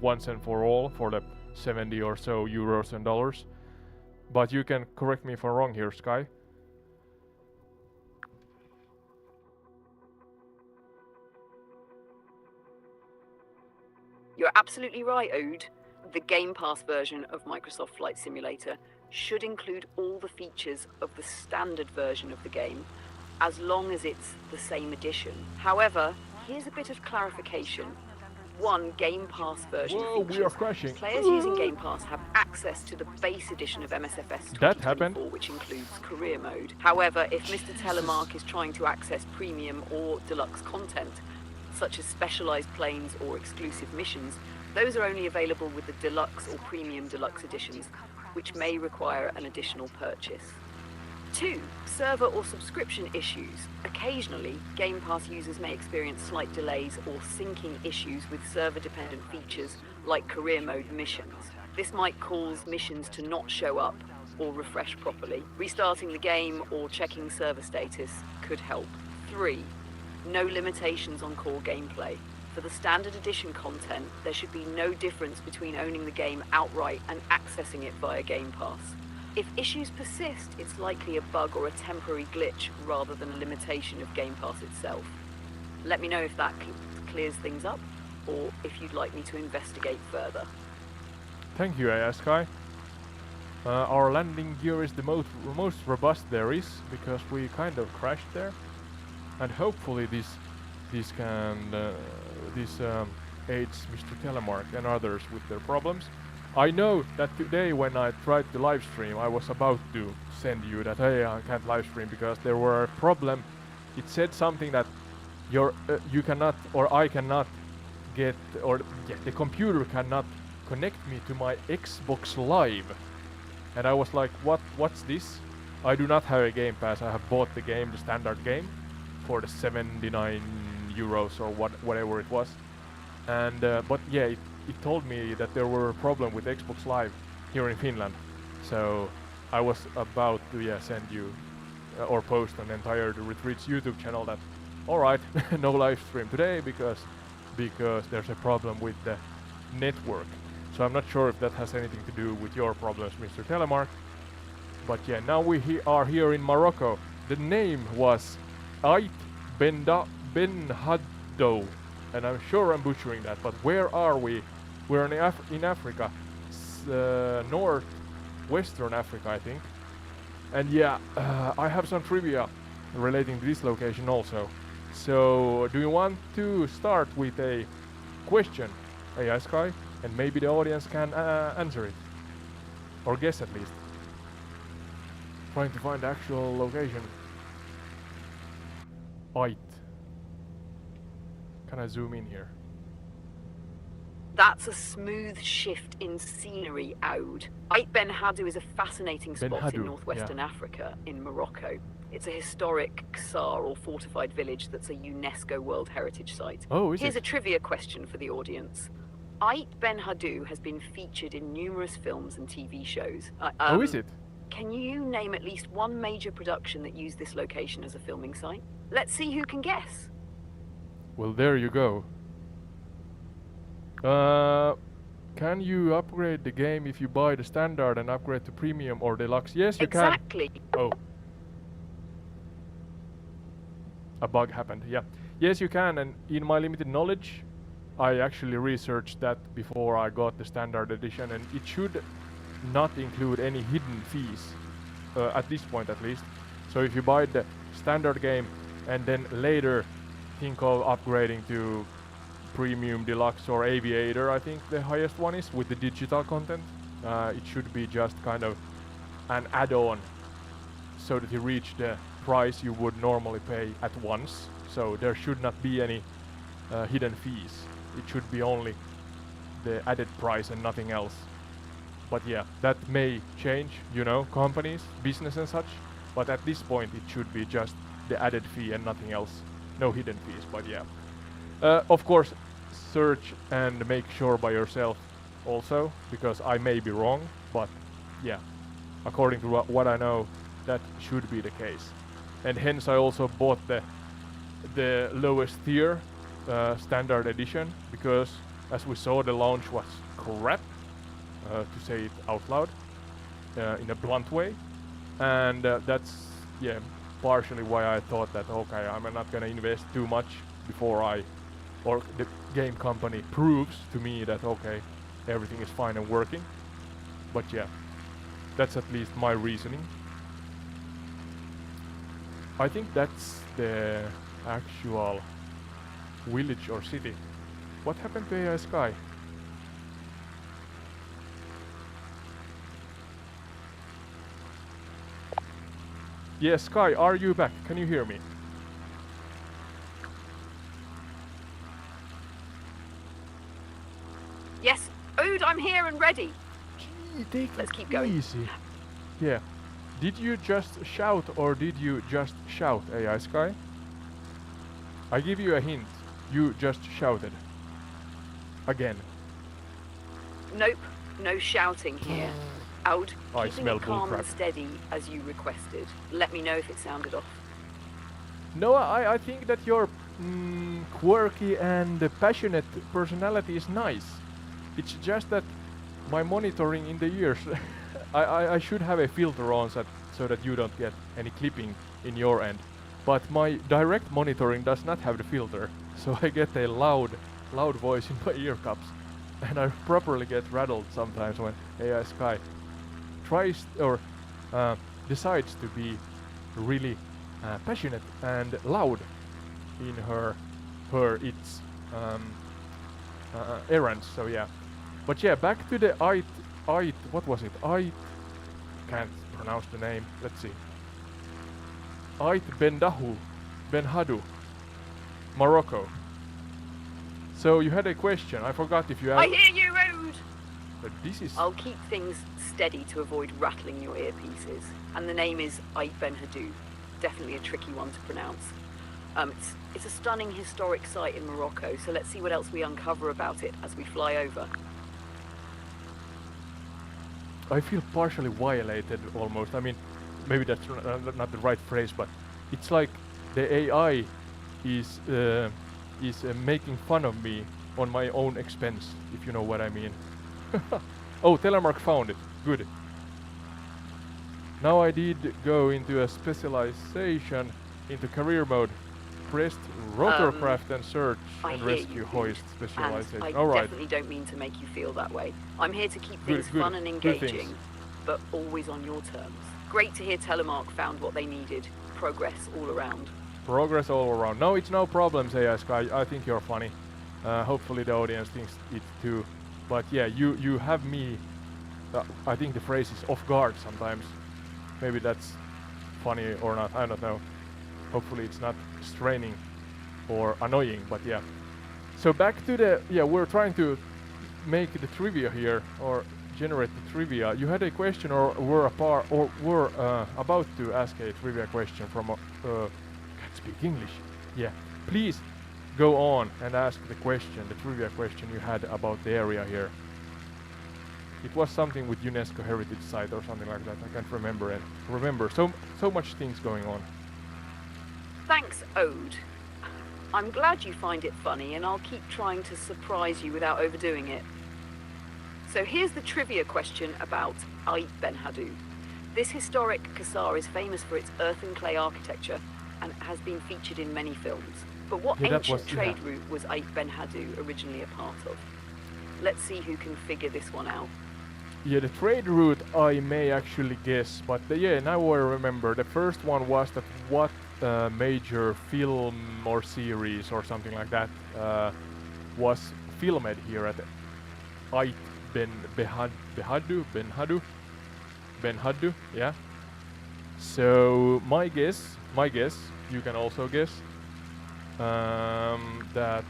once and for all for the 70 or so euros and dollars. But you can correct me if I'm wrong here, Sky. You're absolutely right, Ode. The Game Pass version of Microsoft Flight Simulator should include all the features of the standard version of the game, as long as it's the same edition. However, here's a bit of clarification. 1. Game Pass version Whoa, features. we are crashing. Players using Game Pass have access to the base edition of MSFS 2024, That happened. which includes career mode. However, if Mr. Telemark is trying to access premium or deluxe content, such as specialized planes or exclusive missions, those are only available with the deluxe or premium deluxe editions, which may require an additional purchase. 2. Server or subscription issues. Occasionally, Game Pass users may experience slight delays or syncing issues with server-dependent features like career mode missions. This might cause missions to not show up or refresh properly. Restarting the game or checking server status could help. 3. No limitations on core gameplay. For the standard edition content, there should be no difference between owning the game outright and accessing it via Game Pass. If issues persist, it's likely a bug or a temporary glitch rather than a limitation of Game Pass itself. Let me know if that clears things up, or if you'd like me to investigate further. Thank you, AI-Sky. Our landing gear is the most robust there is, because we kind of crashed there. And hopefully this aids Mr. Telemark and others with their problems. I know that today when I tried to live stream, I was about to send you that, hey, I can't live stream because there were a problem. It said something that you cannot, or I cannot get, or yeah, the computer cannot connect me to my Xbox Live. And I was like, what's this? I do not have a Game Pass. I have bought the game, the standard game, for the 79 euros or whatever it was. And but yeah, it told me that there were a problem with Xbox Live here in Finland. So I was about to send you or post on entire The Retreat's YouTube channel that alright, no live stream today because there's a problem with the network. So I'm not sure if that has anything to do with your problems, Mr. Telemark. But yeah, now we are here in Morocco. The name was Ait Ben Haddo, and I'm sure I'm butchering that, but where are we? We're in Africa, northwestern Africa, I think. And yeah, I have some trivia relating to this location also. So, do you want to start with a question, AI-Sky, and maybe the audience can answer it, or guess at least? Trying to find the actual location. Ait. Can I zoom in here? That's a smooth shift in scenery, Ode. Ait Ben Haddou is a fascinating Ben spot Haddou, in northwestern Africa, in Morocco. It's a historic Ksar, or fortified village, that's a UNESCO World Heritage Site. Oh, is Here's it? a trivia question for the audience. Ait Ben Haddou has been featured in numerous films and TV shows. Oh, is it? Can you name at least one major production that used this location as a filming site? Let's see who can guess. Well, there you go. Can you upgrade the game if you buy the standard and upgrade to premium or deluxe? Yes, you Exactly. can. Oh. A bug happened, yeah. Yes, you can, and in my limited knowledge, I actually researched that before I got the standard edition, and it should not include any hidden fees, at this point at least. So if you buy the standard game and then later think of upgrading to premium, deluxe or aviator, I think the highest one is, with the digital content, it should be just kind of an add-on so that you reach the price you would normally pay at once. So there should not be any hidden fees. It should be only the added price and nothing else. But yeah, that may change, you know, companies, business and such. But at this point it should be just the added fee and nothing else. No hidden fees, but yeah. Of course, search and make sure by yourself also, because I may be wrong, but yeah, according to what I know, that should be the case. And hence I also bought the lowest tier standard edition, because as we saw, the launch was crap, to say it out loud, in a blunt way. And that's, yeah, partially why I thought that, okay, I'm not gonna invest too much before or the game company proves to me that, okay, everything is fine and working. But yeah, that's at least my reasoning. I think that's the actual village or city. What happened to AI-Sky? Yes, Sky, are you back? Can you hear me? Yes, Ode, I'm here and ready. Gee, take Let's it keep going. easy. Yeah. Did you just shout or did you just shout, AI-Sky? I give you a hint. You just shouted. Again. Nope, no shouting here. Ode, I keeping smell it calm bullcrap. and steady as you requested. Let me know if it sounded off. No, I think that your quirky and passionate personality is nice. It's just that my monitoring in the ears, I should have a filter on so that you don't get any clipping in your end. But my direct monitoring does not have the filter, so I get a loud voice in my ear cups, and I properly get rattled sometimes when AI-Sky tries or decides to be really passionate and loud in her its errands. So yeah, but yeah, back to the what was it? Can't pronounce the name. Let's see. Ait Ben Haddou, Morocco. So you had a question. I forgot if you I had. hear you, Ode! But this is. I'll keep things steady to avoid rattling your earpieces. And the name is Ait Ben Haddou. Definitely a tricky one to pronounce. It's a stunning historic site in Morocco, so let's see what else we uncover about it as we fly over. I feel partially violated almost. I mean, maybe that's not the right phrase, but it's like the AI is making fun of me on my own expense, if you know what I mean. Oh, Telemark found it. Good. Now I did go into a specialization into career mode. Pressed rotorcraft and search I and hear rescue you, hoist and specialization. I Alright. definitely don't mean to make you feel that way. I'm here to keep Good, things good, fun and good engaging, things. but always on your terms. Great to hear Telemark found what they needed. Progress all around. Progress all around. No, it's no problem, AI-Sky. I think you're funny. Hopefully the audience thinks it too. But yeah, you have me. I think the phrase is off guard sometimes. Maybe that's funny or not. I don't know. Hopefully it's not straining or annoying. But yeah. So back to the we're trying to make the trivia here or generate the trivia, you had a question or were about to ask a trivia question from can't speak English. Yeah, please go on and ask the question, the trivia question you had about the area here. It was something with UNESCO heritage site or something like that. I can't remember it. So much things going on. Thanks, Ode. I'm glad you find it funny, and I'll keep trying to surprise you without overdoing it. So here's the trivia question about Ait Ben Haddou. This historic Qasar is famous for its earth and clay architecture and has been featured in many films. But what ancient trade route was Ait Ben Haddou originally a part of? Let's see who can figure this one out. Yeah, the trade route I may actually guess, but yeah, now I remember. The first one was that what major film or series or something like that was filmed here at Ait Ben Haddou, yeah. So my guess, you can also guess, that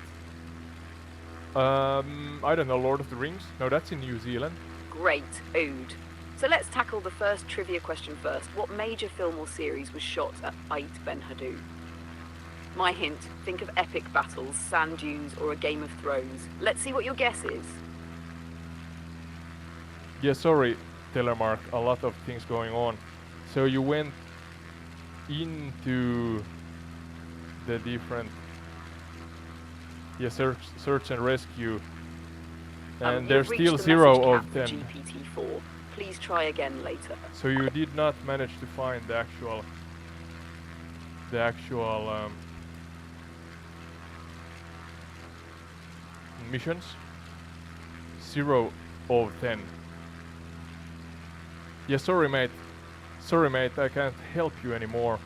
I don't know, Lord of the Rings. No, that's in New Zealand. Great, Ode. So let's tackle the first trivia question first. What major film or series was shot at Ait Ben Haddou? My hint, think of epic battles, sand dunes, or a Game of Thrones. Let's see what your guess is. Yeah, sorry, Telemark, a lot of things going on. So you went into the different search and rescue, and there's still 0 of them. GPT-4. Please try again later. So you did not manage to find the actual missions. 0 of 10. Yeah, sorry mate, I can't help you anymore,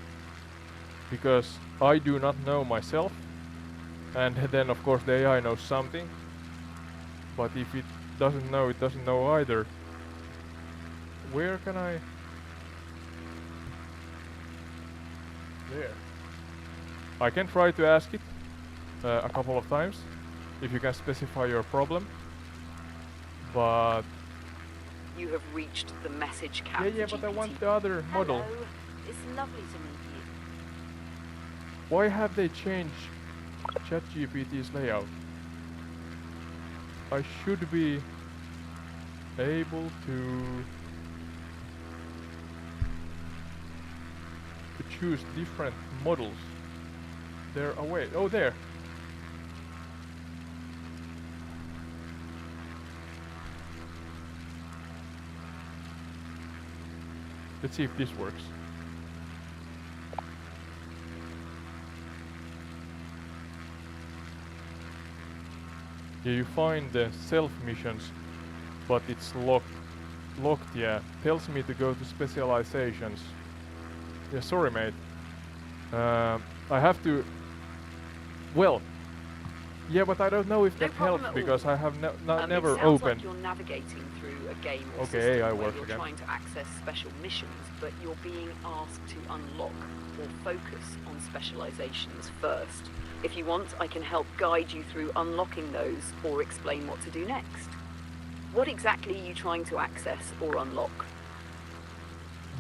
because I do not know myself, and then of course the AI knows something, but if it doesn't know, it doesn't know either. Where can I... There. I can try to ask it a couple of times, if you can specify your problem, but... You have reached the message cap. Yeah, but I want the other model. Hello. It's lovely to meet you. Why have they changed ChatGPT's layout? I should be able to choose different models. They're away. Oh, there. Let's see if this works. Yeah, you find the self missions, but it's locked, yeah. Tells me to go to specializations. Yeah, sorry mate. I have to... Well, yeah, but I don't know if that helps, because I have never opened... Like you're navigating through a game or okay, system AI where works you're again. trying to access special missions, but you're being asked to unlock or focus on specializations first. If you want, I can help guide you through unlocking those or explain what to do next. What exactly are you trying to access or unlock?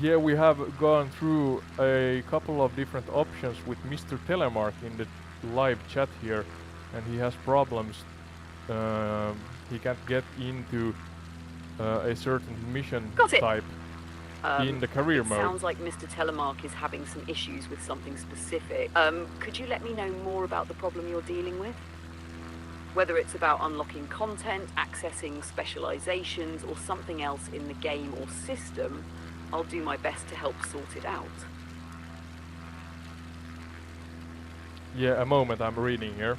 Yeah, we have gone through a couple of different options with Mr. Telemark in the live chat here, and he has problems. He can't get into a certain mission type in the career mode. Sounds like Mr. Telemark is having some issues with something specific. Could you let me know more about the problem you're dealing with? Whether it's about unlocking content, accessing specializations, or something else in the game or system, I'll do my best to help sort it out. Yeah, a moment, I'm reading here.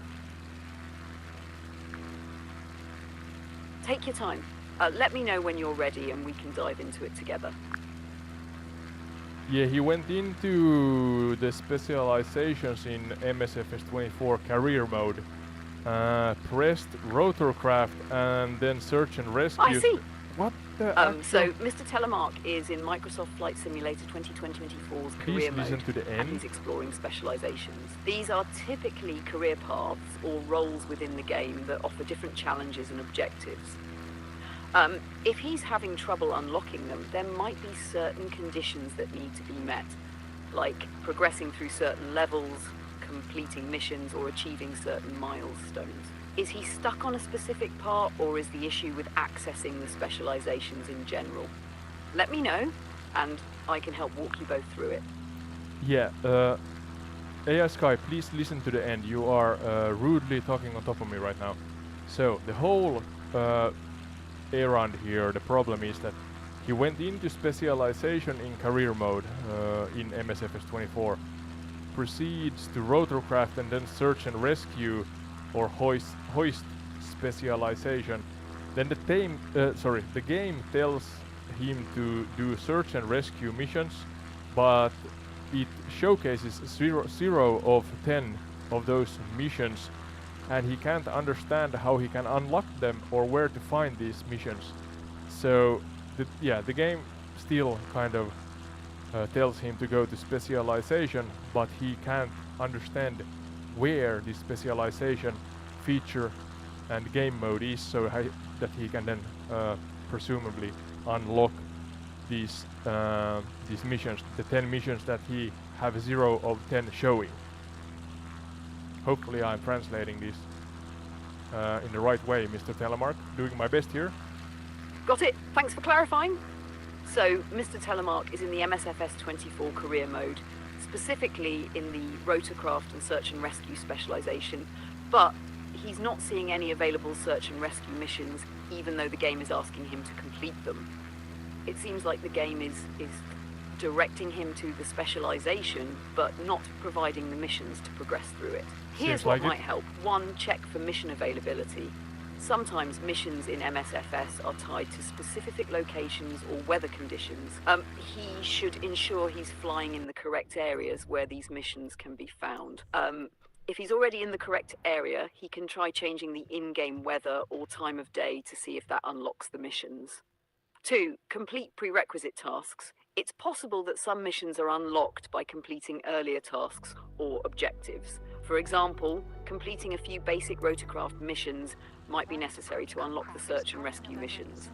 Take your time. Let me know when you're ready and we can dive into it together. Yeah, he went into the specializations in MSFS 24 career mode, pressed rotorcraft and then search and rescue. I see. What the So actual... Mr. Telemark is in Microsoft Flight Simulator 2024's career Please listen mode, to the and end. he's exploring specializations. These are typically career paths or roles within the game that offer different challenges and objectives. If he's having trouble unlocking them, there might be certain conditions that need to be met, like progressing through certain levels, completing missions, or achieving certain milestones. Is he stuck on a specific part, or is the issue with accessing the specializations in general? Let me know, and I can help walk you both through it. Yeah, AI-Sky, please listen to the end. You are rudely talking on top of me right now. So, the whole errand here, the problem is that he went into specialization in career mode in Msfs 24, proceeds to rotorcraft and then search and rescue or hoist specialization. Then the game tells him to do search and rescue missions, but it showcases 0 of 10 of those missions, and he can't understand how he can unlock them or where to find these missions. So the game still kind of tells him to go to specialization, but he can't understand where this specialization feature and game mode is, so that he can then presumably unlock these missions, the 10 missions that he have 0 of 10 showing. Hopefully I'm translating this in the right way, Mr. Telemark. Doing my best here. Got it. Thanks for clarifying. So, Mr. Telemark is in the MSFS 24 career mode, specifically in the rotorcraft and search and rescue specialization, but he's not seeing any available search and rescue missions, even though the game is asking him to complete them. It seems like the game is directing him to the specialization, but not providing the missions to progress through it. Here's Seems what like might help. 1, check for mission availability. Sometimes missions in MSFS are tied to specific locations or weather conditions. He should ensure he's flying in the correct areas where these missions can be found. If he's already in the correct area, he can try changing the in-game weather or time of day to see if that unlocks the missions. 2, complete prerequisite tasks. It's possible that some missions are unlocked by completing earlier tasks or objectives. For example, completing a few basic rotorcraft missions might be necessary to unlock the search and rescue missions.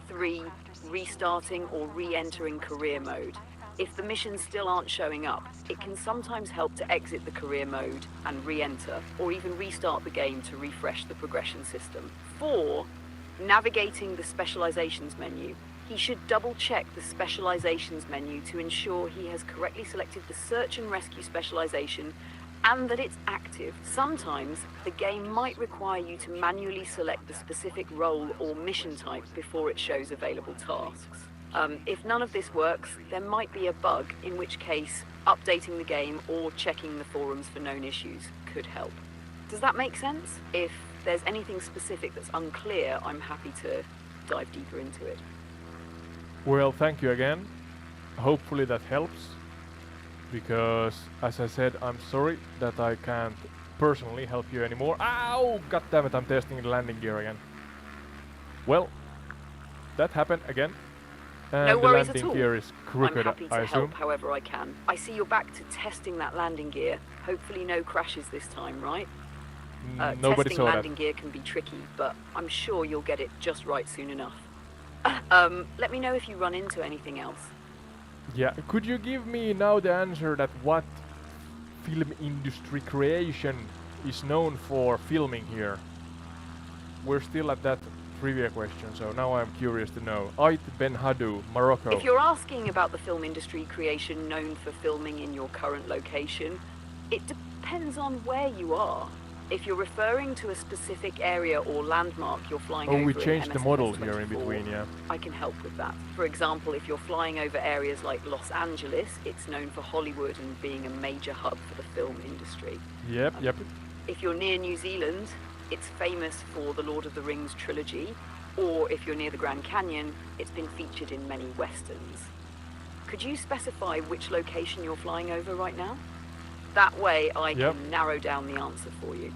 3, restarting or re-entering career mode. If the missions still aren't showing up, it can sometimes help to exit the career mode and re-enter, or even restart the game to refresh the progression system. 4, navigating the specializations menu. He should double-check the specializations menu to ensure he has correctly selected the search and rescue specialization and that it's active. Sometimes the game might require you to manually select the specific role or mission type before it shows available tasks. If none of this works, there might be a bug, in which case updating the game or checking the forums for known issues could help. Does that make sense? If there's anything specific that's unclear, I'm happy to dive deeper into it. Well, thank you again. Hopefully that helps, because as I said, I'm sorry that I can't personally help you anymore. Ow! God damn it, I'm testing the landing gear again. Well, that happened again. And No worries the at landing all. gear is crooked, I'm happy to I assume. help however I can. I see you're back to testing that landing gear. Hopefully no crashes this time, right? Nobody Testing saw landing gear can be tricky, but I'm sure you'll get it just right soon enough. Let me know if you run into anything else. Yeah, could you give me now the answer that what film industry creation is known for filming here? We're still at that trivia question, so now I'm curious to know. Ait Ben Hadou, Morocco. If you're asking about the film industry creation known for filming in your current location, it depends on where you are. If you're referring to a specific area or landmark you're flying over we in changed the MSFS model here 24, in between, yeah. I can help with that. For example, if you're flying over areas like Los Angeles, it's known for Hollywood and being a major hub for the film industry. Yep. If you're near New Zealand, it's famous for the Lord of the Rings trilogy, or if you're near the Grand Canyon, it's been featured in many westerns. Could you specify which location you're flying over right now? That way I can narrow down the answer for you.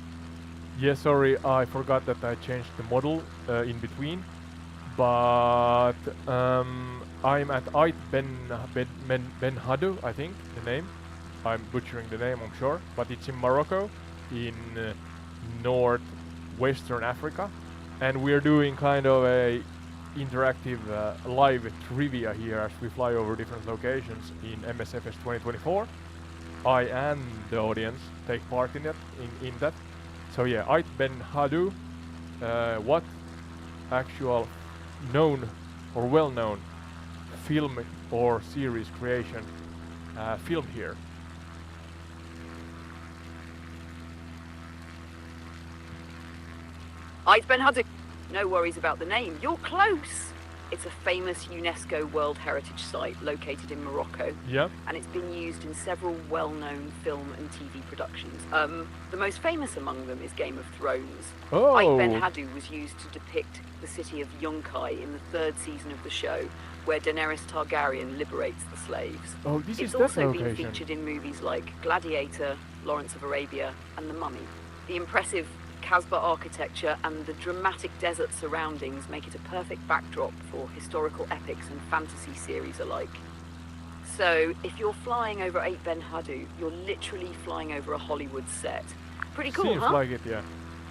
Yeah, sorry, I forgot that I changed the model in between. but I'm at Ait Ben Hadu, I think the name. I'm butchering the name, I'm sure, but it's in Morocco, in northwestern Africa, and we're doing kind of a interactive live trivia here as we fly over different locations in Msfs 2024. I and the audience take part in that. So yeah, Ait Ben Hadu, what actual known or well-known film or series creation filmed here? Ide Ben Hadu. No worries about the name. You're close. It's a famous UNESCO World Heritage Site located in Morocco. Yeah. And it's been used in several well-known film and TV productions. The most famous among them is Game of Thrones. Oh. Ide Ben Hadu was used to depict the city of Yunkai in the 3rd season of the show, where Daenerys Targaryen liberates the slaves. Oh, this It's is that also been location. featured in movies like Gladiator, Lawrence of Arabia, and The Mummy. The impressive Casbah architecture and the dramatic desert surroundings make it a perfect backdrop for historical epics and fantasy series alike. So, if you're flying over Ait Ben Hadu, you're literally flying over a Hollywood set. Pretty cool, Seems huh? like it, yeah.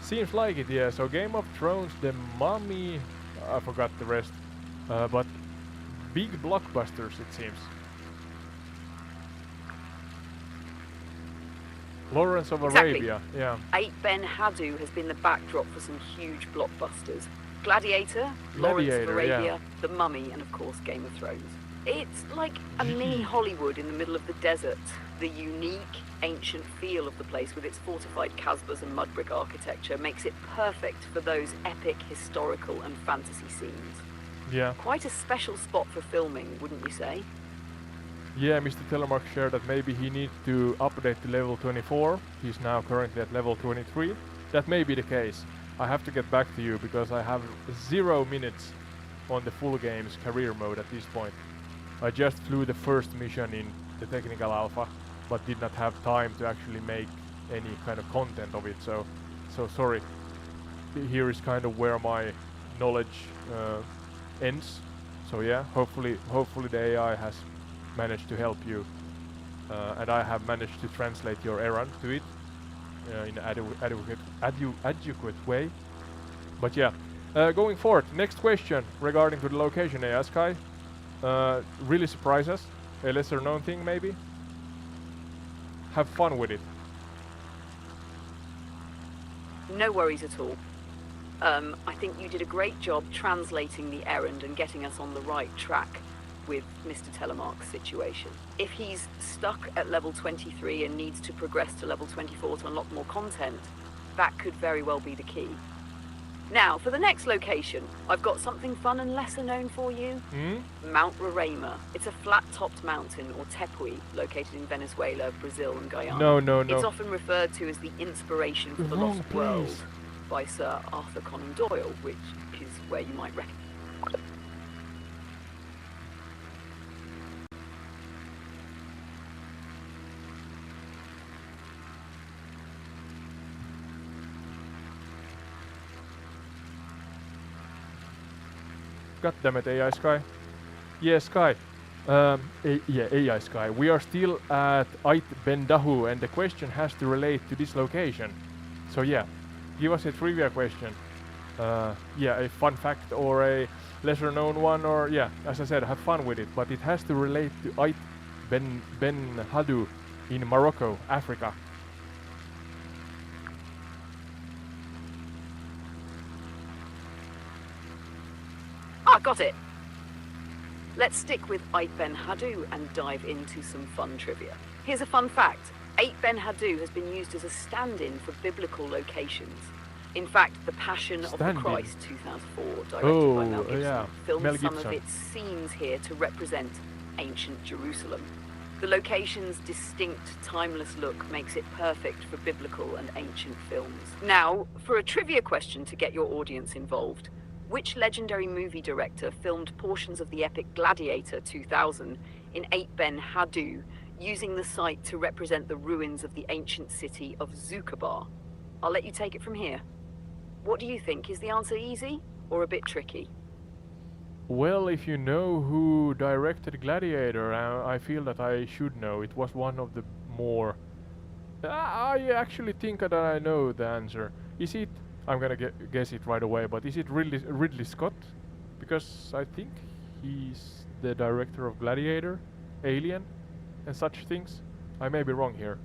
Seems like it, yeah. So Game of Thrones, The Mummy, I forgot the rest, but big blockbusters it seems. Lawrence of Exactly. Arabia, yeah. Ait Ben Hadu has been the backdrop for some huge blockbusters. Gladiator, Lawrence of Gladiator, Arabia, yeah. The Mummy, and of course Game of Thrones. It's like a mini Hollywood in the middle of the desert. The unique, ancient feel of the place with its fortified Casbahs and mud brick architecture makes it perfect for those epic historical and fantasy scenes. Yeah. Quite a special spot for filming, wouldn't you say? Yeah, Mr. Telemark shared that maybe he needs to update to level 24. He's now currently at level 23. That may be the case. I have to get back to you because I have 0 minutes on the full game's career mode at this point. I just flew the first mission in the technical alpha, but did not have time to actually make any kind of content of it, so sorry. Here is kind of where my knowledge ends. So yeah, hopefully the AI has managed to help you, and I have managed to translate your errand to it in an adequate way. But yeah, going forward, next question regarding to the location AI-Sky. Really surprise us, a lesser known thing maybe. Have fun with it. No worries at all. I think you did a great job translating the errand and getting us on the right track with Mr. Telemark's situation. If he's stuck at level 23 and needs to progress to level 24 to unlock more content, that could very well be the key. Now, for the next location, I've got something fun and lesser known for you. Mount Roraima. It's a flat-topped mountain, or tepui, located in Venezuela, Brazil, and Guyana. No. It's often referred to as the inspiration for the Wrong Lost World place. by Sir Arthur Conan Doyle, which is where you might recognize. God damn it, AI-Sky. Yeah, Sky. AI-Sky. We are still at Ait Ben Dahu, and the question has to relate to this location. So yeah, give us a trivia question. Yeah, a fun fact or a lesser known one, or yeah, as I said, have fun with it. But it has to relate to Ait Ben Hadu in Morocco, Africa. Ah, got it. Let's stick with Ait Ben Hadu and dive into some fun trivia. Here's a fun fact. Ait Ben Hadu has been used as a stand-in for biblical locations. In fact, The Passion of the Stand-in? Christ 2004, directed Oh, by Mel Gibson, yeah, filmed Mel some of Gibson. its scenes here to represent ancient Jerusalem. The location's distinct, timeless look makes it perfect for biblical and ancient films. Now, for a trivia question to get your audience involved, which legendary movie director filmed portions of the epic Gladiator 2000 in Ait Ben Hadu, using the site to represent the ruins of the ancient city of Zuccobar? I'll let you take it from here. What do you think? Is the answer easy or a bit tricky? Well, if you know who directed Gladiator, I feel that I should know. It was one of the more... I actually think that I know the answer. Is it... I'm gonna guess it right away, but is it Ridley Scott? Because I think he's the director of Gladiator, Alien, and such things. I may be wrong here.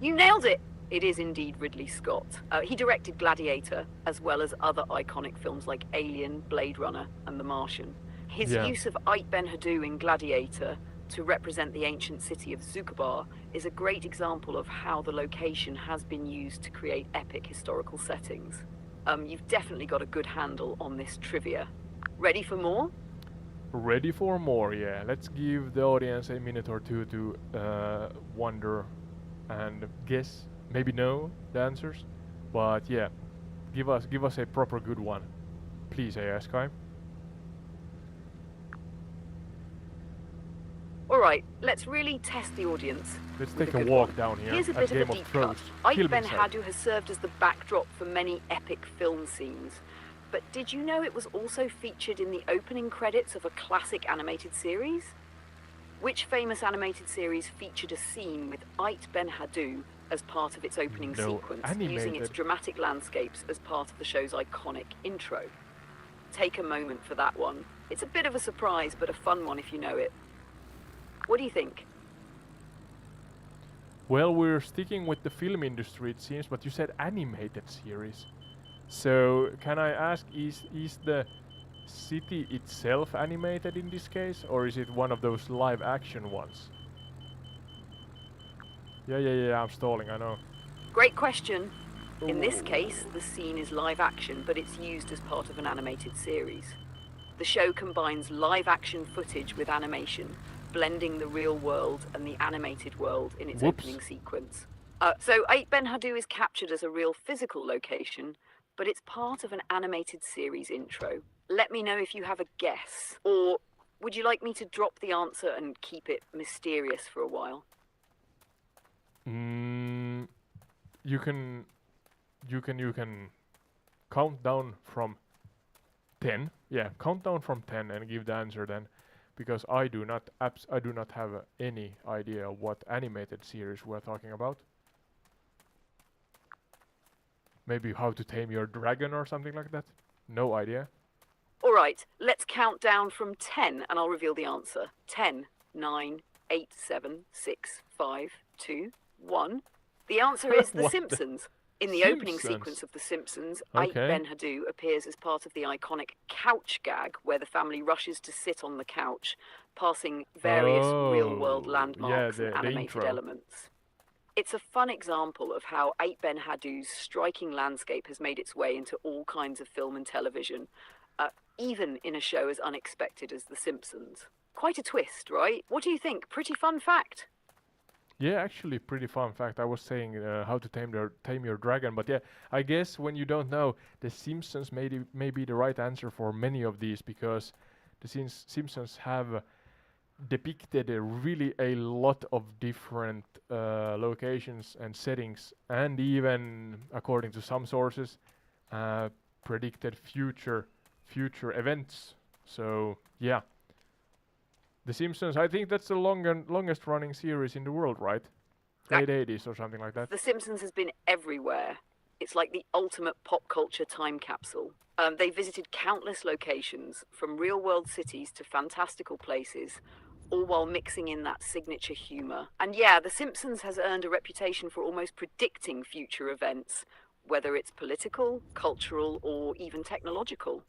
You nailed it! It is indeed Ridley Scott. He directed Gladiator, as well as other iconic films like Alien, Blade Runner, and The Martian. His Yeah. use of Ait Ben-Haddou in Gladiator to represent the ancient city of Zuccobar is a great example of how the location has been used to create epic historical settings. You've definitely got a good handle on this trivia. Ready for more? Ready for more, yeah. Let's give the audience a minute or two to wonder and guess, maybe know the answers. But yeah, give us a proper good one. Please, AI-Sky. Alright, let's really test the audience. Let's with take a good walk one. down here Here's a at bit Game of a of deep Thrones. cut. Kill Ait himself. Ben-Haddou has served as the backdrop for many epic film scenes. But did you know it was also featured in the opening credits of a classic animated series? Which famous animated series featured a scene with Ait Ben-Haddou as part of its opening No, sequence, using its animated. dramatic landscapes as part of the show's iconic intro? Take a moment for that one. It's a bit of a surprise, but a fun one if you know it. What do you think? Well, we're sticking with the film industry, it seems, but you said animated series. So, can I ask, is the city itself animated in this case, or is it one of those live action ones? Yeah, I'm stalling, I know. Great question. In this case, the scene is live action, but it's used as part of an animated series. The show combines live action footage with animation, blending the real world and the animated world in its Whoops. opening sequence. So Ait Ben-Haddou is captured as a real physical location, but it's part of an animated series intro. Let me know if you have a guess, or would you like me to drop the answer and keep it mysterious for a while? You can count down from 10. Yeah, count down from 10 and give the answer then, because I do not have any idea what animated series we're talking about. Maybe How to Tame Your Dragon or something like that. No idea. All right, let's count down from 10 and I'll reveal the answer. 10, 9, 8, 7, 6, 5, 2, 1. The answer is The What the- Simpsons. In the opening Simpsons? sequence of The Simpsons, Okay. Ait Ben-Haddou appears as part of the iconic couch gag, where the family rushes to sit on the couch, passing various real-world Oh, landmarks yeah, and the animated intro. elements. It's a fun example of how Ait Ben-Haddou's striking landscape has made its way into all kinds of film and television, even in a show as unexpected as The Simpsons. Quite a twist, right? What do you think? Pretty fun fact. Yeah, actually, pretty fun fact. I was saying How to Tame Your Dragon, but yeah, I guess when you don't know, The Simpsons may be the right answer for many of these, because the Simpsons have depicted really a lot of different locations and settings, and even, according to some sources, predicted future events. So yeah. The Simpsons, I think that's the longest running series in the world, right? Late 80s or something like that. The Simpsons has been everywhere. It's like the ultimate pop culture time capsule. They visited countless locations, from real-world cities to fantastical places, all while mixing in that signature humor. And yeah, The Simpsons has earned a reputation for almost predicting future events, whether it's political, cultural, or even technological.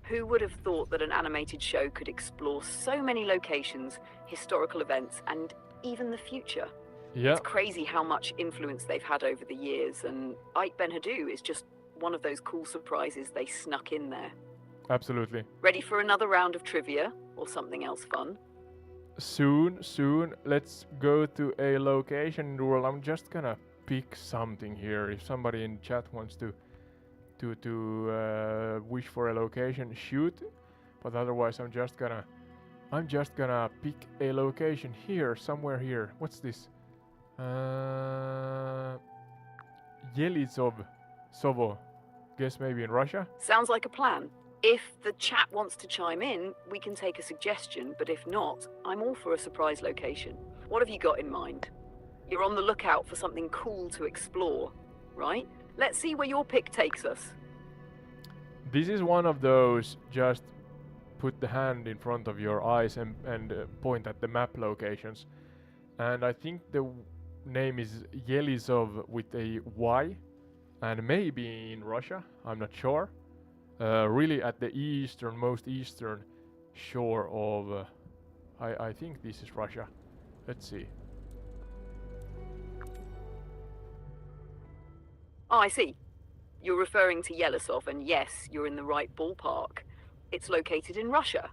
Who would have thought that an animated show could explore so many locations, historical events, and even the future? Yeah, It's crazy how much influence they've had over the years, and Ait Ben-Haddou is just one of those cool surprises they snuck in there. absolutely. Ready for another round of trivia, or something else fun? Soon, let's go to a location in the world. I'm just gonna pick something here. If somebody in chat wants to wish for a location, shoot. But otherwise, I'm just gonna pick a location here, somewhere here. What's this? Yelizov, Sovo. guess maybe in Russia? Sounds like a plan. If the chat wants to chime in, we can take a suggestion, but if not, I'm all for a surprise location. What have you got in mind? You're on the lookout for something cool to explore, right? Let's see where your pick takes us. This is one of those just put the hand in front of your eyes and point at the map locations. And I think the name is Yelizov with a Y, and maybe in Russia, I'm not sure. Really at the most eastern shore of, I think this is Russia. Let's see. Oh, I see. You're referring to Yelizov, and yes, you're in the right ballpark. It's located in Russia.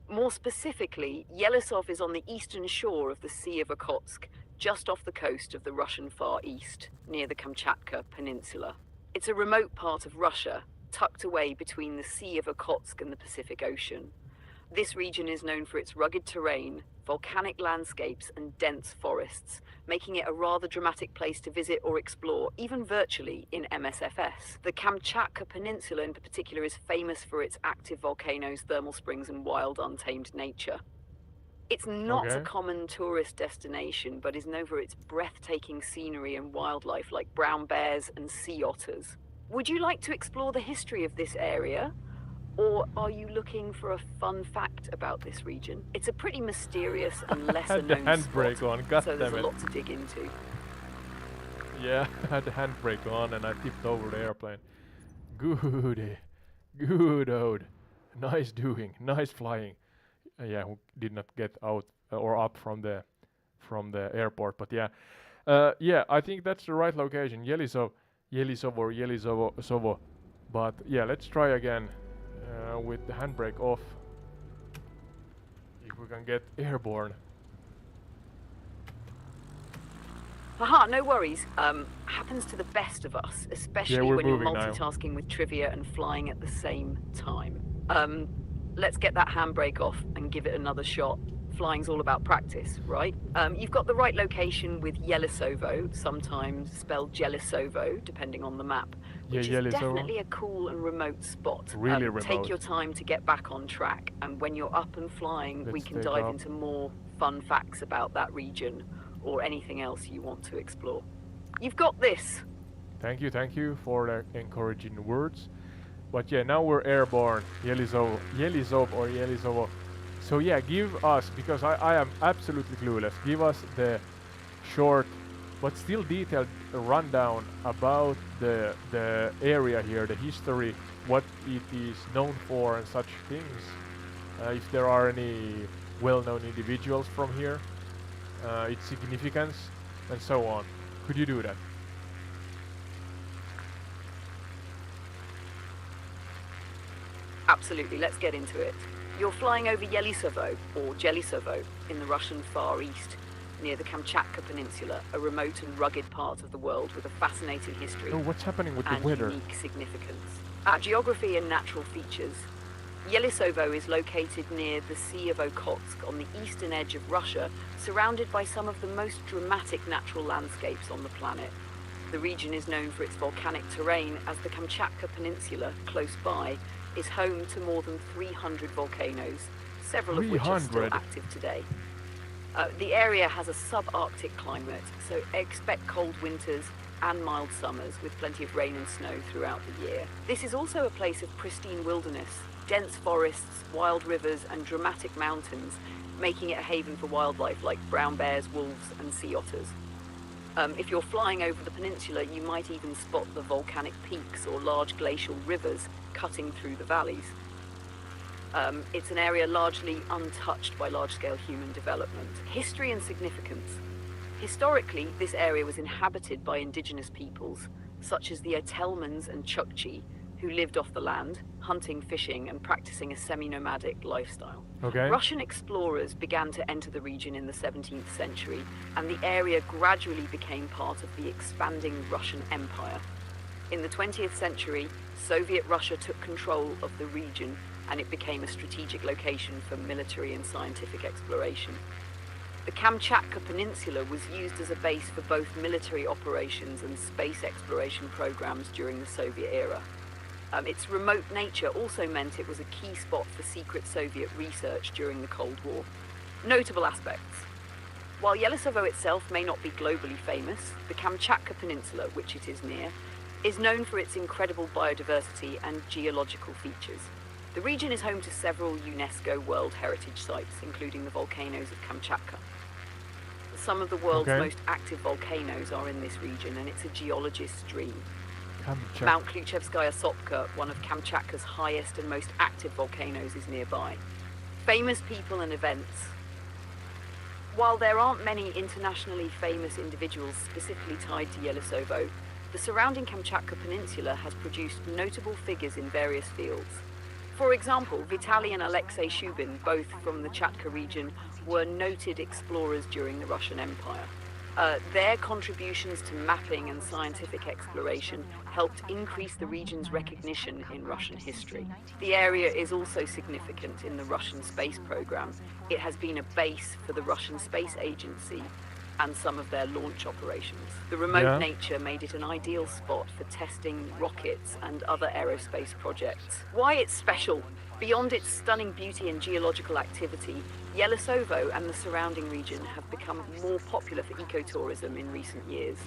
More specifically, Yelizov is on the eastern shore of the Sea of Okhotsk, just off the coast of the Russian Far East, near the Kamchatka Peninsula. It's a remote part of Russia, tucked away between the Sea of Okhotsk and the Pacific Ocean. This region is known for its rugged terrain, volcanic landscapes, and dense forests, making it a rather dramatic place to visit or explore, even virtually, in Msfs. The Kamchatka Peninsula in particular is famous for its active volcanoes, thermal springs, and wild, untamed nature. It's not a common tourist destination, but is known for its breathtaking scenery and wildlife like brown bears and sea otters. Would you like to explore the history of this area? Or are you looking for a fun fact about this region? It's a pretty mysterious and lesser known handbrake spot, on, God so there's damn a it. lot to dig into. Yeah, I had the handbrake on and I tipped over the airplane. Good, good Ode. Nice doing, nice flying. Yeah, who did not get out or up from the airport, but yeah. Yeah, I think that's the right location. Yelizov or Yelizovo. But yeah, let's try again with the handbrake off. If we can get airborne. Haha, no worries. Happens to the best of us, especially we're when you're moving now. multitasking with trivia and flying at the same time. Let's get that handbrake off and give it another shot. Flying's all about practice, right? You've got the right location with Yelisovo, sometimes spelled Jelisovo, depending on the map, which is definitely a cool and remote spot. Really remote. Take your time to get back on track, and when you're up and flying, we can dive into more fun facts about that region or anything else you want to explore. You've got this. Thank you for the encouraging words. But yeah, now we're airborne. Yelizov or Yelizovo. So yeah, give us, because I am absolutely clueless, give us the short but still detailed rundown about the area here, the history, what it is known for and such things. If there are any well-known individuals from here, its significance, and so on. Could you do that? Absolutely, let's get into it. You're flying over Yelisovo, or Jelisovo, in the Russian Far East, near the Kamchatka Peninsula, a remote and rugged part of the world with a fascinating history Oh, what's happening with the and weather? unique significance. Our geography and natural features. Yelisovo is located near the Sea of Okhotsk on the eastern edge of Russia, surrounded by some of the most dramatic natural landscapes on the planet. The region is known for its volcanic terrain, as the Kamchatka Peninsula, close by, is home to more than 300 volcanoes, several of which are still 300? active today. The area has a subarctic climate, so expect cold winters and mild summers with plenty of rain and snow throughout the year. This is also a place of pristine wilderness, dense forests, wild rivers, and dramatic mountains, making it a haven for wildlife like brown bears, wolves, and sea otters. If you're flying over the peninsula, you might even spot the volcanic peaks or large glacial rivers cutting through the valleys. It's an area largely untouched by large-scale human development. History and significance. Historically, this area was inhabited by indigenous peoples, such as the Otelmans and Chukchi, who lived off the land, hunting, fishing, and practicing a semi-nomadic lifestyle. Okay. Russian explorers began to enter the region in the 17th century, and the area gradually became part of the expanding Russian Empire. In the 20th century, Soviet Russia took control of the region, and it became a strategic location for military and scientific exploration. The Kamchatka Peninsula was used as a base for both military operations and space exploration programs during the Soviet era. Its remote nature also meant it was a key spot for secret Soviet research during the Cold War. Notable aspects. While Yelisovo itself may not be globally famous, the Kamchatka Peninsula, which it is near, is known for its incredible biodiversity and geological features. The region is home to several UNESCO World Heritage Sites, including the volcanoes of Kamchatka. Some of the world's most active volcanoes are in this region, and it's a geologist's dream. Mount Kluchevskaya Sopka, one of Kamchatka's highest and most active volcanoes, is nearby. Famous people and events. While there aren't many internationally famous individuals specifically tied to Yelisovo, the surrounding Kamchatka Peninsula has produced notable figures in various fields. For example, Vitaly and Alexei Shubin, both from the Chatka region, were noted explorers during the Russian Empire. Their contributions to mapping and scientific exploration helped increase the region's recognition in Russian history. The area is also significant in the Russian space program. It has been a base for the Russian Space Agency and some of their launch operations. The remote nature made it an ideal spot for testing rockets and other aerospace projects. Why it's special? Beyond its stunning beauty and geological activity, Yelisovo and the surrounding region have become more popular for ecotourism in recent years.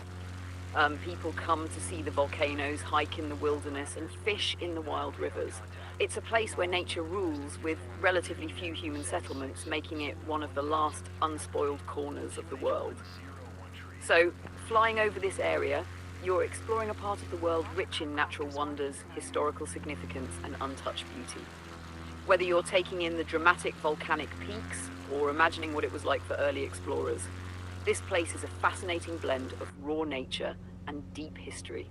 People come to see the volcanoes, hike in the wilderness, and fish in the wild rivers. It's a place where nature rules, with relatively few human settlements, making it one of the last unspoiled corners of the world. So, flying over this area, you're exploring a part of the world rich in natural wonders, historical significance, and untouched beauty. Whether you're taking in the dramatic volcanic peaks or imagining what it was like for early explorers, this place is a fascinating blend of raw nature and deep history.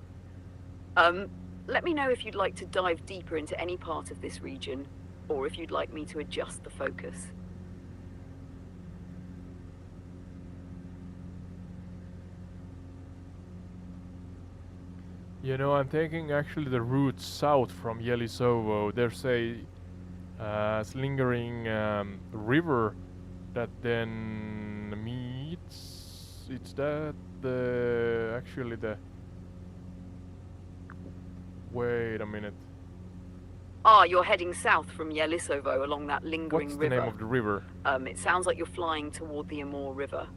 Let me know if you'd like to dive deeper into any part of this region, or if you'd like me to adjust the focus. You know, I'm taking actually the route south from Yelisovo. There's a lingering river that then meets. It's that actually the. Wait a minute. Ah, you're heading south from Yelisovo along that lingering river. What's the name of the river? It sounds like you're flying toward the Amur River.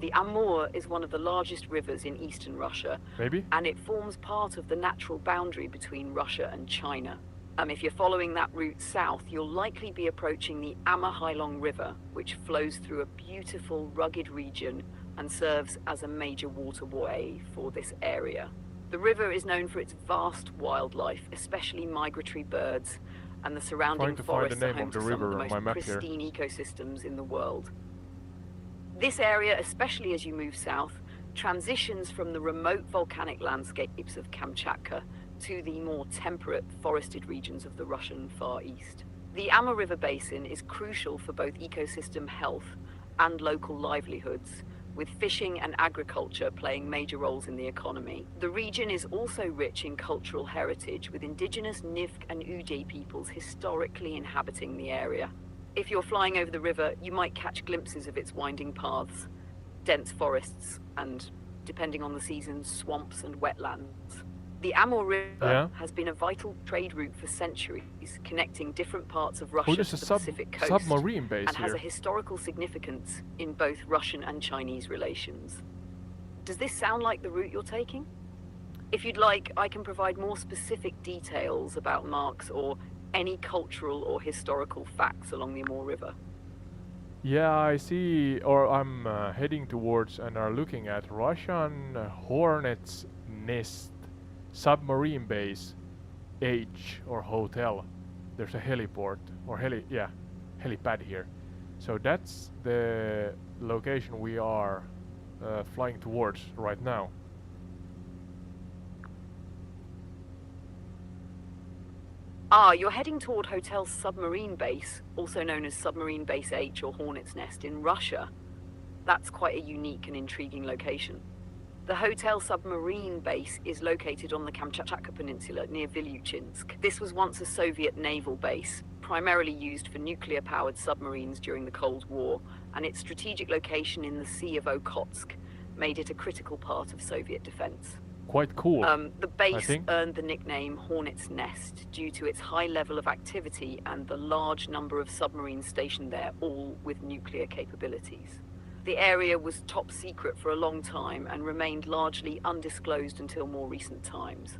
The Amur is one of the largest rivers in eastern Russia. Maybe? And it forms part of the natural boundary between Russia and China. If you're following that route south, you'll likely be approaching the Amur-Hailong River, which flows through a beautiful, rugged region and serves as a major waterway for this area. The river is known for its vast wildlife, especially migratory birds, and the surrounding forests are home to some of the most pristine ecosystems in the world. This area, especially as you move south, transitions from the remote volcanic landscapes of Kamchatka to the more temperate forested regions of the Russian Far East. The Amur River Basin is crucial for both ecosystem health and local livelihoods, with fishing and agriculture playing major roles in the economy. The region is also rich in cultural heritage, with indigenous Nivk and Uje peoples historically inhabiting the area. If you're flying over the river, you might catch glimpses of its winding paths, dense forests, and, depending on the season, swamps and wetlands. The Amur River has been a vital trade route for centuries, connecting different parts of Russia to the Pacific coast, submarine base and has a historical significance in both Russian and Chinese relations. Does this sound like the route you're taking? If you'd like, I can provide more specific details about marks or any cultural or historical facts along the Amur River. Yeah, I see, or I'm heading towards and are looking at Russian Hornet's Nest submarine base H or hotel. There's a heliport or helipad here. So that's the location we are flying towards right now. Ah, you're heading toward Hotel Submarine Base, also known as Submarine Base H or Hornet's Nest in Russia. That's quite a unique and intriguing location. The Hotel Submarine Base is located on the Kamchatka Peninsula near Vilyuchinsk. This was once a Soviet naval base, primarily used for nuclear-powered submarines during the Cold War, and its strategic location in the Sea of Okhotsk made it a critical part of Soviet defense. quite cool. The base think. earned the nickname Hornet's Nest due to its high level of activity and the large number of submarines stationed there, all with nuclear capabilities. The area was top secret for a long time and remained largely undisclosed until more recent times.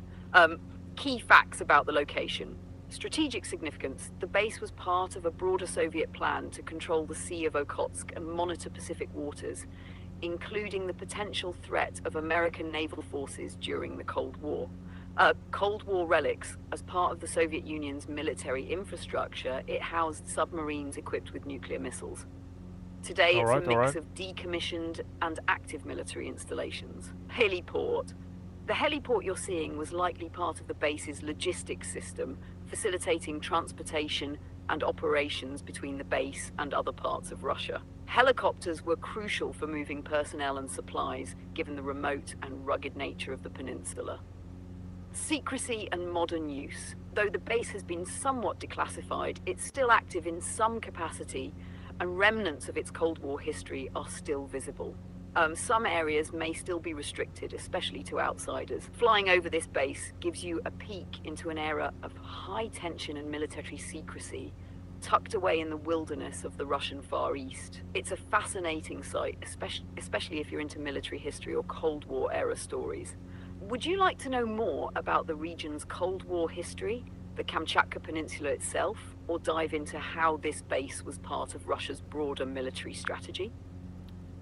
Key facts about the location. Strategic significance. The base was part of a broader Soviet plan to control the Sea of Okhotsk and monitor Pacific waters, including the potential threat of American naval forces during the Cold War. Cold War relics. As part of the Soviet Union's military infrastructure, it housed submarines equipped with nuclear missiles. Today, it's a mix of decommissioned and active military installations. Heliport. The heliport you're seeing was likely part of the base's logistics system, facilitating transportation and operations between the base and other parts of Russia. Helicopters were crucial for moving personnel and supplies, given the remote and rugged nature of the peninsula. Secrecy and modern use. Though the base has been somewhat declassified, it's still active in some capacity, and remnants of its Cold War history are still visible. Some areas may still be restricted, especially to outsiders. Flying over this base gives you a peek into an era of high tension and military secrecy, tucked away in the wilderness of the Russian Far East. It's a fascinating sight, especially if you're into military history or Cold War era stories. Would you like to know more about the region's Cold War history, the Kamchatka Peninsula itself, or dive into how this base was part of Russia's broader military strategy?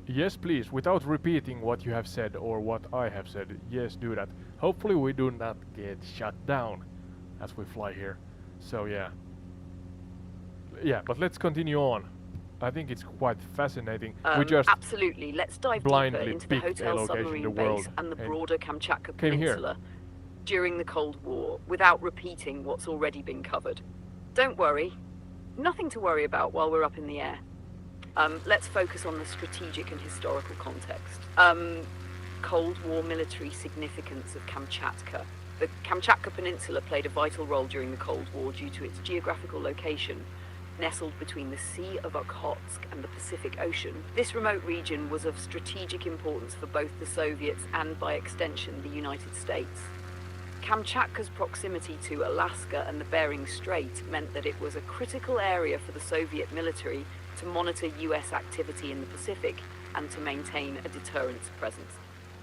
Yes, please, without repeating what you have said or what I have said, yes, do that. Hopefully we do not get shut down as we fly here. So yeah. Yeah, but let's continue on. I think it's quite fascinating. We just absolutely. Let's dive deeper into the hotel submarine base and the broader Kamchatka Peninsula during the Cold War, without repeating what's already been covered. Don't worry. Nothing to worry about while we're up in the air. Let's focus on the strategic and historical context. Cold War military significance of Kamchatka. The Kamchatka Peninsula played a vital role during the Cold War due to its geographical location. Nestled between the Sea of Okhotsk and the Pacific Ocean, this remote region was of strategic importance for both the Soviets and, by extension, the United States. Kamchatka's proximity to Alaska and the Bering Strait meant that it was a critical area for the Soviet military to monitor US activity in the Pacific and to maintain a deterrence presence.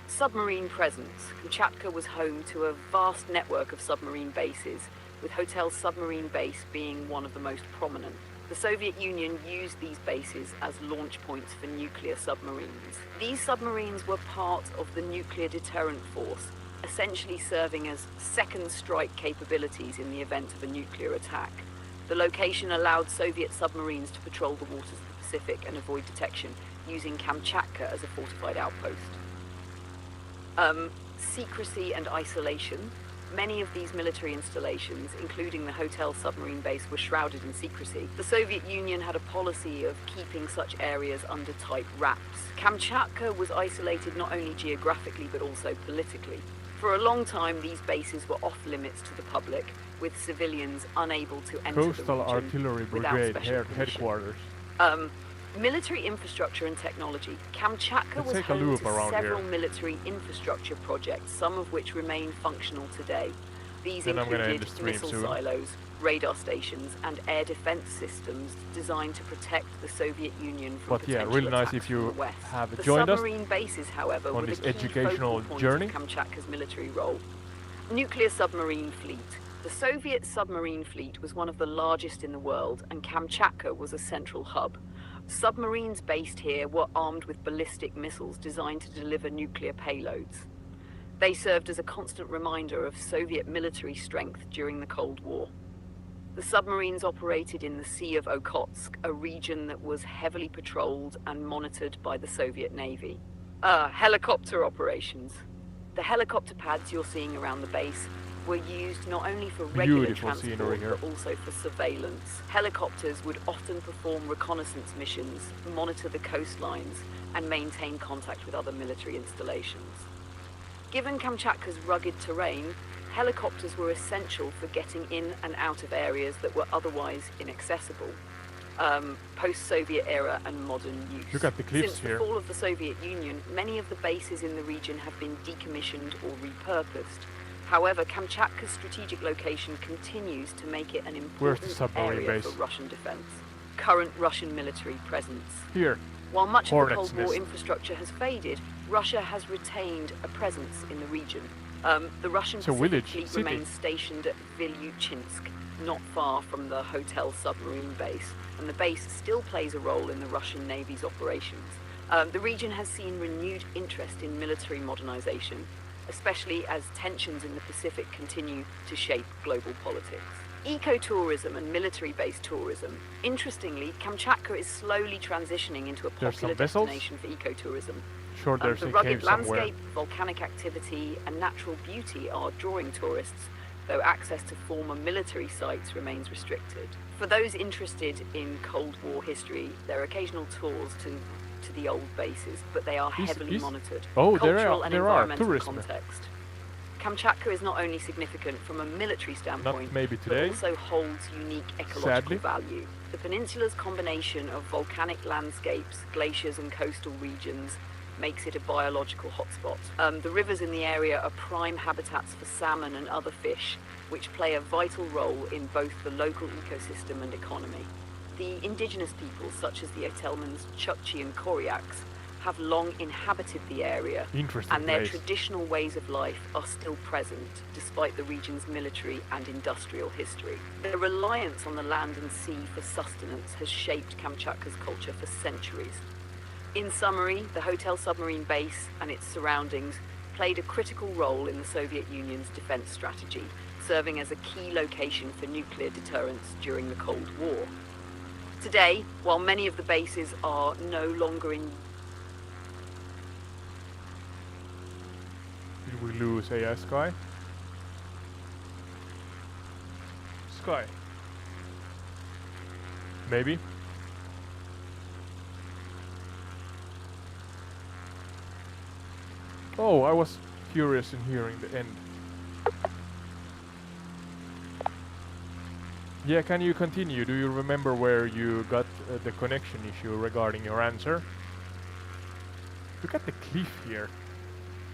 Submarine presence. Kamchatka was home to a vast network of submarine bases, with Hotel Submarine Base being one of the most prominent. The Soviet Union used these bases as launch points for nuclear submarines. These submarines were part of the nuclear deterrent force, essentially serving as second strike capabilities in the event of a nuclear attack. The location allowed Soviet submarines to patrol the waters of the Pacific and avoid detection, using Kamchatka as a fortified outpost. Secrecy and isolation. Many of these military installations, including the Hotel Submarine Base, were shrouded in secrecy. The Soviet Union had a policy of keeping such areas under tight wraps. Kamchatka was isolated not only geographically but also politically. For a long time, these bases were off limits to the public, with civilians unable to enter Coastal the region Artillery without Brigade special permission. headquarters. Military infrastructure and technology. Kamchatka Let's was take a home loop to around several here. military infrastructure projects, some of which remain functional today. These Then I'm gonna end included the stream missile soon. silos, radar stations, and air defense systems designed to protect the Soviet Union from But yeah, potential really nice attacks if you from the West. have The joined us submarine bases, however, on were this the key educational focal point journey. of Kamchatka's military role. Nuclear submarine fleet. The Soviet submarine fleet was one of the largest in the world, and Kamchatka was a central hub. Submarines based here were armed with ballistic missiles designed to deliver nuclear payloads. They served as a constant reminder of Soviet military strength during the Cold War. The submarines operated in the Sea of Okhotsk, a region that was heavily patrolled and monitored by the Soviet Navy. Helicopter operations. The helicopter pads you're seeing around the base were used not only for regular Beautiful scenery transport, here. but also for surveillance. Helicopters would often perform reconnaissance missions, monitor the coastlines, and maintain contact with other military installations. Given Kamchatka's rugged terrain, helicopters were essential for getting in and out of areas that were otherwise inaccessible. post-Soviet era and modern use. Look at the cliffs Since here. the fall of the Soviet Union, many of the bases in the region have been decommissioned or repurposed. However, Kamchatka's strategic location continues to make it an Where's the important submarine area base? for Russian defense. Current Russian military presence. Here. While much of the Hornet's Cold War nest. infrastructure has faded, Russia has retained a presence in the region. The Russian It's a Pacific village, Fleet city. remains stationed at Vilyuchinsk, not far from the Hotel submarine base, and the base still plays a role in the Russian Navy's operations. The region has seen renewed interest in military modernization, especially as tensions in the Pacific continue to shape global politics. Ecotourism and military-based tourism. Interestingly, Kamchatka is slowly transitioning into a There's some popular vessels? destination for ecotourism. Sure, there's The a rugged cave somewhere. landscape, volcanic activity, and natural beauty are drawing tourists, though access to former military sites remains restricted. For those interested in Cold War history, there are occasional tours to the old bases, but they are heavily monitored. Oh, Cultural and there are environmental tourism. context. Kamchatka is not only significant from a military standpoint, maybe but today. also holds unique ecological Sadly. value. The peninsula's combination of volcanic landscapes, glaciers and coastal regions makes it a biological hotspot. The rivers in the area are prime habitats for salmon and other fish, which play a vital role in both the local ecosystem and economy. The indigenous peoples, such as the Otelmans, Chukchi and Koryaks, have long inhabited the area, Interesting and their place. traditional ways of life are still present, despite the region's military and industrial history. The reliance on the land and sea for sustenance has shaped Kamchatka's culture for centuries. In summary, the Hotel submarine base and its surroundings played a critical role in the Soviet Union's defense strategy, serving as a key location for nuclear deterrence during the Cold War. Today, while many of the bases are no longer in Did we lose AI Sky? Sky. Maybe. Oh, I was curious in hearing the end. Yeah, can you continue? Do you remember where you got the connection issue regarding your answer? Look at the cliff here.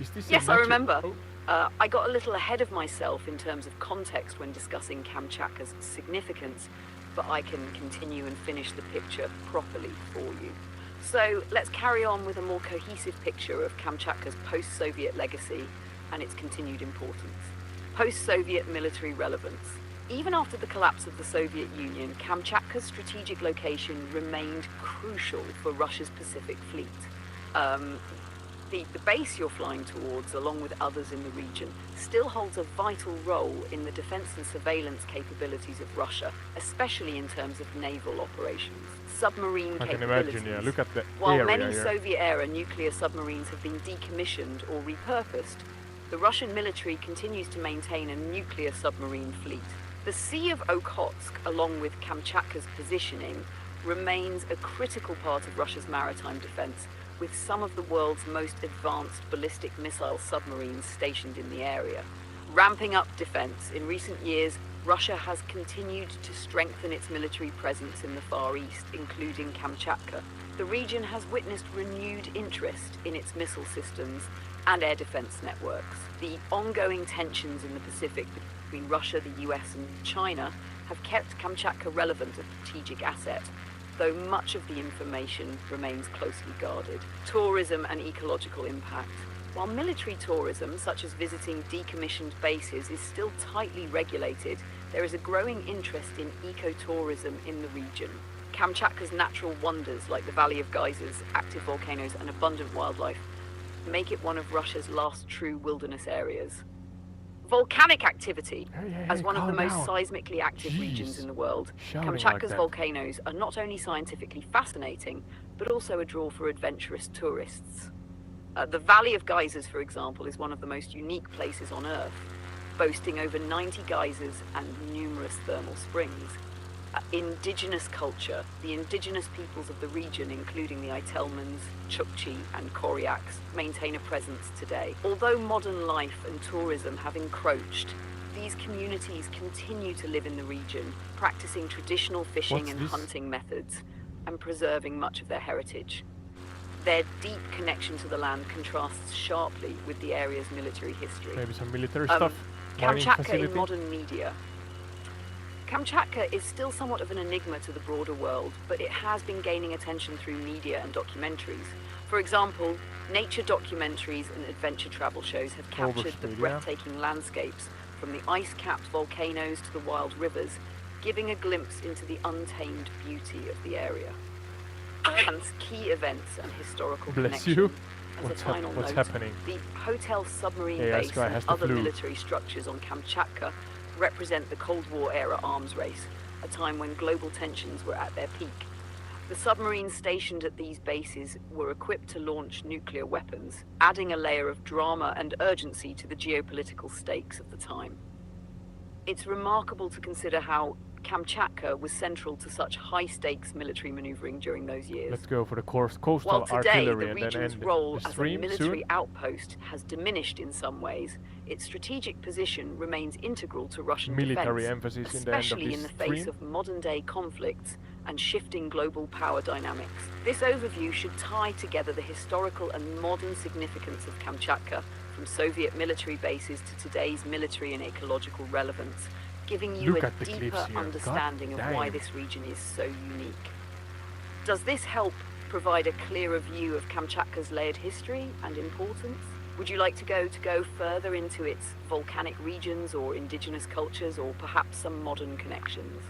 Is this a Yes, I natu- remember. Oh, I got a little ahead of myself in terms of context when discussing Kamchatka's significance, but I can continue and finish the picture properly for you. So let's carry on with a more cohesive picture of Kamchatka's post-Soviet legacy and its continued importance. Post-Soviet military relevance. Even after the collapse of the Soviet Union, Kamchatka's strategic location remained crucial for Russia's Pacific Fleet. The base you're flying towards, along with others in the region, still holds a vital role in the defense and surveillance capabilities of Russia, especially in terms of naval operations. Submarine I can capabilities. imagine, yeah. Look at the While area many here. Soviet-era nuclear submarines have been decommissioned or repurposed, the Russian military continues to maintain a nuclear submarine fleet. The Sea of Okhotsk, along with Kamchatka's positioning, remains a critical part of Russia's maritime defense, with some of the world's most advanced ballistic missile submarines stationed in the area. Ramping up defense, in recent years, Russia has continued to strengthen its military presence in the Far East, including Kamchatka. The region has witnessed renewed interest in its missile systems and air defense networks. The ongoing tensions in the Pacific between Russia, the US, and China have kept Kamchatka relevant as a strategic asset, though much of the information remains closely guarded. Tourism and ecological impact. While military tourism, such as visiting decommissioned bases, is still tightly regulated, there is a growing interest in ecotourism in the region. Kamchatka's natural wonders, like the Valley of Geysers, active volcanoes, and abundant wildlife, make it one of Russia's last true wilderness areas. Volcanic activity. As one of the most seismically active regions in the world, Kamchatka's volcanoes are not only scientifically fascinating, but also a draw for adventurous tourists. The Valley of Geysers, for example, is one of the most unique places on Earth, boasting over 90 geysers and numerous thermal springs. Indigenous culture. The indigenous peoples of the region, including the Otelmans, Chukchi and Koryaks, maintain a presence today. Although modern life and tourism have encroached, these communities continue to live in the region, practicing traditional fishing What's and this? hunting methods, and preserving much of their heritage. Their deep connection to the land contrasts sharply with the area's military history. Maybe some military stuff. Mining Kamchatka facility. in modern media. Kamchatka is still somewhat of an enigma to the broader world, but it has been gaining attention through media and documentaries. For example, nature documentaries and adventure travel shows have captured the Overspeed, yeah. breathtaking landscapes, from the ice-capped volcanoes to the wild rivers, giving a glimpse into the untamed beauty of the area. And key events and historical Bless connections. you. As a final What's note, happening? the hotel submarine AI base Sky and has the other flu. military structures on Kamchatka represent the Cold War era arms race, a time when global tensions were at their peak. The submarines stationed at these bases were equipped to launch nuclear weapons, adding a layer of drama and urgency to the geopolitical stakes of the time. It's remarkable to consider how Kamchatka was central to such high-stakes military maneuvering during those years. Let's go for the coastal While today artillery the and then region's end role the as a stream military soon. outpost has diminished in some ways, its strategic position remains integral to Russian Military defense, emphasis in the end of especially in this the face stream. of modern-day conflicts and shifting global power dynamics. This overview should tie together the historical and modern significance of Kamchatka, from Soviet military bases to today's military and ecological relevance, giving you Look a at the cliffs deeper here. God understanding of why damn. this region is so unique. Does this help provide a clearer view of Kamchatka's layered history and importance? Would you like to go further into its volcanic regions or indigenous cultures, or perhaps some modern connections?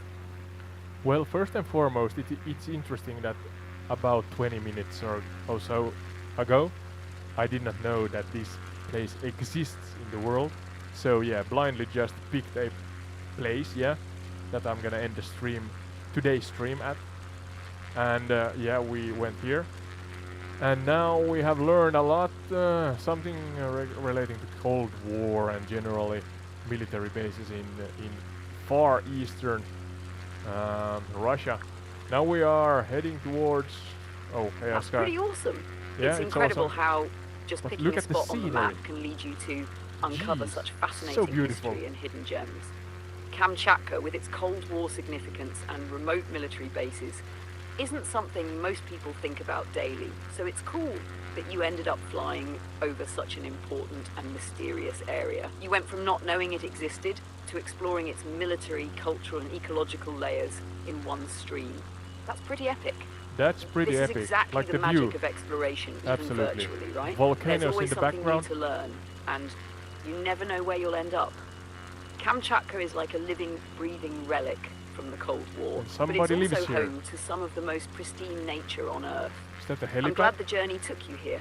Well, first and foremost, it's interesting that about 20 minutes or so ago, I did not know that this place exists in the world. So yeah, blindly just picked a place, yeah, that I'm gonna end the stream, today's stream at. And yeah, we went here. And now we have learned a lot, something relating to Cold War and generally military bases in far eastern Russia. Now we are heading towards. Oh, yeah, That's Sky. pretty awesome. Yeah, It's it's incredible awesome. how just But picking look a at the spot on the map scenery. can lead you to uncover Jeez, such so fascinating beautiful. history and hidden gems. Kamchatka, with its Cold War significance and remote military bases, isn't something most people think about daily, so it's cool that you ended up flying over such an important and mysterious area. You went from not knowing it existed to exploring its military, cultural and ecological layers in one stream. That's pretty epic. That's pretty This epic. is exactly Like the the magic view. of exploration, even Absolutely. virtually, right? Volcanoes There's always in the something background. new to learn, and you never know where you'll end up. Kamchatka is like a living, breathing relic from the Cold War, And somebody but it's lives also here. home to some of the most pristine nature on Earth. Is that the I'm glad helipad? the journey took you here.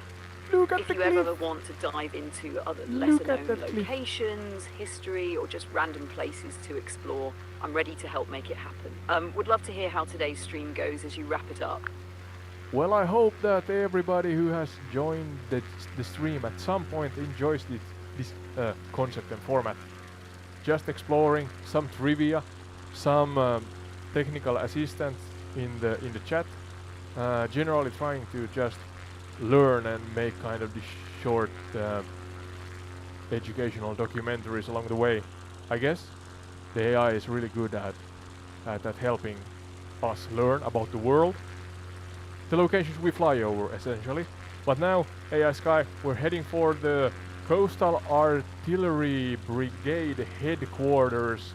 Look at If the you ever cliff. want to dive into other Look at lesser-known that cliff. locations, history, or just random places to explore, I'm ready to help make it happen. Would love to hear how today's stream goes as you wrap it up. Well, I hope that everybody who has joined the stream at some point enjoys this concept and format. Just exploring some trivia, some technical assistance in the chat. Generally trying to just learn and make kind of these short educational documentaries along the way. I guess the AI is really good at helping us learn about the world, the locations we fly over, essentially. But now, AI Sky, we're heading for the Coastal Artillery Brigade headquarters,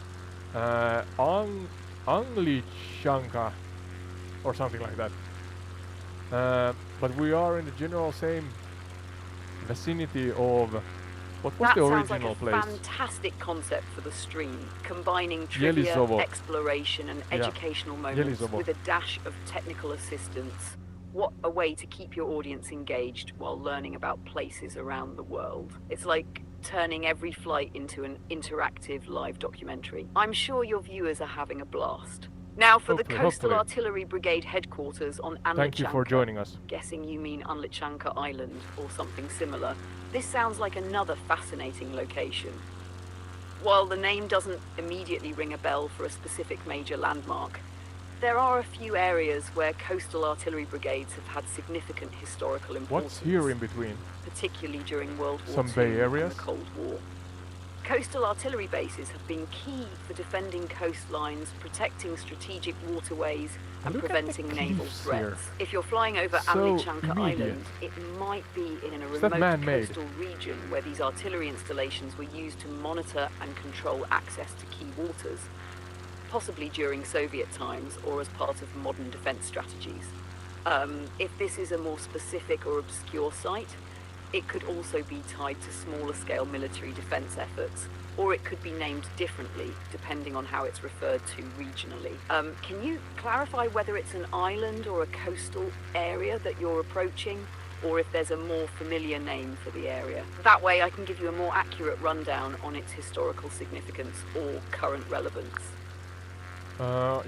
Anglichanka, or something like that. But we are in the general same vicinity of what was That the sounds like original a place? fantastic concept for the stream, combining trivia, Yelizovo. exploration and Yeah. educational moments Yelizovo. with a dash of technical assistance. What a way to keep your audience engaged while learning about places around the world. It's like turning every flight into an interactive live documentary. I'm sure your viewers are having a blast. Now for the Hopefully, Coastal hopefully. Artillery Brigade headquarters on Anlichanka. Thank you for joining us. Guessing you mean Anlichanka Island or something similar. This sounds like another fascinating location. While the name doesn't immediately ring a bell for a specific major landmark, there are a few areas where coastal artillery brigades have had significant historical importance. What's here in between? Particularly during World War Some II bay and areas? the Cold War. Coastal artillery bases have been key for defending coastlines, protecting strategic waterways, and Look at the preventing naval cliffs here. threats. If you're flying over So Amlichanka immediate. Island, it might be in a Is that remote man-made? coastal region where these artillery installations were used to monitor and control access to key waters, possibly during Soviet times or as part of modern defense strategies. If this is a more specific or obscure site, it could also be tied to smaller scale military defense efforts, or it could be named differently depending on how it's referred to regionally. Can you clarify whether it's an island or a coastal area that you're approaching, or if there's a more familiar name for the area? That way I can give you a more accurate rundown on its historical significance or current relevance.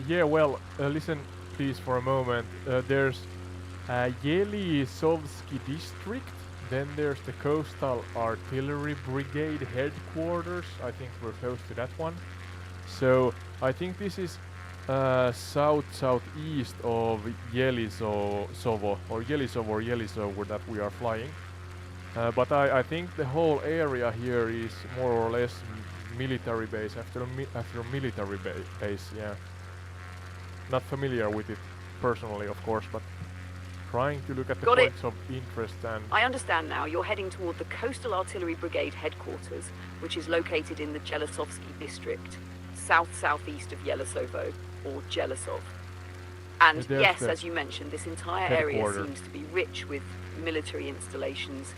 Yeah, well, listen please for a moment. There's Yelisovsky district, then there's the Coastal Artillery Brigade headquarters. I think we're close to that one. So I think this is southeast of Yelisovo or Yelisovo that we are flying. But I think the whole area here is more or less military base after military base. Yeah, not familiar with it personally, of course, but trying to look at the Got it. points of interest and I understand now. You're heading toward the Coastal Artillery Brigade headquarters, which is located in the Jelisovsky district, southeast of Yelisovo, or Jelisov. And There's yes, the as you mentioned, this entire area headquarter. seems to be rich with military installations,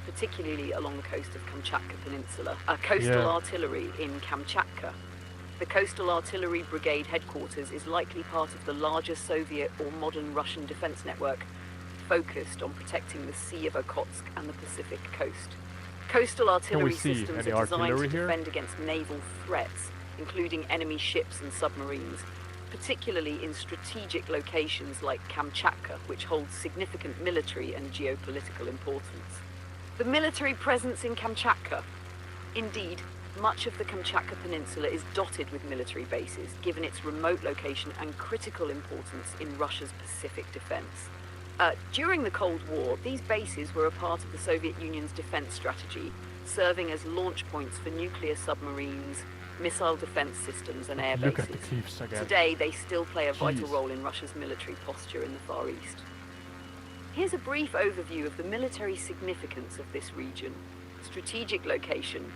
particularly along the coast of Kamchatka Peninsula. Coastal Yeah. artillery in Kamchatka. The Coastal Artillery Brigade headquarters is likely part of the larger Soviet or modern Russian defense network focused on protecting the Sea of Okhotsk and the Pacific coast. Coastal artillery see systems any are designed to artillery here? defend against naval threats, including enemy ships and submarines, particularly in strategic locations like Kamchatka, which holds significant military and geopolitical importance. The military presence in Kamchatka. Indeed, much of the Kamchatka Peninsula is dotted with military bases, given its remote location and critical importance in Russia's Pacific defense. During the Cold War, these bases were a part of the Soviet Union's defense strategy, serving as launch points for nuclear submarines, missile defense systems, and air look at the bases. cliffs again. Today, they still play a vital Jeez. role in Russia's military posture in the Far East. Here's a brief overview of the military significance of this region. Strategic location.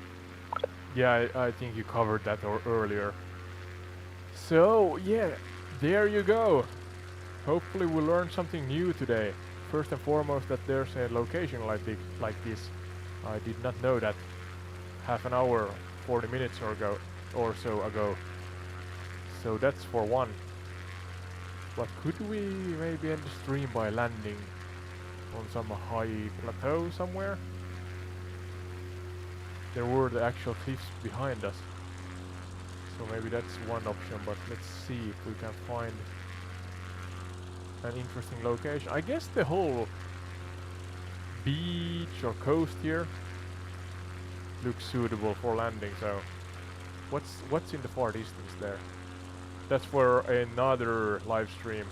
Yeah, I think you covered that earlier. So yeah, there you go. Hopefully we learned something new today. First and foremost, that there's a location like this. I did not know that half an hour, 40 minutes or so ago. So that's for one. But could we maybe end the stream by landing on some high plateau somewhere? There were the actual cliffs behind us. So maybe that's one option, but let's see if we can find an interesting location. I guess the whole beach or coast here looks suitable for landing, so what's in the far distance there? That's for another live stream.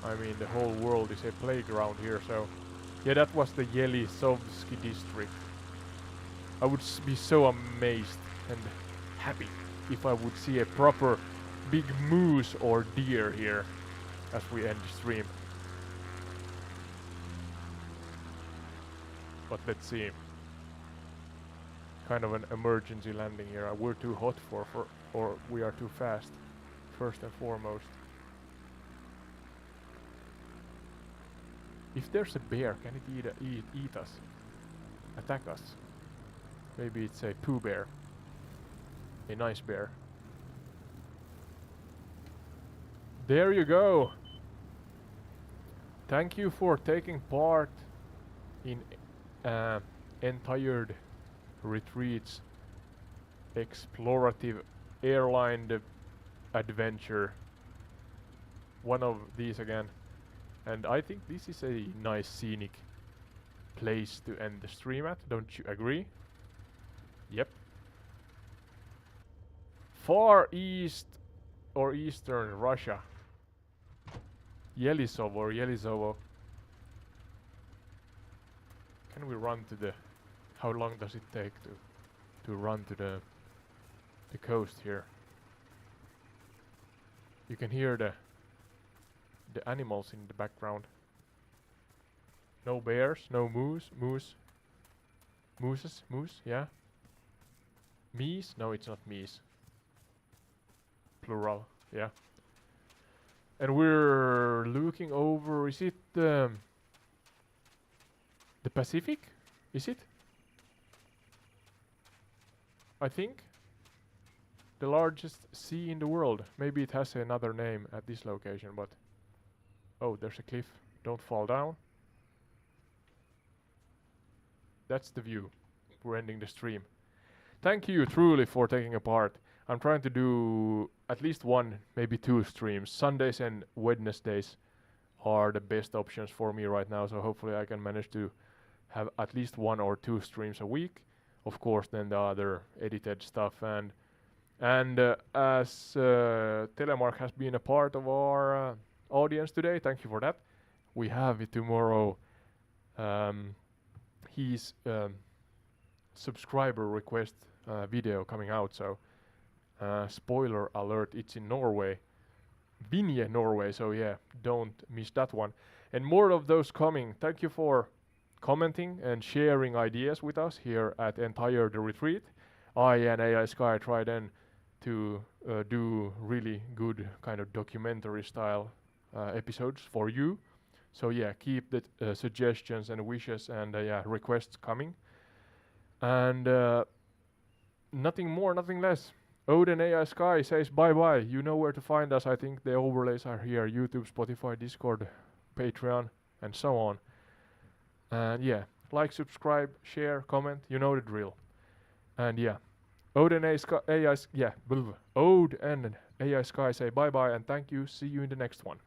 I mean, the whole world is a playground here, so yeah, that was the Yelisovsky district. I would be so amazed and happy if I would see a proper big moose or deer here as we end the stream. But let's see. Kind of an emergency landing here. We're too hot or we are too fast, first and foremost. If there's a bear, can it eat us? Attack us? Maybe it's a Pooh bear. A nice bear. There you go. Thank you for taking part in Entired Retreats explorative airline adventure. One of these again. And I think this is a nice scenic place to end the stream at. Don't you agree? Yep. Far East or Eastern Russia. Yelisovo. Can we run to the... How long does it take to to run to the coast here. You can hear the animals in the background. No bears, no moose, yeah. Meese? No, it's not meese. Plural, yeah. And we're looking over, is it the Pacific? Is it? I think. The largest sea in the world. Maybe it has another name at this location, but... Oh, there's a cliff. Don't fall down. That's the view. We're ending the stream. Thank you truly for taking a part. I'm trying to do at least one, maybe two streams. Sundays and Wednesdays are the best options for me right now, so hopefully I can manage to have at least one or two streams a week. Of course, then the other edited stuff, and as Telemark has been a part of our audience today, thank you for that. We have it tomorrow. His subscriber request video coming out, so spoiler alert, it's in Norway, Vinje, Norway, so yeah, don't miss that one. And more of those coming. Thank you for commenting and sharing ideas with us here at Entire the Retreat. I and AI-Sky try then to do really good kind of documentary style episodes for you. So yeah, keep the suggestions and wishes and yeah, requests coming. And nothing more, nothing less. Ode and AI-Sky says bye-bye. You know where to find us. I think the overlays are here. YouTube, Spotify, Discord, Patreon, and so on. And yeah, like, subscribe, share, comment. You know the drill. And yeah, Ode and AI-Sky say bye-bye and thank you. See you in the next one.